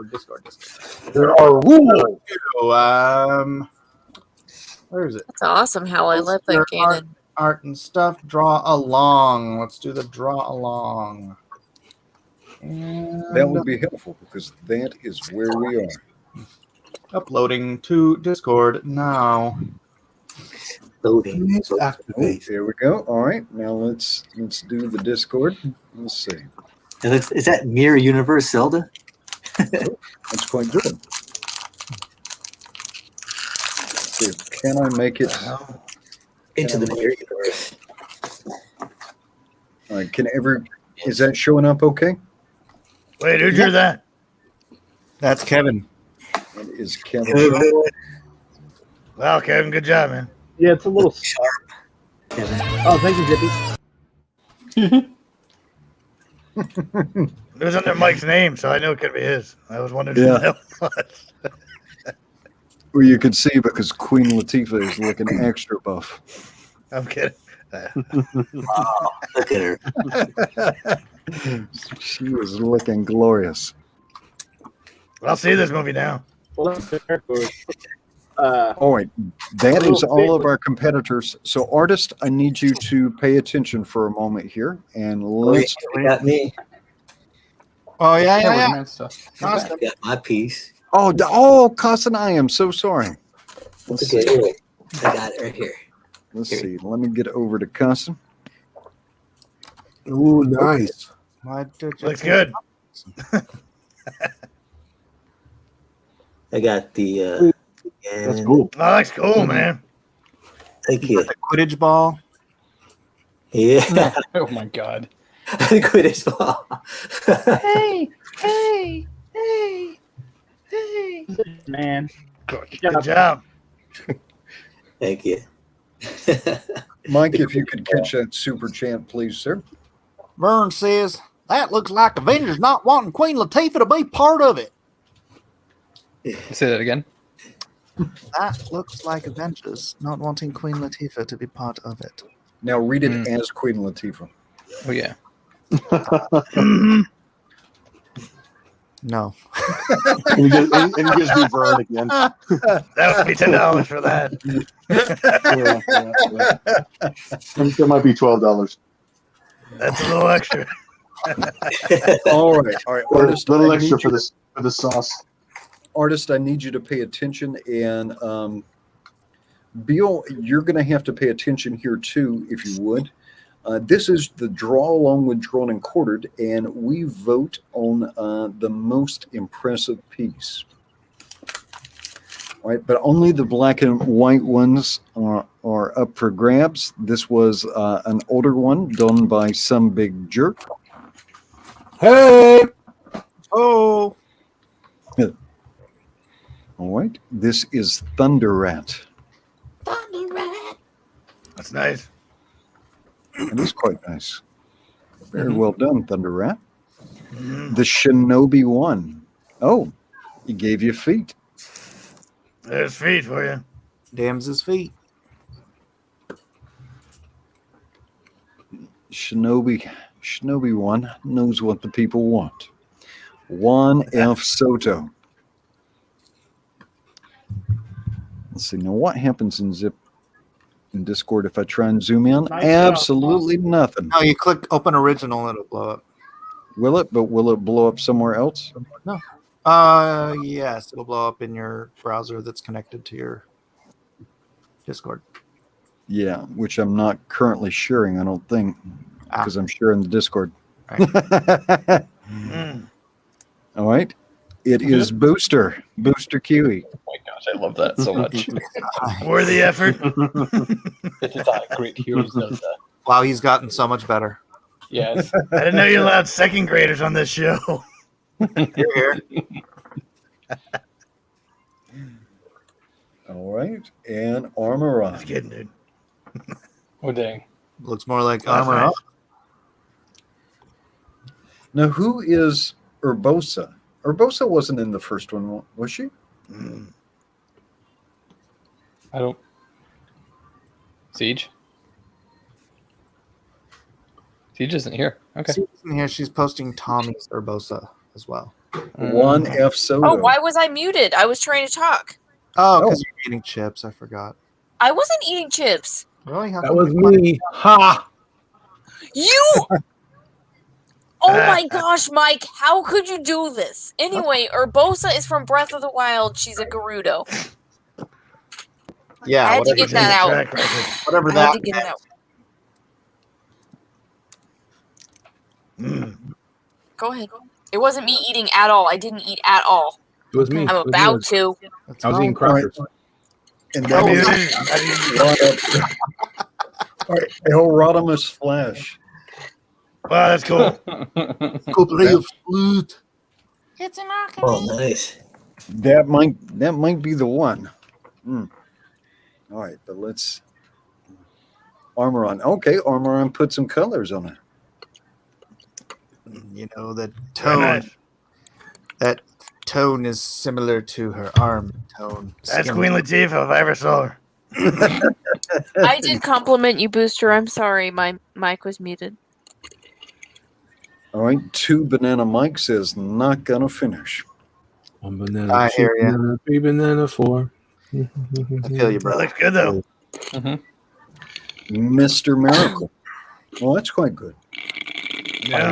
Discord. There are rules. Where is it? It's awesome how I let that cannon. Art and stuff. Draw along. Let's do the draw along. And That would be helpful because that is where we are. uploading to Discord now. Loading. Activate. There we go. All right, now let's do the Discord. Let's see. Is that Mirror Universe Zelda? That's quite good. Let's see, can I make it Into the Mirror Universe? All right, is that showing up okay? Wait, who drew that? That's Kevin. That is Kevin. Wow, Kevin, good job, man. Yeah, it's a little sharp. Kevin. Oh, thank you, Zippy. It was under Mike's name, so I knew it could be his. I was wondering who that was. Well, you can see because Queen Latifah is looking extra buff. I'm kidding. Wow, look at her. She was looking glorious. I'll see this movie now. All right, that is all of our competitors. So, artist, I need you to pay attention for a moment here, and let's. You got me. Oh yeah. I got my piece. Oh, Cousin, I am so sorry. Let's Okay, see. I got it right here. Let's see. Let me get over to Cousin. Ooh, nice. Looks good. I got the. That's cool. Oh, that's cool, man. Thank you. The Quidditch ball. Yeah. Oh my god. The Quidditch ball. Hey. Man. Good job. Thank you. Mike, if you could catch that super chant, please, sir. Vern says that looks like Avengers not wanting Queen Latifah to be part of it. Say that again. That looks like Avengers not wanting Queen Latifah to be part of it. Now read it as Queen Latifah. Oh yeah. No. and you just do Vern again. That would be $10 for that. That might be $12. That's a little extra. All right. Artist, A little I extra need for this for the sauce. Artist, I need you to pay attention, and Beal, you're going to have to pay attention here too, if you would. This is the draw along with drawn and quartered, and we vote on the most impressive piece. All right, but only the black and white ones are up for grabs. This was an older one done by some big jerk. Hey! Oh! All right, this is Thunder Rat. That's nice. It is quite nice. Very well done, Thunder Rat. The Shinobi one. Oh, he gave you feet. There's feet for you. Damns his feet. Shinobi one knows what the people want. Juan F. Soto. Let's see. Now, what happens in Zip? in Discord if I try and zoom in? Nice Absolutely nothing. No, you click open original and it'll blow up. Will it? But will it blow up somewhere else? No. Yes, it'll blow up in your browser that's connected to your Discord. Yeah, which I'm not currently sharing, I don't think, because I'm sharing the Discord. Right. All right. It is Booster Kiwi. Oh my gosh, I love that so much. Worth the effort. It is a great hero Zelda. Wow, he's gotten so much better. Yes. I didn't know you allowed second graders on this show. You're here. All right. And Armor on. Just kidding, dude. Oh, dang. Looks more like That's Armor nice. Up. Now, who is Urbosa? Urbosa wasn't in the first one, was she? I don't. Siege? Siege isn't here. Okay. She's in here. She's posting Tommy's Urbosa as well. One F soda. Oh, why was I muted? I was trying to talk. Oh, because you're eating chips. I forgot. I wasn't eating chips. Really? How That come was you- me. Ha! You! Oh my gosh, Mike, how could you do this? Anyway, Urbosa is from Breath of the Wild. She's a Gerudo. Yeah, I had to whatever get that out. Whatever I had that to get it out. Go ahead. It wasn't me eating at all. I didn't eat at all. It was me. I'm It was about me. to. I was eating crackers. And that is all right, Hieronymus Flash. Wow, that's cool. Go play your flute. It's an Oh, nice. That might be the one. All right, but let's Armor on. Okay, Armor on put some colors on it. You know, that Very tone. nice. That tone is similar to her arm tone. That's Skin Queen Latifah if I ever saw her. I did compliment you, Booster. I'm sorry. My mic was muted. All right, 2 Banana Mike says not gonna finish. 1 banana, I 2 hear ya. banana, 3 banana, 4. I feel you, That bro. looks good though. Mr. Miracle. Well, that's quite good. Yeah.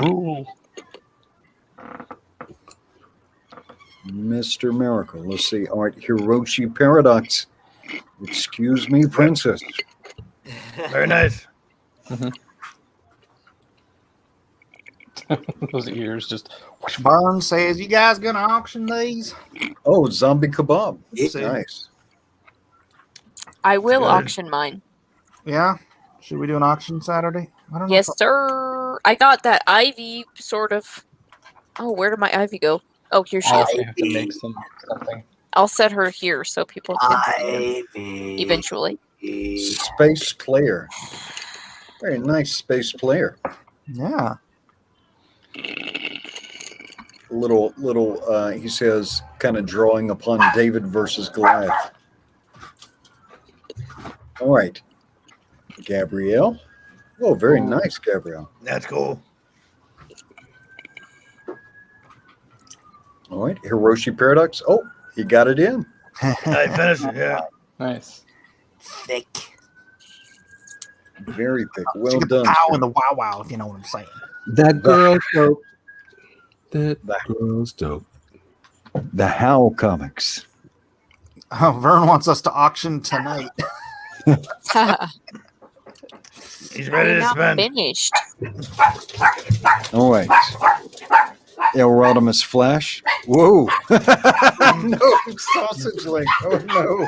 Mr. Miracle. Let's see. All right, Hiroshi Paradox. Excuse me, princess. Very nice. Those ears just. Burn says, "You guys gonna auction these?" Oh, zombie kebab. See? Nice. I will Good. auction mine. Yeah. Should we do an auction Saturday? I don't know. Yes, sir. I got that ivy sort of. Oh, where did my ivy go? Oh, here she I'll is. have to make something. I'll set her here so people can see her Ivy. eventually. Space player. Very nice space player. Yeah. Little he says, kind of drawing upon David versus Goliath. All right. Gabrielle. Oh, very nice, Gabrielle. That's cool. All right. Hiroshi Paradox. Oh, he got it in. I finished it, yeah. Nice. Thick. Very thick. Well She got the done. pow sir. and the wow wow, if you know what I'm saying. That girl's dope. That girl's dope. The Howl comics. Oh, Vern wants us to auction tonight. He's ready to Not spend. finished. All right. Erotimus Flash. Whoa. No, sausage link. Oh, no.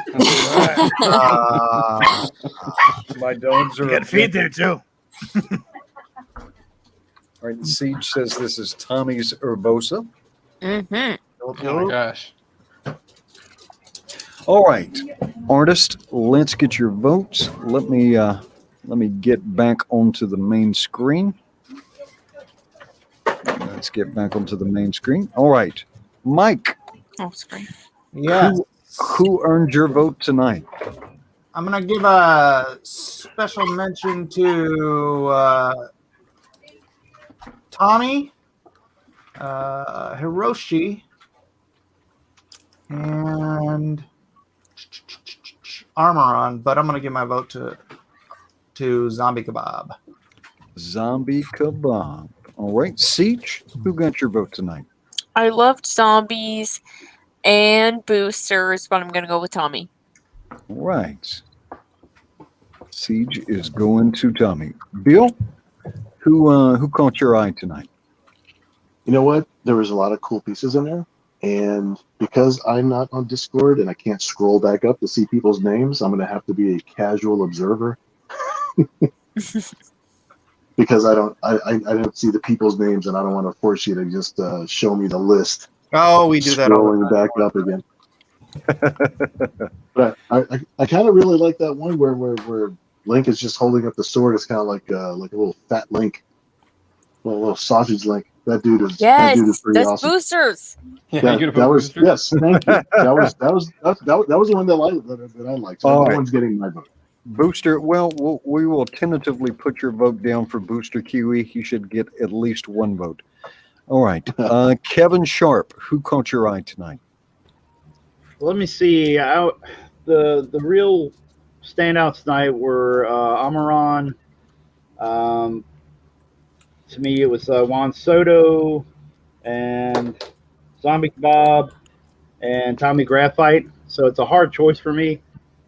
My dogs are. You got feet there too. All right. Siege says this is Tommy's Urbosa. Mm-hmm. Oh my gosh. All right. Artist, let's get your votes. Let me get back onto the main screen. Let's get back onto the main screen. All right. Mike. Oh, screen. Yeah. Who earned your vote tonight? I'm gonna give a special mention to Tommy, Hiroshi, and Armoron, but I'm gonna give my vote to to Zombie Kebab. Zombie Kebab. All right, Siege, who got your vote tonight? I loved zombies and boosters, but I'm gonna go with Tommy. All right. Siege is going to Tommy. Bill, who caught your eye tonight? You know what? There was a lot of cool pieces in there. And because I'm not on Discord and I can't scroll back up to see people's names, I'm going to have to be a casual observer. Because I don't see the people's names, and I don't want to force you to just show me the list. Oh, we do that all the Scrolling time. back up again. But I kind of really like that one where Link is just holding up the sword. It's kind of like a little fat Link, a little sausage Link. That dude is pretty that's awesome. boosters. That was yes, thank you. That was the one that I liked. So that one's getting my vote. Booster, well, we will tentatively put your vote down for Booster Kiwi. He should get at least one vote. All right. Kevin Sharp, who caught your eye tonight? Let me see. The real standouts tonight were Amaran. To me, it was Juan Soto and Zombie Kebab and Tommy Graphite. So it's a hard choice for me.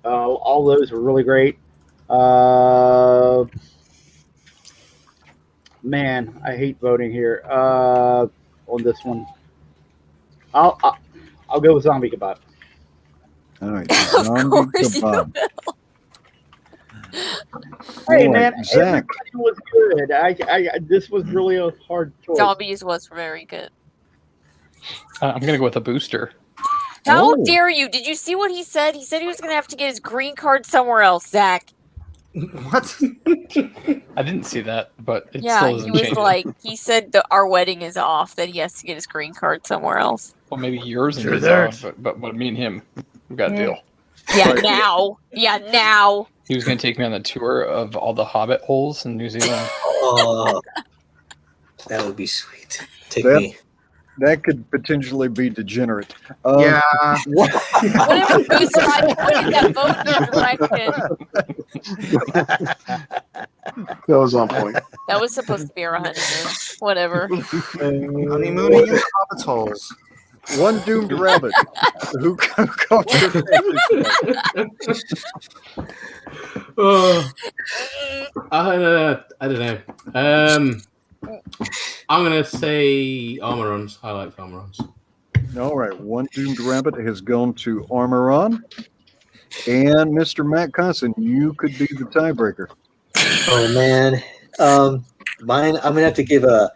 All those were really great. Man, I hate voting here on this one. I'll go with Zombie Kebab. All right, Zombie Kebab. Hey All right, man, Zach. everybody was good. I this was really a hard choice. Zombies was very good. I'm gonna go with a booster. How dare you? Did you see what he said? He said he was going to have to get his green card somewhere else, Zach. What? I didn't see that, but it Yeah, still he doesn't was change it. like, he said that our wedding is off, that he has to get his green card somewhere else. Well, maybe yours and Sure his theirs. are, but me and him, we got a deal. Yeah, now. Yeah, now. He was going to take me on the tour of all the Hobbit holes in New Zealand. Oh, that would be sweet. Take me. That could potentially be degenerate. Yeah. Whatever booster I pointed that vote in your direction. That was on point. That was supposed to be our honeymoon. Whatever. Honeymooning in the hobbit's holes. One doomed rabbit. Who caught your I don't know. I'm gonna say Armorons. I like Armorons. All right, one doomed rabbit has gone to Armoron. And Mr. Matt Consson, you could be the tiebreaker. Oh man, mine. I'm gonna have to give a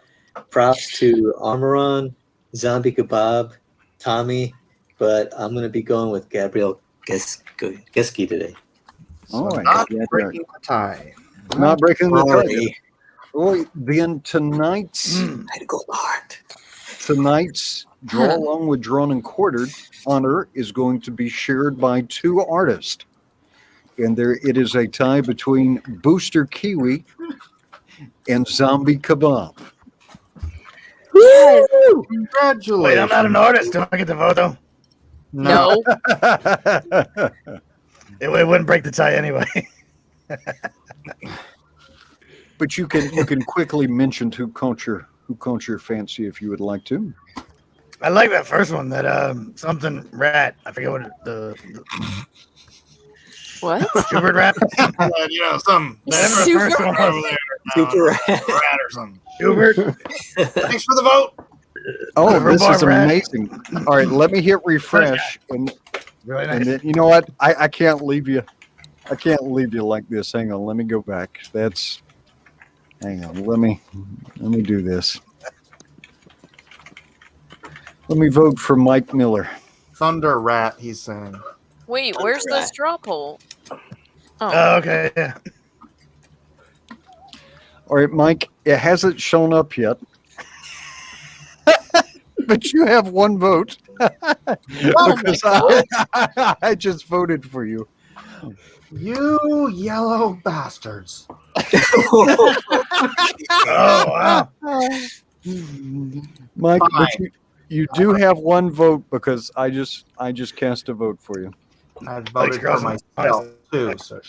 props to Armoron, Zombie Kebab, Tommy, but I'm gonna be going with Gabriel Geske today. All right, Not breaking the tie. Not breaking the tie. Sorry. Well, then tonight's draw along with Drawn and Quartered honor is going to be shared by two artists. And there it is a tie between Booster Kiwi and Zombie Kebab. Woo! Congratulations. Wait, I'm not an artist. Do I get to vote though? No. It wouldn't break the tie anyway. But you can quickly mention who caught your fancy if you would like to. I like that first one. That something rat. I forget what What? Schubert rat. You know, some that first one over there. Super rat or something. Schubert. Thanks for the vote. Oh, this is Rhubarb rat. amazing. All right, let me hit refresh and Really nice. and then, you know what? I can't leave you. I can't leave you like this. Hang on, let me go back. Hang on, let me do this. Let me vote for Mike Miller. Thunder Rat, he's saying. Wait, where's the straw poll? Oh, okay. Yeah. All right, Mike, it hasn't shown up yet. But you have one vote. Because I just voted for you. You yellow bastards. Oh wow. Mike, but you do have one vote because I just cast a vote for you. I voted for myself too. So.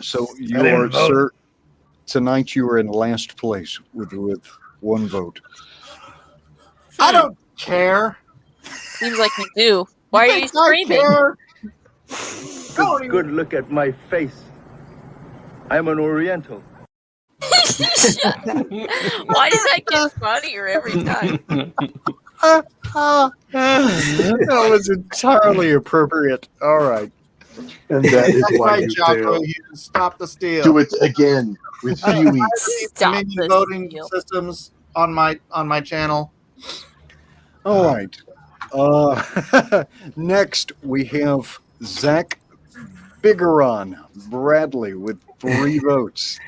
So I you didn't are, vote. sir, tonight you are in last place with one vote. I don't care. Seems like you do. Why are you think I screaming? care? Good look at my face. I'm an Oriental. Why does that get funnier every time? That was entirely appropriate. All right. And that is That's why right, you Jocko. fail. You stop the steal. Do it again with I'm Huey. tired of these Stop mini the voting steal. systems on my channel. All right. Next, we have Zach Bigeron Bradley with 3 votes.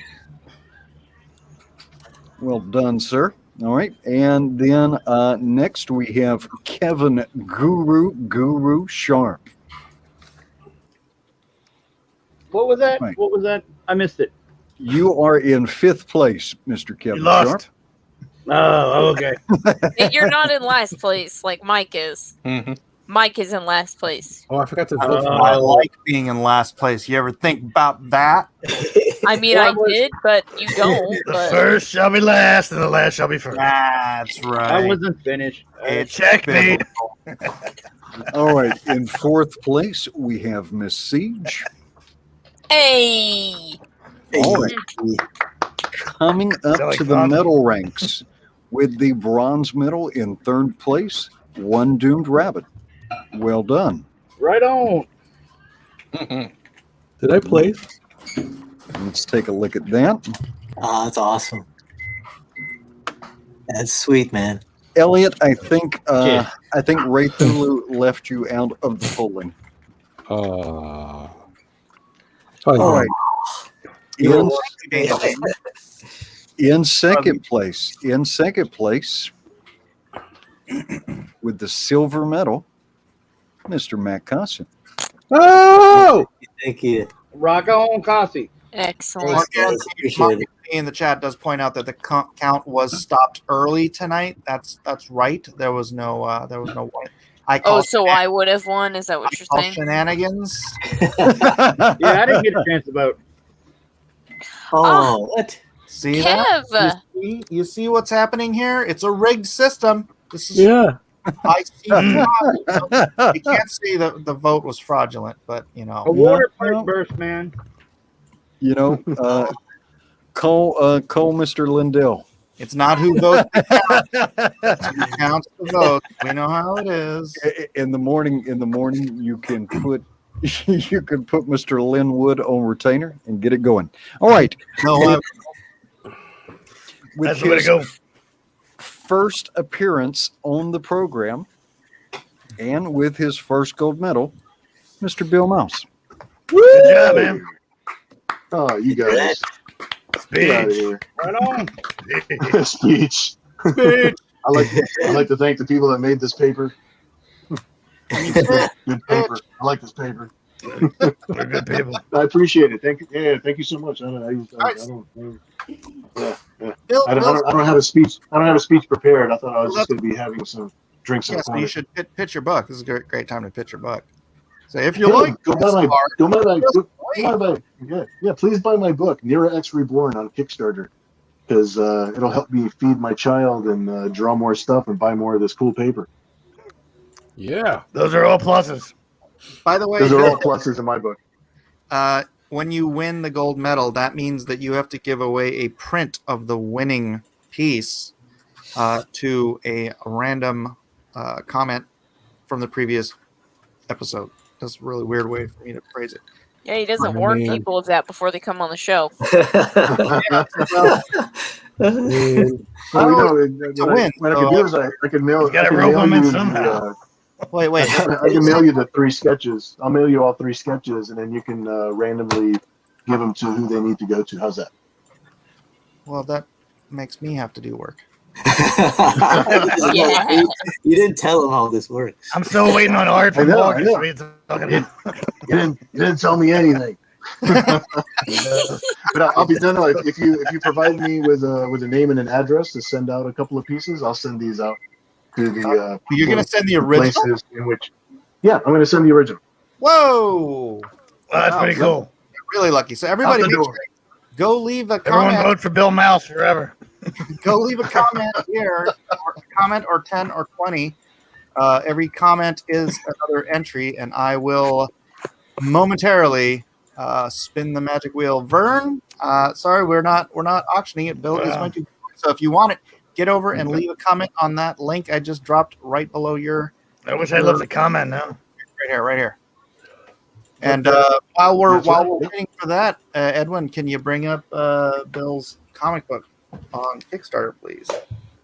Well done, sir. All right. And then next, we have Kevin Guru Sharp. What was that? Right. What was that? I missed it. You are in 5th place, Mr. Kevin You lost. Sharp. Oh, okay. You're not in last place like Mike is. Mhm. Mike is in last place. Oh, I forgot to vote for I that. like being in last place. You ever think about that? I mean, Well, I I was- did, but you don't. The But first shall be last, and the last shall be first. That's right. I wasn't finished. It's Checkmate. All right. In 4th place, we have Miss Siege. hey, All right. Coming up Sound like to the fun. medal ranks with the bronze medal in 3rd place, One Doomed Rabbit. Well done. Right on. Did I play? Let's take a look at that. Ah, that's awesome. That's sweet, man. Elliot, I think Yeah. Raythulu left you out of the polling. Oh, All right. You In second place, with the silver medal, Mr. Matt Cossin. Oh! Thank you. Rock on, Kasi. excellent. Thanks, guys. Appreciate it. in the chat does point out that the count was stopped early tonight. That's right. There was no I Oh, call so I would have won. Is that what you're saying? shenanigans. Yeah, I didn't get a chance to vote. Oh, what? See that? Kev, You see what's happening here? It's a rigged system. This is Yeah. I see fraud. You can't say that the vote was fraudulent, but you know. A water pipe burst, man. You know, call Mr. Lindell. It's not who votes. It's who counts the votes. We know how it is. In the morning, you can put Mr. Linwood on retainer and get it going. All right. No, With That's the way to his go. first appearance on the program and with his first gold medal, Mr. Bill Mouse. Good job, man. Oh, you guys. Get out of Speech. here. Right on. Speech. I like to thank the people that made this paper. Good paper. I like this paper. We're good people. I appreciate it. Thank you. Yeah, thank you so much. I don't have a speech. I don't have a speech prepared. I thought I was just going to be having some drinks in the yes, corner. you should pitch your buck. This is a great time to pitch your buck. So if you like, go buy my please buy my book, Nira X Reborn, on Kickstarter, because it'll help me feed my child and draw more stuff and buy more of this cool paper. Yeah. Those are all pluses. By the way, Those are all pluses in my book. when you win the gold medal, that means that you have to give away a print of the winning piece to a random comment from the previous episode. That's a really weird way for me to phrase it. yeah, he doesn't warn people of that before they come on the show. What I can do is I can mail. You gotta I can rope mail them in you somehow. Wait. I can mail you the 3 sketches. I'll mail you all 3 sketches, and then you can randomly give them to who they need to go to. How's that? Well, that makes me have to do work. Yeah. You didn't tell him how this works. I'm still waiting on art from I know. August. What are you talking about? You didn't tell me anything. But I'll be done. If you provide me with a name and an address to send out a couple of pieces, I'll send these out to the. You're going to send the original? Places in which, yeah, I'm going to send the original. Whoa! Well, that's pretty cool. really lucky. So everybody, Out the make door. sure, go leave a Everyone comment. vote for Bill Mouse forever. Go leave a comment here, or a comment or 10 or 20. Every comment is another entry, and I will momentarily spin the magic wheel. Vern, sorry, we're not auctioning it. Bill is going to. So if you want it, get over and leave a comment on that link I just dropped right below your. I wish I left a comment now. Right here. And while we're waiting for that, Edwin, can you bring up Bill's comic book on Kickstarter, please?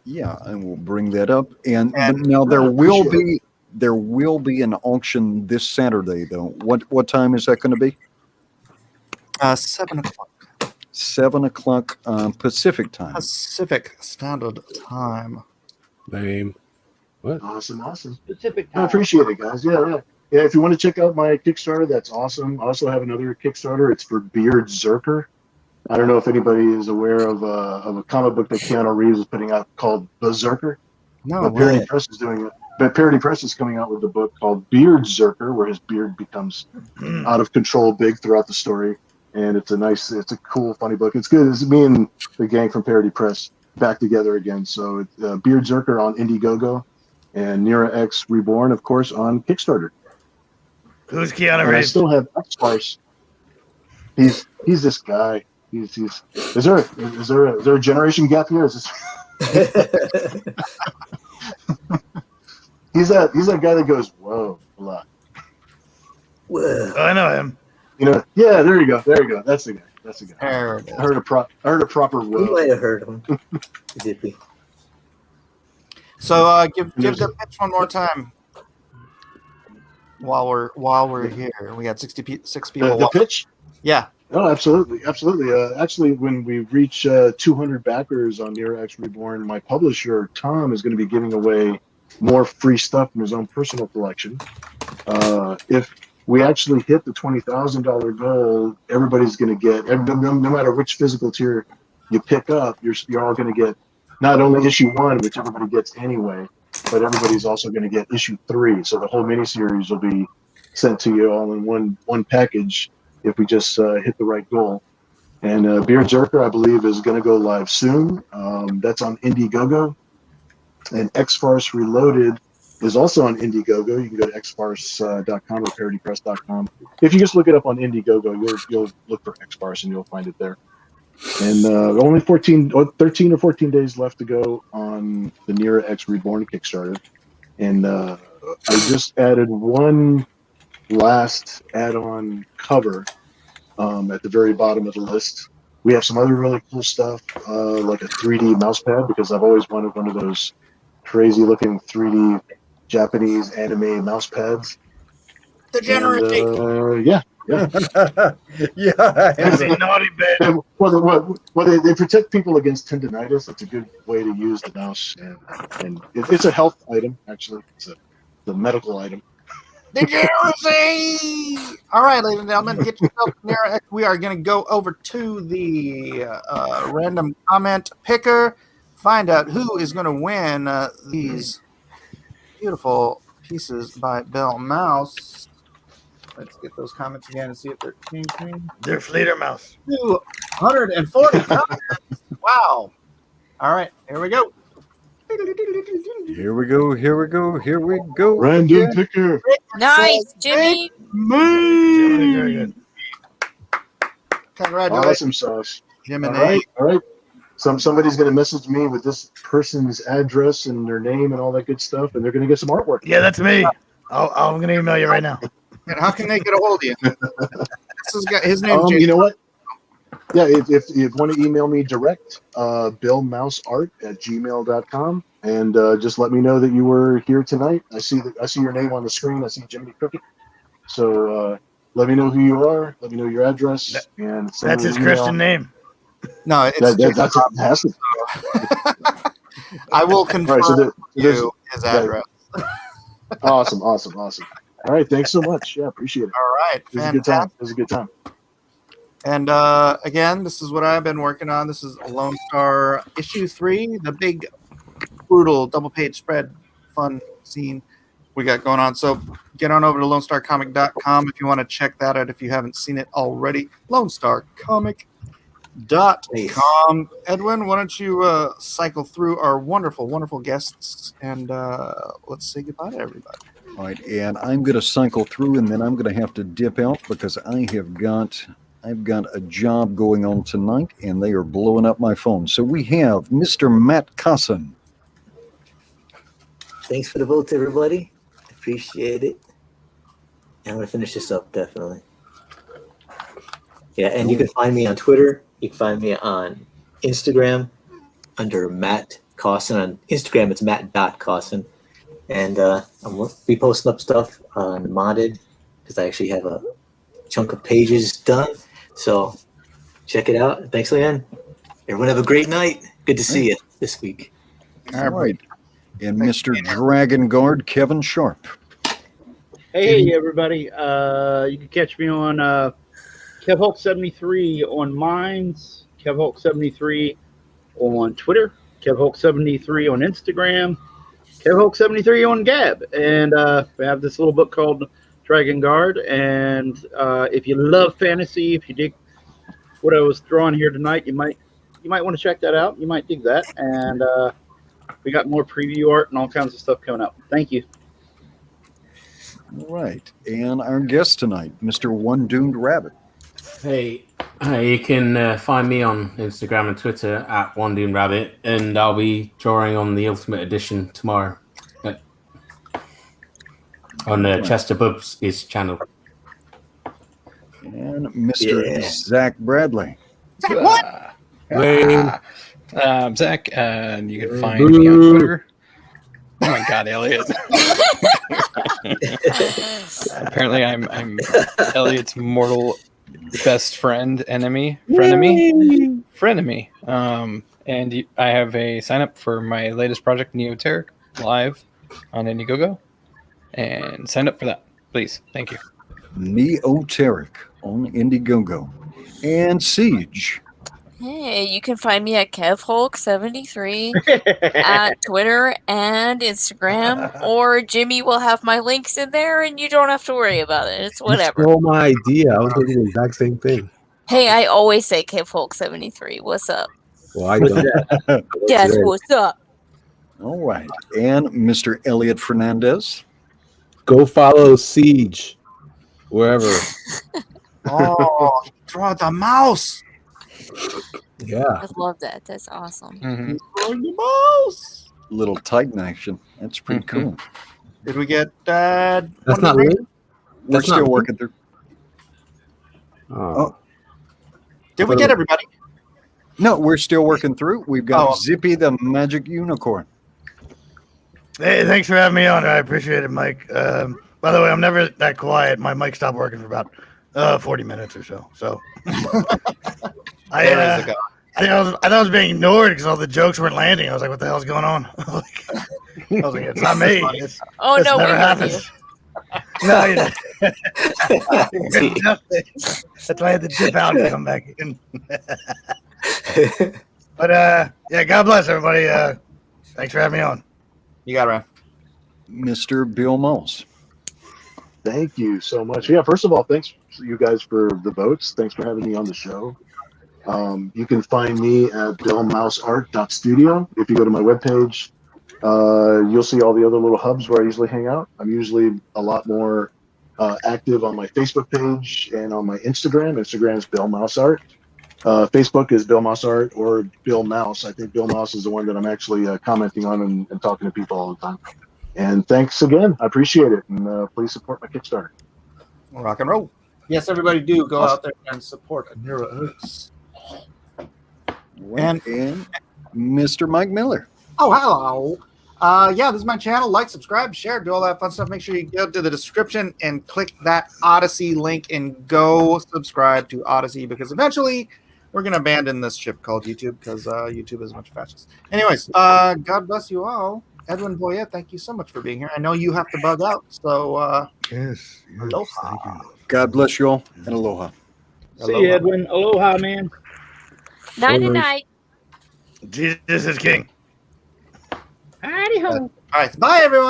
Yeah, I will bring that up. And now there will be an auction this Saturday, though. What time is that going to be? 7 o'clock. 7 o'clock Pacific time. Pacific Standard Time. Lame. What? Awesome. Specific I appreciate it, guys. Yeah. If you want to check out my Kickstarter, that's awesome. I also have another Kickstarter. It's for Beard Zerker. I don't know if anybody is aware of a comic book that Keanu Reeves is putting out called Berserker. No, but Parody Press is doing it. But Parody Press is coming out with a book called Beard Zerker, where his beard becomes out of control, big throughout the story. And it's a cool, funny book. It's good. It's me and the gang from Parody Press back together again. So Beard Zerker on Indiegogo, and Nira X Reborn, of course, on Kickstarter. Who's Keanu And Reeves? I still have X-Sparse. He's this guy. Is there a generation gap here? Is this he's that guy that goes whoa a lot. Whoa. I know him. Yeah, there you go. That's the guy. I heard a proper whoa. We might have heard him. Zippy. So give the pitch one more time. While we're here, we got 66 people. The pitch? Yeah. Oh, absolutely. Actually, when we reach 200 backers on Nira X Reborn, my publisher Tom is going to be giving away more free stuff from his own personal collection. If we actually hit the $20,000 goal, everybody's going to get, no matter which physical tier you pick up, you're all going to get not only issue 1, which everybody gets anyway, but everybody's also going to get issue 3. So the whole miniseries will be sent to you all in one package if we just hit the right goal. And Beard Zerker, I believe, is going to go live soon. That's on Indiegogo. And X-Farce Reloaded is also on Indiegogo. You can go to xfarce.com or parodypress.com. If you just look it up on Indiegogo, you'll look for X-Farce and you'll find it there. And only 13 or 14 days left to go on the Nira X Reborn Kickstarter. And I just added one last add-on cover at the very bottom of the list. We have some other really cool stuff, like a 3D mouse pad, because I've always wanted one of those crazy-looking 3D Japanese anime mouse pads. Degenerate. Yeah. That's a naughty bit. Well, they protect people against tendinitis. It's a good way to use the mouse, and it's a health item. Actually, it's a medical item. Degeneracy! All right, ladies and gentlemen, get yourself near. We are going to go over to the random comment picker, find out who is going to win these beautiful pieces by Bill Mouse. Let's get those comments again and see if they're changing. They're Fleeter Mouse. 240 comments. Wow. All right, here we go. Here we go. Random picker. Nice, Jimmy. Jimmy, very good. Congratulations. Awesome sauce. Jimmy. All right. Somebody's going to message me with this person's address and their name and all that good stuff, and they're going to get some artwork. Yeah, that's me. I'm going to email you right now. And how can they get a hold of you? His name's Jason. You know what? Yeah, if you want to email me direct, billmouseart@gmail.com, and just let me know that you were here tonight. I see your name on the screen. I see Jimmy Crooked. So let me know who you are. Let me know your address. And that's his Christian name. No, it's that's fantastic. I will confirm his address. Awesome. All right, thanks so much. Yeah, appreciate it. All right, It was a good time. And again, this is what I've been working on. This is Lone Star issue 3, the big, brutal double-page spread, fun scene we got going on. So get on over to LoneStarComic.com if you want to check that out if you haven't seen it already. LoneStarComic.com. Edwin, why don't you cycle through our wonderful, wonderful guests and let's say goodbye to everybody. All right, and I'm going to cycle through, and then I'm going to have to dip out because I've got a job going on tonight, and they are blowing up my phone. So we have Mr. Matt Cosson. Thanks for the votes, everybody. Appreciate it. And I'm going to finish this up, definitely. Yeah, and you can find me on Twitter. You can find me on Instagram under Matt Cosson. On Instagram, it's matt.cosson. And I'm be posting up stuff on Modded because I actually have a chunk of pages done. So check it out. Thanks again. Everyone have a great night. Good to see you this week. All right. And Mr. Dragon Guard, Kevin Sharp. Hey, everybody. You can catch me on KevHulk73 on Minds, KevHulk73 on Twitter, KevHulk73 on Instagram, KevHulk73 on Gab. And we have this little book called Dragon Guard. And if you love fantasy, if you dig what I was drawing here tonight, you might want to check that out. You might dig that. And we got more preview art and all kinds of stuff coming up. Thank you. All right. And our guest tonight, Mr. One Doomed Rabbit. Hey, you can find me on Instagram and Twitter at One Doomed Rabbit, and I'll be drawing on the Ultimate Edition tomorrow on Chester Bubs' channel. And Mr. Zach Bradley. Zach, what? I'm Zach, and you can find me on Twitter. Oh my God, Elliot! Apparently, I'm Elliot's mortal best friend, frenemy. And I have a sign up for my latest project, Neoteric, live on Indiegogo, and sign up for that, please. Thank you. Neoteric on Indiegogo. And Siege. Hey, you can find me at KevHulk73 at Twitter and Instagram, or Jimmy will have my links in there and you don't have to worry about it. It's whatever. You stole my idea. I was thinking the exact same thing. Hey, I always say KevHulk73. What's up? Well, I don't. Yes, what's up? All right. And Mr. Elliot Fernandez. Go follow Siege wherever. Oh, draw the mouse. Yeah. I love that. That's awesome. Drawing the mouse. Little Titan action. That's pretty cool. Did we get That's not me. We're still working through. Oh. Did we get everybody? No, we're still working through. We've got Zippy the Magic Unicorn. Hey, thanks for having me on. I appreciate it, Mike. By the way, I'm never that quiet. My mic stopped working for about 40 minutes or so. So I thought I was being ignored because all the jokes weren't landing. I was like, "What the hell's going on?" I was like, "It's not me." This never happens. No, you didn't. That's why I had to dip out and come back in. But yeah, God bless everybody. Thanks for having me on. You got it, Ryan. Mr. Bill Moss. Thank you so much. Yeah, first of all, thanks you guys for the votes. Thanks for having me on the show. You can find me at billmouseart.studio. If you go to my webpage, you'll see all the other little hubs where I usually hang out. I'm usually a lot more active on my Facebook page and on my Instagram. Instagram is Bill Mouse Art. Facebook is Bill Mouse Art or Bill Mouse. I think Bill Mouse is the one that I'm actually commenting on and talking to people all the time. And thanks again. I appreciate it. And please support my Kickstarter. Rock and roll. Yes, everybody do go out there and support Anira Hooks. And Mr. Mike Miller. Oh, hello. Yeah, this is my channel. Like, subscribe, share, do all that fun stuff. Make sure you go to the description and click that Odyssey link and go subscribe to Odyssey because eventually we're going to abandon this ship called YouTube because YouTube is a bunch of fascists. Anyways, God bless you all. Edwin Boyette, thank you so much for being here. I know you have to bug out, so yes, aloha. Thank you. God bless you all and aloha. See you, Edwin. Aloha, man. Night-night. Jesus is king. Howdy ho. All right, bye, everyone.